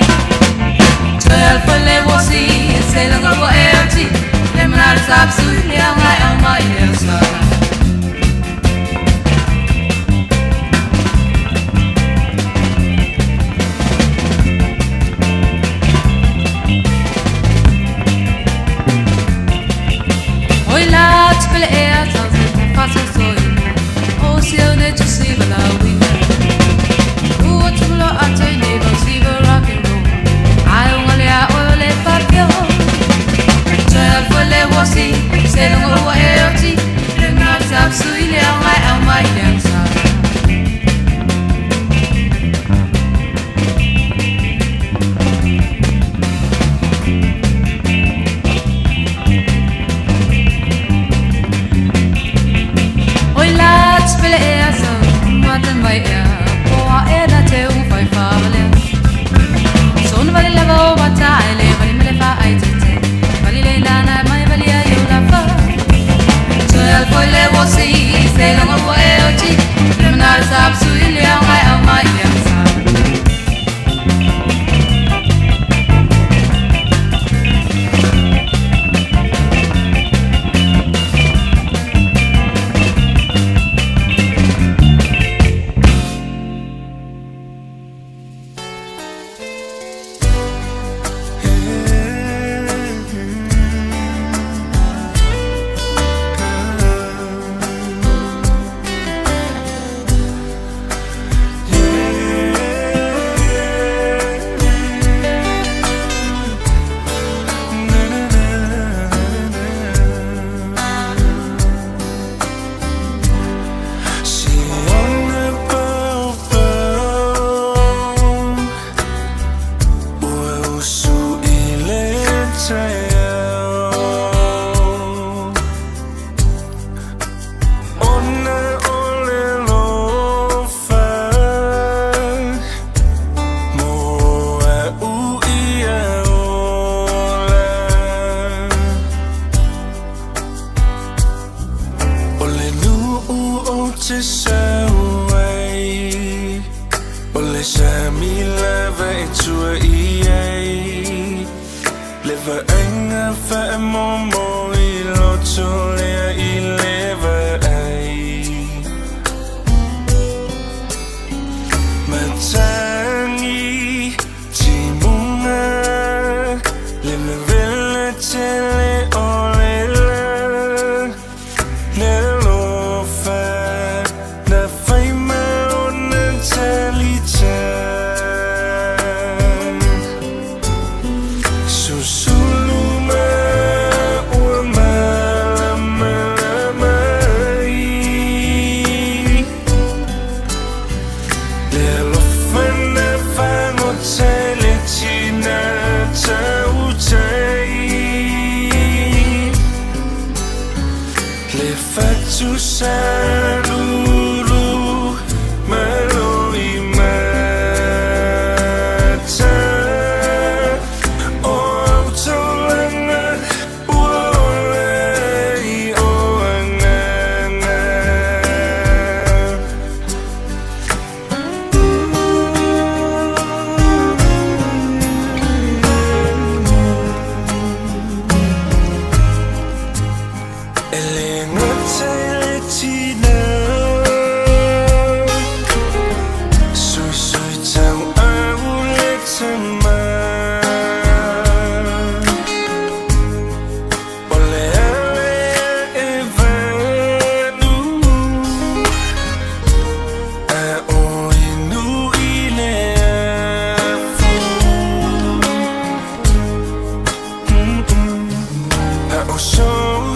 12 for le vosi se lo go e oti vai e poa e na te un fai favale son vale la vo batale vale me le fa ai te vale le nana mai vale io la fa so al poi le vo si se no mo e ochi criminal sab su ile ai au mai ya sa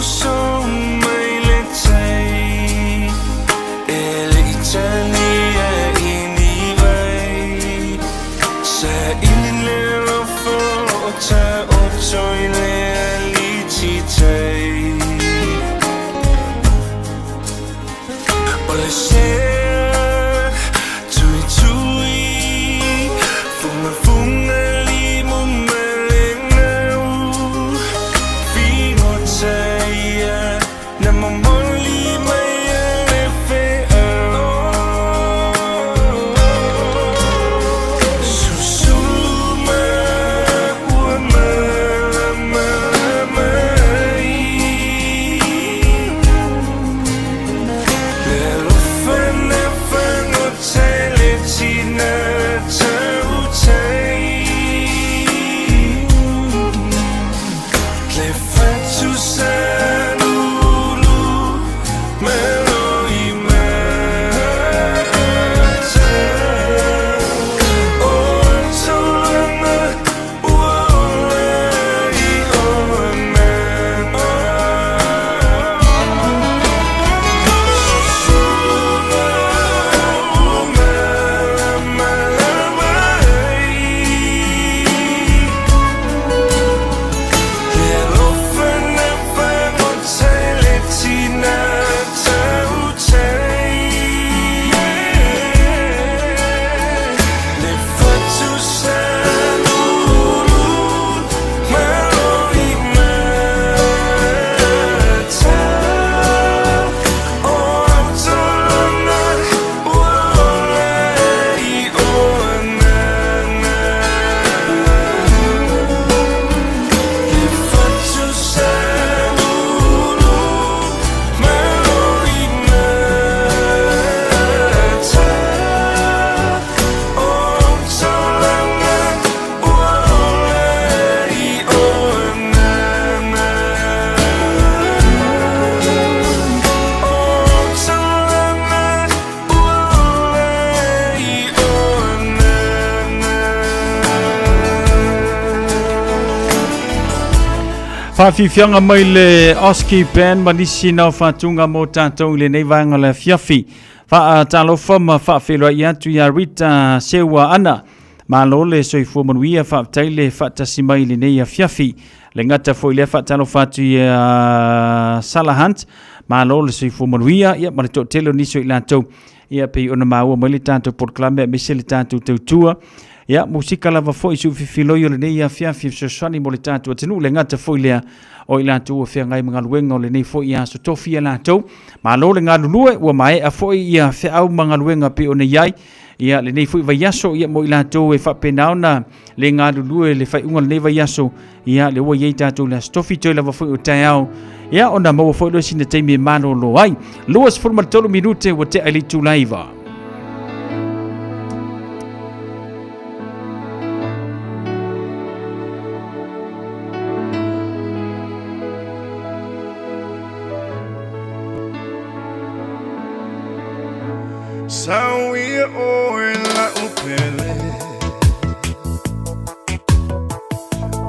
so many Whawhiwhianga mai le Oski Band manisi nau whatunga mō tātou le nei vanga le fiafi. Wha talofa ma whawhiloa i atu ia Rita sewa ana. Ma lo le soifua manuia whawtaile whatasi mai le nei a fiafi. Le ngata fo i le whatalofa atu ia Salahunt. Ma lo le soifua manuia ia ma le tō telo niso i lātou. Ia pei ona maua mai le tātou porklame a mese le tātou tautua. Ya musika lava foi su fifilo yo le nei a fiafi sosani mo le tatu atenu le ngata foi lea o ila tu o fia ngai mga luenga o le nei foi ia so tofi ala tau ma lo le ngā lulue ua mai a foi ia fia au mga luenga pe o ne iai ia le nei foi vaiaso ia mo ila tu e whapenao na le ngā lulue le fai unga le nei vaiaso ia le ua iei tatu le stofi toi lava foi o tai au ia ona maua foi lo sina teimi mano lo ai luas formal tolu minute wa te alitu laiva. Sawi oila upele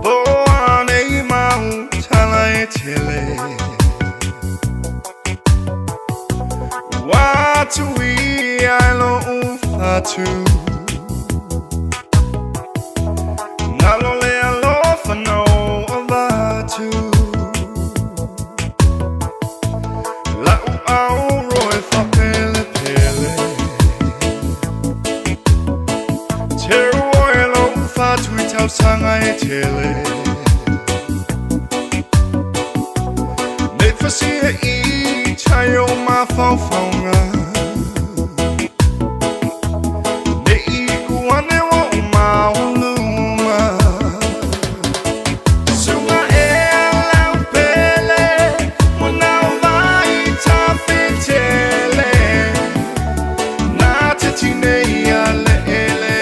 Boane mau tala tele Watu ilo ufatu Nalole alofa no avatu La au roi fapele pele Tau sanga e tele Me fasia I chayo ma faufaunga Me I kuane wa uma uluma Sunga e alau pele Muna vai ta fitele Na te tine ia le ele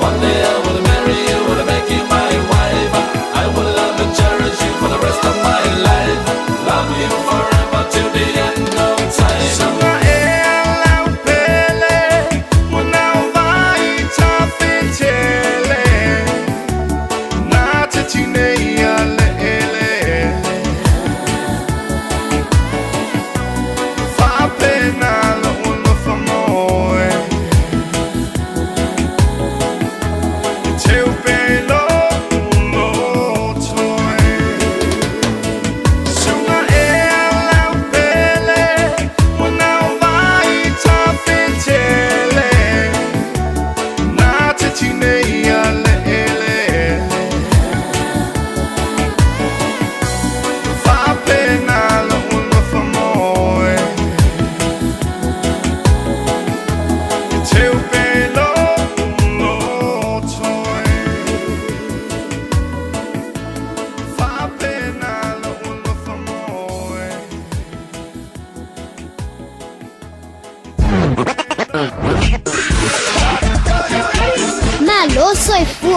One day I will marry you, will make you my wife. I will love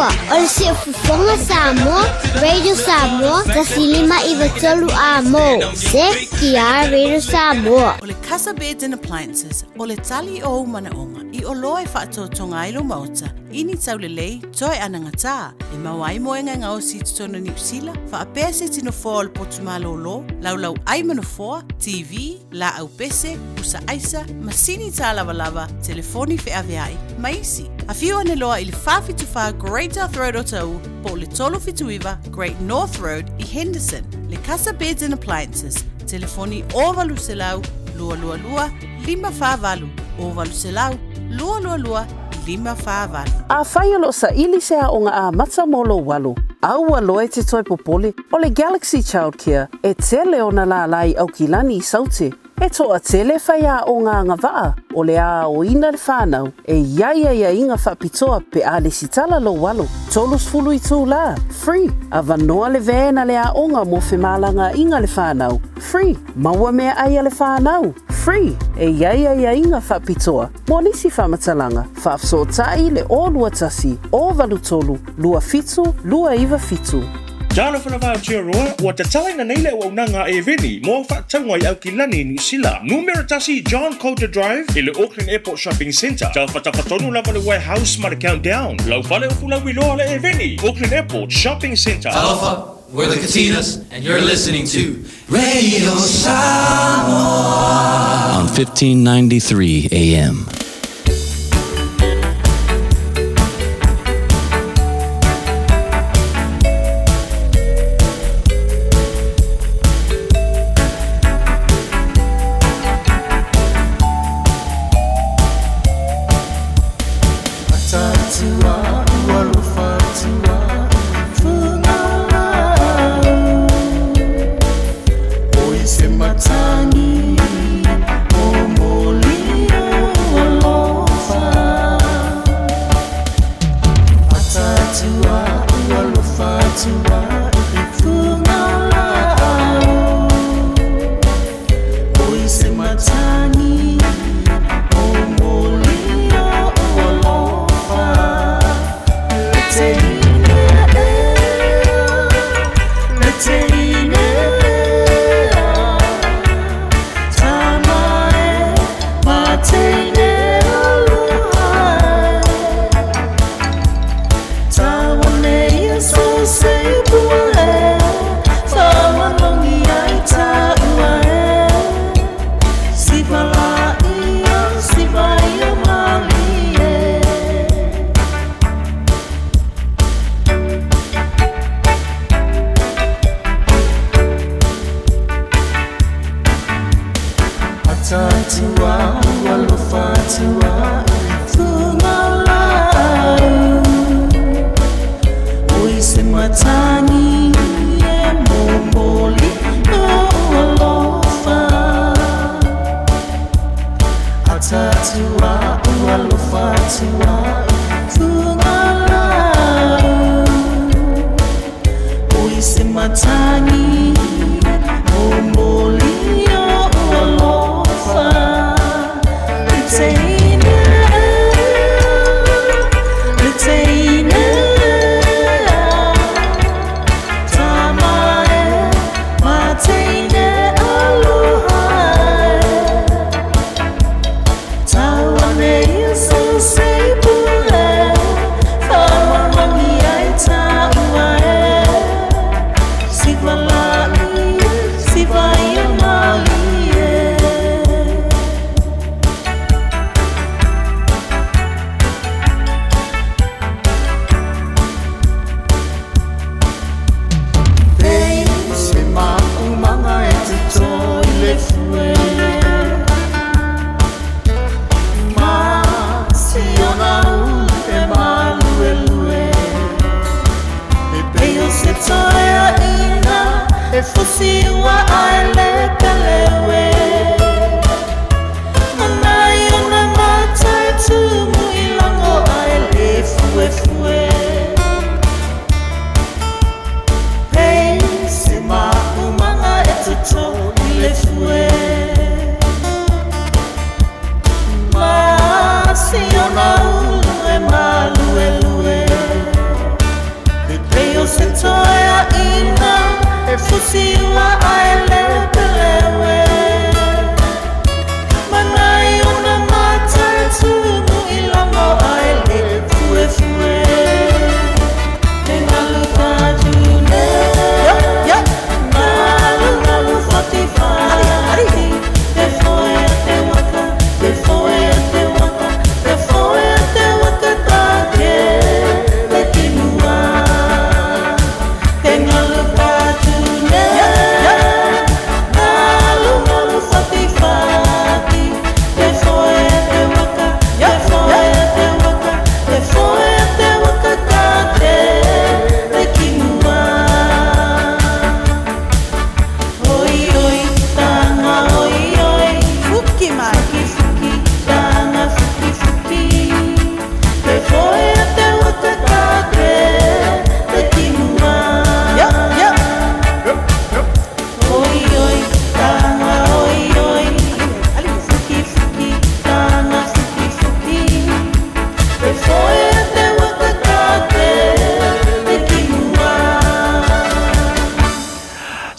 Papua o le siafufonga Samoa, Radio Samoa, tasilima iwa tolu a mo. Se kia Radio Samoa. O le Casa Beds and Appliances, o le tali o manaonga, I o loa e whaatotonga ilo mauta, ini tau le lei, toi anangata, e mawai moenga ngā o si tutono New Zealand, whaapea se tino fōa le potumalo lo, laulau ai manofoa, TV, la au pese, usa aisa, masini tā lava, telefoni fe aveai, maisi. A whiu ane loa I le whawhituwha Great North Road o tau, po le tolo fituiva Great North Road I Henderson, le Casa Beds and Appliances, telefoni o valu se lau, lua, lima whāwalu, o valu se lau, lua, lima whāwalu. A whai alo sa ili sea o ngā a mata molo walu. Aua loe te toi popole o le Galaxy Childcare e tele o na la lai au kilani I saute. E toa tele whai a o ngā ngawaa o le a o ina le whānau e ia inga whapitoa pe a le sitala lo walu. Tolus fulu I tū la. Free. A vanoa le vēna le a onga mo whemalanga inga le whānau. Free. Maua mea aia le whānau. Free. E ia inga whapitoa. Mo nisi whamatalanga. Whafso tai le o lua tasi. O valu tolu. Lua fitu. Lua iwa fitu. Jalo whanawha o tia roa, ua te talaina neile o unanga e veni, mō whaatangwa I au ki lani New Zealand. Numero tasi John Coulter Drive, I le Auckland Airport Shopping Centre. Tau whatawhatonu lava le warehouse ma le countdown. Lau whale o fula wiloa le e veni, Auckland Airport Shopping Centre. Aloha, we're the Katinas, and you're listening to Radio Samoa on 1593 AM.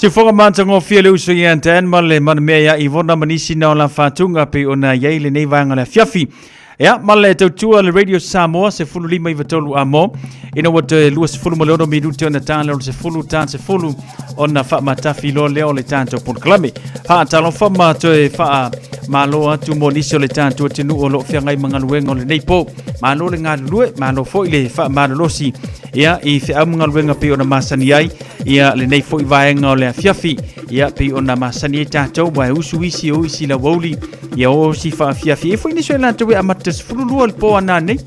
Si fonga manta ngo fia le uso ia anten male man mea I vona manisi na la fatunga pe ona yai le nei vanga le fiafi. Ya male tautua le Radio Samoa se fulu lima I vatolu amo. Ina wat lua se fulu maleono minuti ona tala se fulu tan se fulu ona fa matafi lo leo le tanto pon klame. Ha talo fa mato e fa malo atu monisi le tanto tenu o lo fia ngai mangaluenga le nei po. Malo le ngalue malo fo ile fa malolosi. Ya I fe amungaluenga pe ona masani ai. Ia le nei foi vaenga o le fiafi ia pe ona masani tatou wa usu isi o isi la woli ia o si fa fiafi e foi ni so la tu amates fululu al po ana nei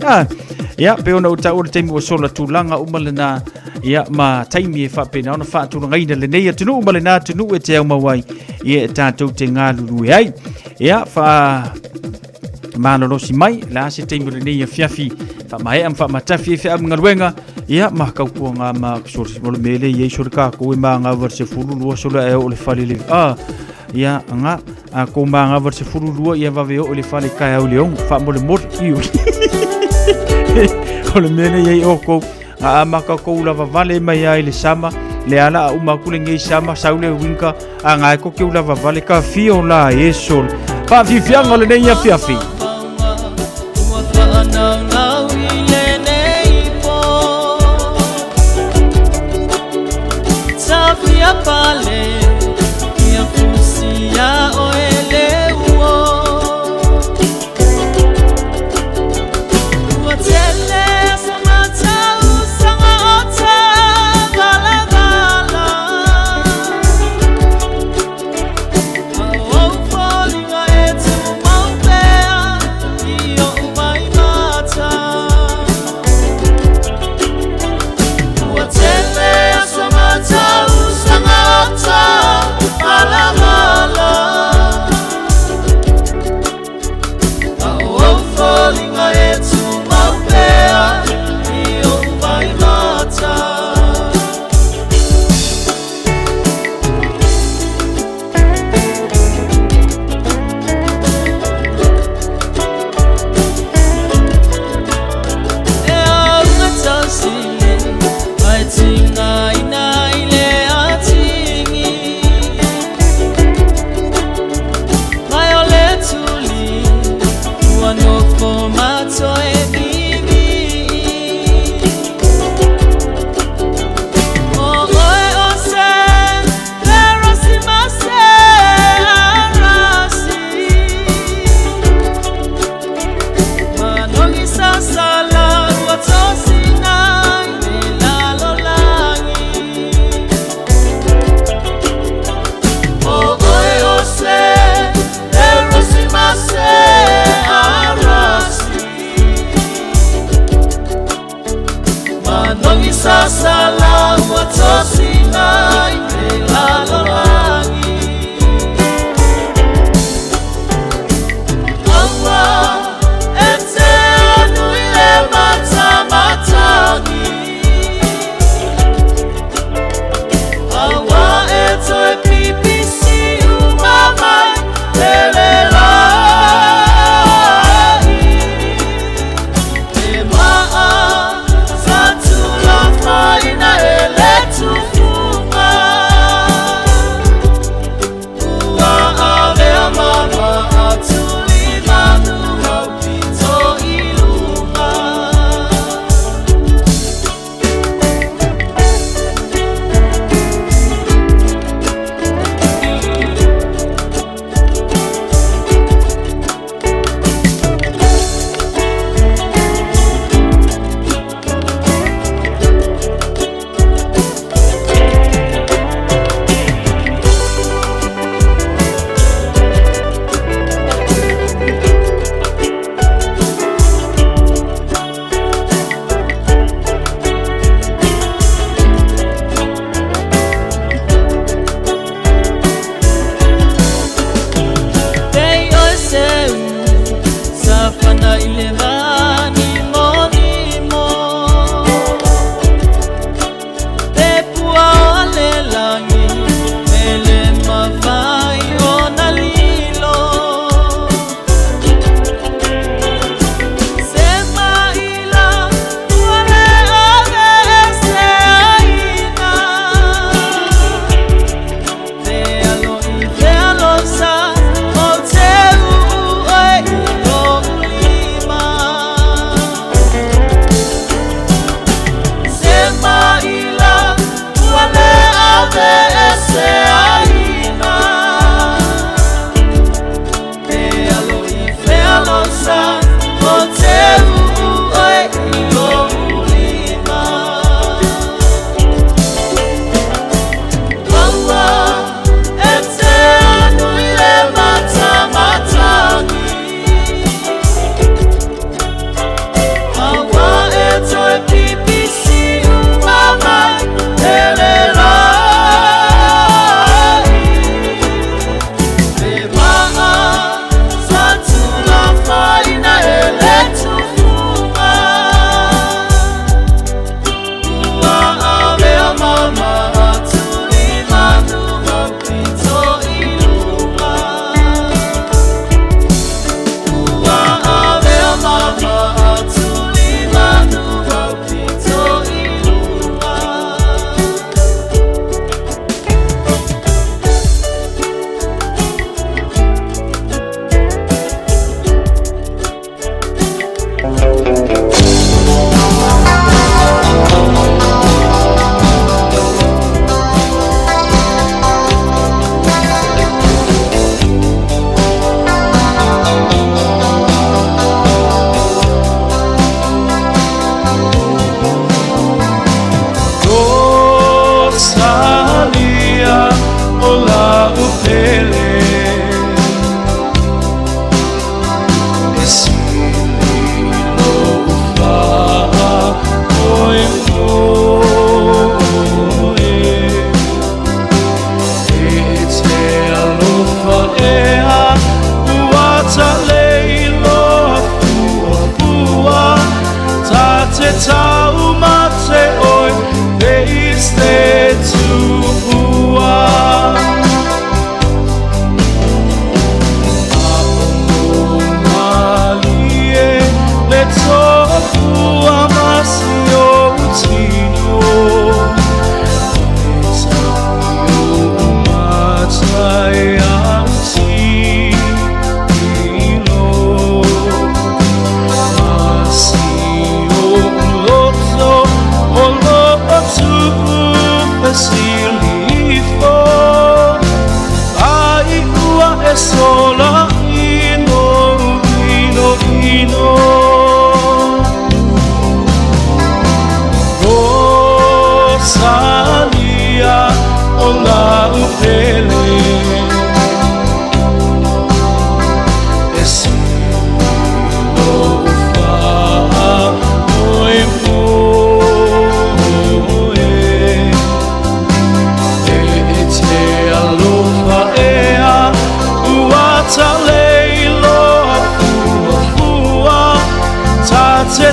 ia pe ona uta o le temi o sola tulanga umalena ia ma taimi e fa pe na ona fa tu ngai le nei tunu umalena tunu e te au mawai ia tatou te ngalulu ai ia fa malolo si mai la se temi le nei fiafi fa mai am fa matafi fe am ngalwenga ia ma kau nga ma sur mol mele ye sur ka ko ma nga verse fulu so la o le fali le ia nga ko ma nga verse fulu ia va ve o le fali ka o leon fa mol mor iu ko le mele ye o ko ma ka ko la va vale mai ai le sama le ala u ma ku le ngi sama saule winka nga ko ke la va vale ka fi o la ye sol fa fi fianga le nei fi afi Pale ya fusia oelewo watele samata usangata galagala au folinga etu maupea iyo umaimata watele samata ola upele Te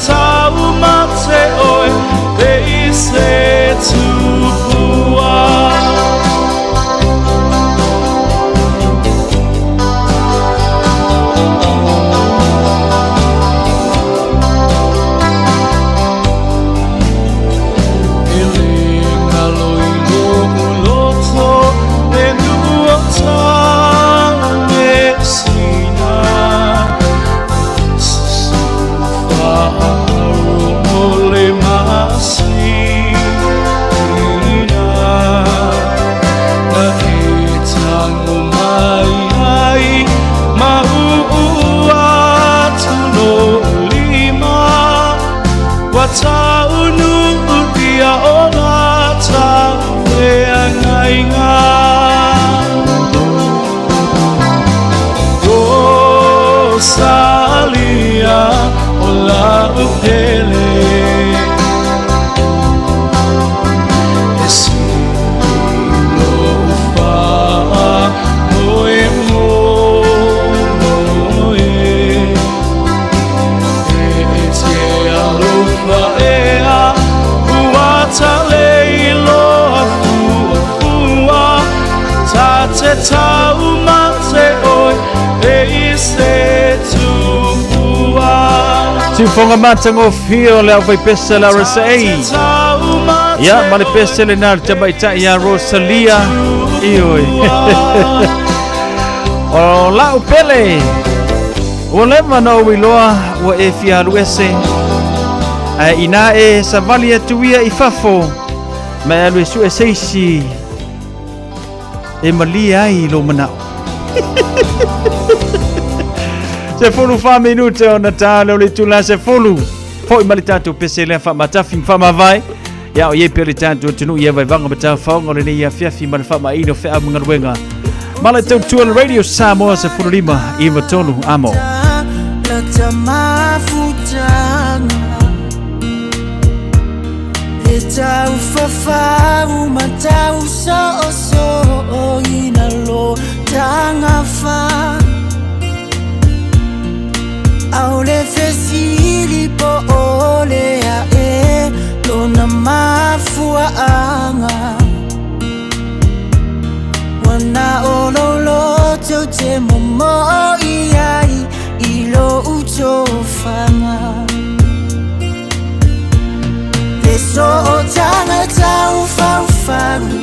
tau mate oi e se tua Fonga matango fio le vai pesa la Rosai. Ya male pesa le nar chama ita ya Rosalia. Ioi. O la upele. O le mano wiloa o e fia luese. A ina e savali atuia I fafo. Ma alu su e seisi. E malia ai lo mana. Se fulu fa minute o Natale o le tula se fulu. Foi malitato pesele fa matafi fa mavai. Ya o ye peritato tunu ye vai vanga bata fa ngore ni ya fiafi mal fa mai no fe amunga wenga. Malitato tu radio Samoa se fulu lima I matonu amo. La tamafutanga e tau fa matau so ina lo tanga fa. Aule fesili po ole a e lona mafua anga wana ololo te momo iai ilo ucho fama Deso o tanga tau faufaru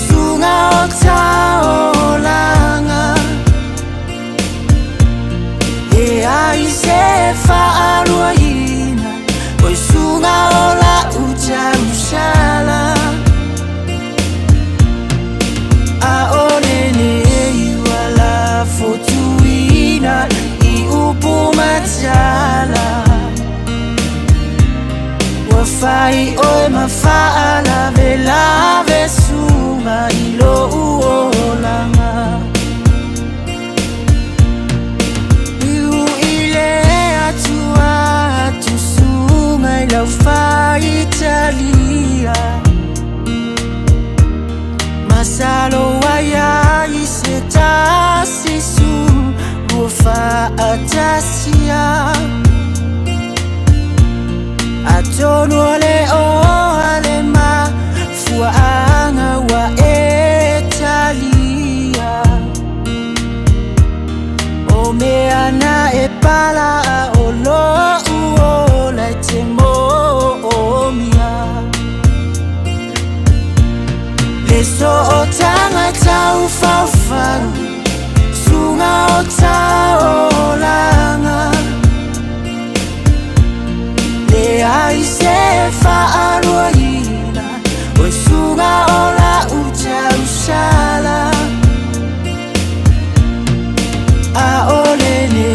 sunga o tau langa E ai se fa aluaina Poi sunga ola uja ushala A onene iwala fotuina I upu macha oe mawhaala vela vesunga ilo uolanga Iu ile atua tusunga ila fa Italia Masalo waya iseta sisu Bufa atasia Atono le o alema Fuanga wa Italia O meana e pala o lo uola e temo o mia Le so o tanga tau faufaru Sunga o tau langa Le ai se fa'aruina O sunga o la uta usala A ole ne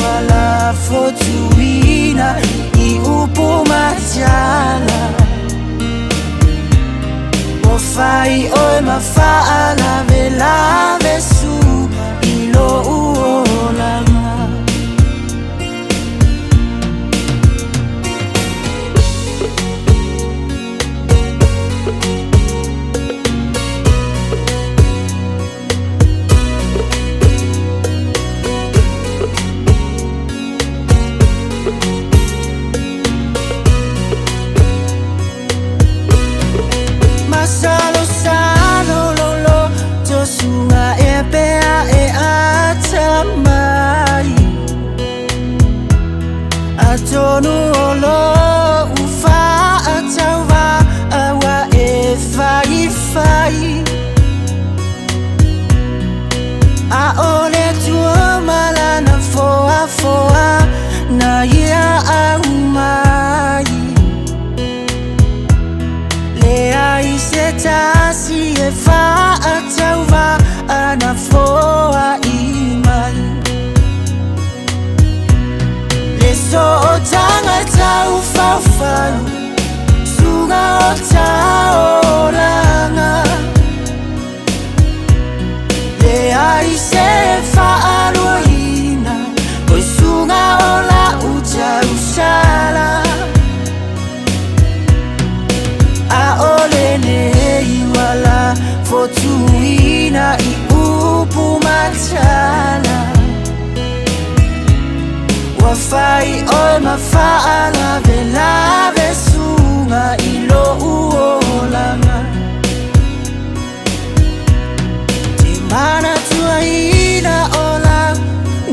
wala fotuina I upo matala O fai oe mawhaala vela vesu Ilo uolanga Masalo salo lolo Joshua e pea e atamai Atonu olo ufa atawa Awa e fai fai A ole tua malana foa foa Na ia au mai Le ai se tasi e fa atauva ana foa I mai Le so o tanga tau faufaru Sunga o tau langa Le ai se fa aruina Oi sunga o la uta usala A ole nei wala fotuina I upu matala Wa fai oe mawhaala vela vesunga Ilo uolanga Te mana tuaina ola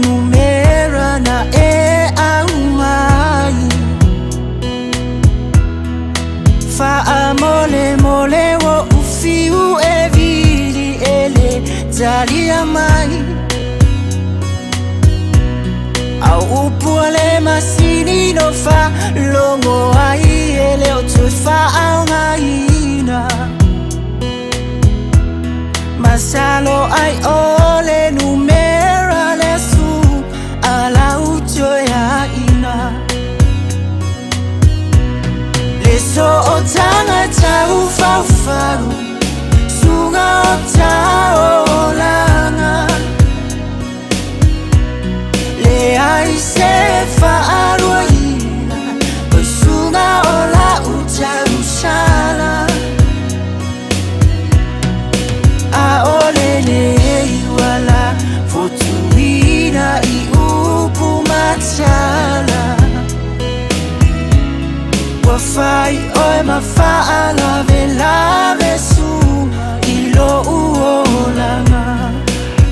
Numera na e au mai Fa mole mole wo ufiu e vili ele talia mai Au upuale masini no fa longo ai ele o tu fa au ngaina Masalo ai ole numera lesu ala uto ya ina Le so o tanga tau faufaru Sunga o tau langa Le ai se fa'aruina O sunga o la uta usala A ole nei wala fotuina I upu matala Wa fai oe mawhaala vela vesu Ilo uolanga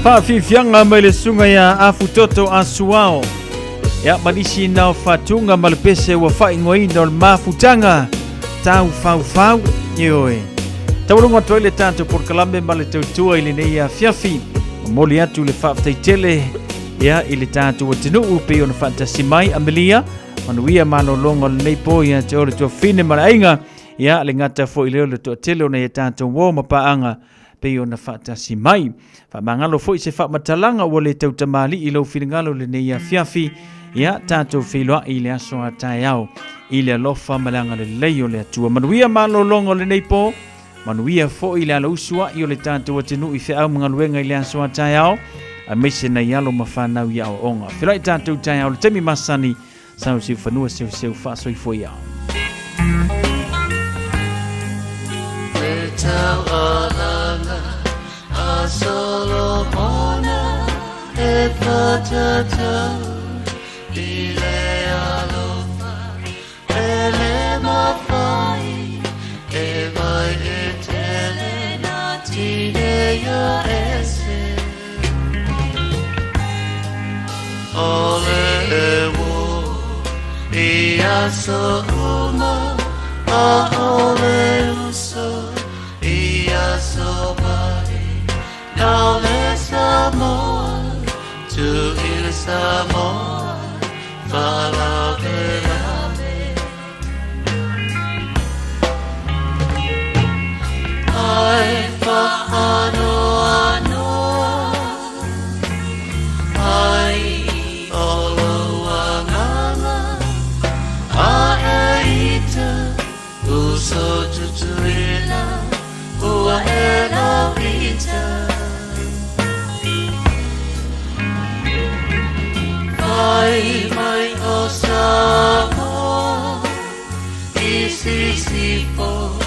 Whaafifianga mai le sunga ia afutoto a suao Ia malisi nao fatunga malpese wa whaingoina o le mafutanga Tau fau fau ioe Taurunga toile tanto por kalambe male tautua ili nei a fiafi Moli atu le whaaftaitele Ia ili tanto wa tinu upe o na fantasi mai amelia Manuia mano longo le nei po ia te ore tua fine mara inga Ia le ngata fo ileo le toa tele o na ia tanto wo mapaanga peo na whaatasi mai. Whamangalo fo i se whamatalanga ua le tautamali i lau whiringalo le nei a fiafi ia tātou whiloa i le aso a tai au i le alofa malanga le leio le atua. Manuia malolongo le nei po, manuia fo i le ala usua i o le tātou atenu i whiau mga luenga i le aso a tai au, a meise na ialo mawhanau i au onga. Whilai tātou tai au le temi masani, sau siu whanua seu whaasoi fo i au. E tau alanga a Solomona e patatau i le alofa e le mawhai e vai e tele na tine ia ese ole e wo i aso uma a ole uso i aso vai now le Samoa to il Samoa fala velame ai fa ano ai olo anganga a eita uso tutuila ua ela vita ai mai o Samoa isi si po